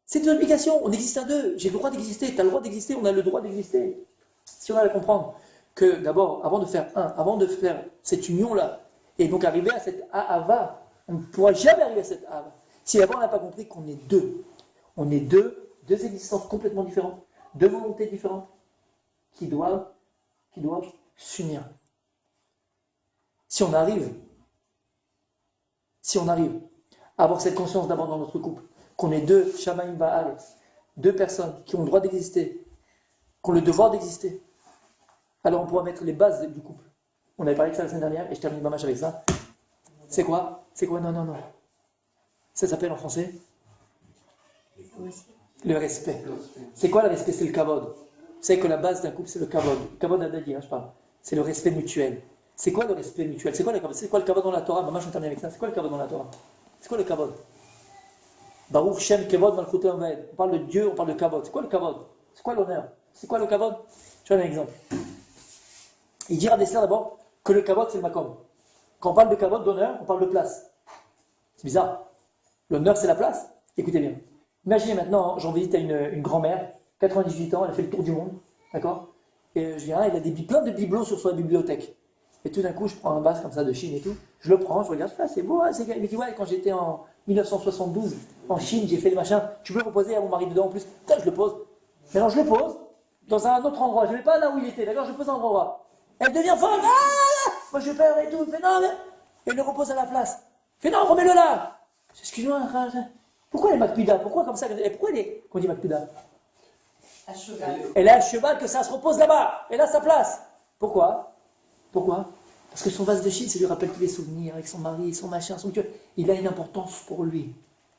S1: c'est une obligation, on existe à deux. J'ai le droit d'exister, tu as le droit d'exister, on a le droit d'exister. Si on a à comprendre que d'abord, avant de faire cette union-là, et donc arriver à cette Ahava, on ne pourra jamais arriver à cette Ahava. Si d'abord on n'a pas compris qu'on est deux. On est deux existences complètement différentes, deux volontés différentes, qui doivent s'unir. Si on arrive à avoir cette conscience d'abord dans notre couple, qu'on est deux Shamaim Ba'aretz, deux personnes qui ont le droit d'exister, qui ont le devoir d'exister, alors on pourra mettre les bases du couple. On avait parlé de ça la semaine dernière et je termine ma match avec ça. C'est quoi? Non. Ça s'appelle en français le respect. C'est quoi le respect? C'est le kavod. Vous savez que la base d'un couple, c'est le kavod. Kavod adadi, je parle. C'est le respect mutuel. C'est quoi le respect mutuel? C'est quoi le kavod dans la Torah? Maman, je termine avec ça. C'est quoi le kavod dans la Torah? C'est quoi le kavod? Baruch Shem Kevod Malchut Haomed. On parle de Dieu, on parle de kavod. C'est quoi le kavod? C'est quoi l'honneur? C'est quoi le kavod? Je donne un exemple. Il dit à Dessler d'abord que le kavod c'est le makom. Quand on parle de kavod, d'honneur, on parle de place. C'est bizarre. L'honneur c'est la place. Écoutez bien. Imaginez maintenant, j'en visite à une grand-mère, 98 ans, elle a fait le tour du monde, d'accord? Et je viens, elle a plein de bibelots sur sa bibliothèque. Et tout d'un coup, je prends un bas comme ça de Chine et tout, je le prends, je regarde, c'est beau, hein, il me dit, ouais, quand j'étais en 1972, en Chine, j'ai fait le machin, tu peux le reposer à mon mari dedans en plus. Putain, je le pose. Maintenant, je le pose, dans un autre endroit. Je ne vais pas là où il était, d'accord? Je le pose à un endroit. Elle devient folle. Ah, moi je perds et tout. Il fait non, mais. Et il le repose à la place. Il fait non, remets-le là. Excuse-moi, pourquoi elle est Macpida? Pourquoi comme ça? Et pourquoi elle est. Qu'on dit Macpida?
S6: À cheval.
S1: Elle est à cheval que ça se repose là-bas. Elle a sa place. Pourquoi? Pourquoi? Parce que son vase de Chine, ça lui rappelle tous les souvenirs avec son mari, son machin, son Dieu. Il a une importance pour lui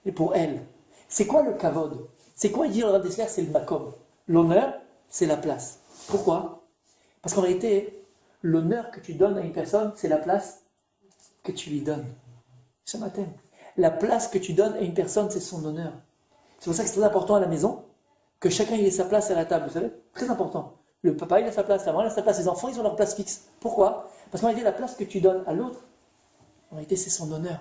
S1: et pour elle. C'est quoi le kavod? C'est quoi dire le Rav Dessler? C'est le makom. L'honneur, c'est la place. Pourquoi? Parce qu'en réalité, l'honneur que tu donnes à une personne, c'est la place que tu lui donnes. Ce matin. La place que tu donnes à une personne, c'est son honneur. C'est pour ça que c'est très important à la maison que chacun ait sa place à la table, vous savez? Très important. Le papa, il a sa place, la maman, il a sa place, les enfants, ils ont leur place fixe. Pourquoi? Parce qu'en réalité, la place que tu donnes à l'autre, en réalité, c'est son honneur.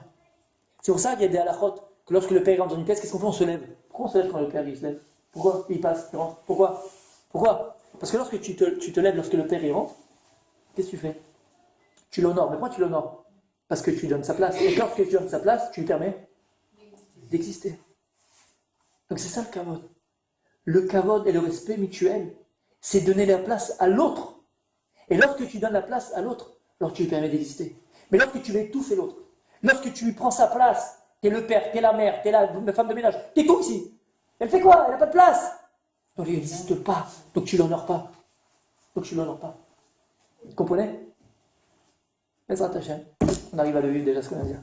S1: C'est pour ça qu'il y a des halakhot, que lorsque le père rentre dans une pièce, qu'est-ce qu'on fait? On se lève. Pourquoi on se lève quand le père il se lève? Pourquoi? Il passe, il rentre. Pourquoi? Pourquoi? Parce que lorsque tu te lèves, lorsque le père il rentre, qu'est-ce que tu fais? Tu l'honores. Mais pourquoi tu l'honores? Parce que tu lui donnes sa place. Et lorsque tu donnes sa place, tu lui permets d'exister. Donc c'est ça le kavod. Le kavod et le respect mutuel, c'est donner la place à l'autre. Et lorsque tu donnes la place à l'autre, alors tu lui permets d'exister. Mais lorsque tu veux étouffer l'autre, lorsque tu lui prends sa place, t'es le père, t'es la mère, t'es la femme de ménage, t'es tout ici. Elle fait quoi? Elle n'a pas de place. Donc elle n'existe pas. Donc tu l'honores pas. Donc tu l'honores pas. Vous comprenez? Ezrat Hashem. On arrive à le vivre déjà ce qu'on a dit.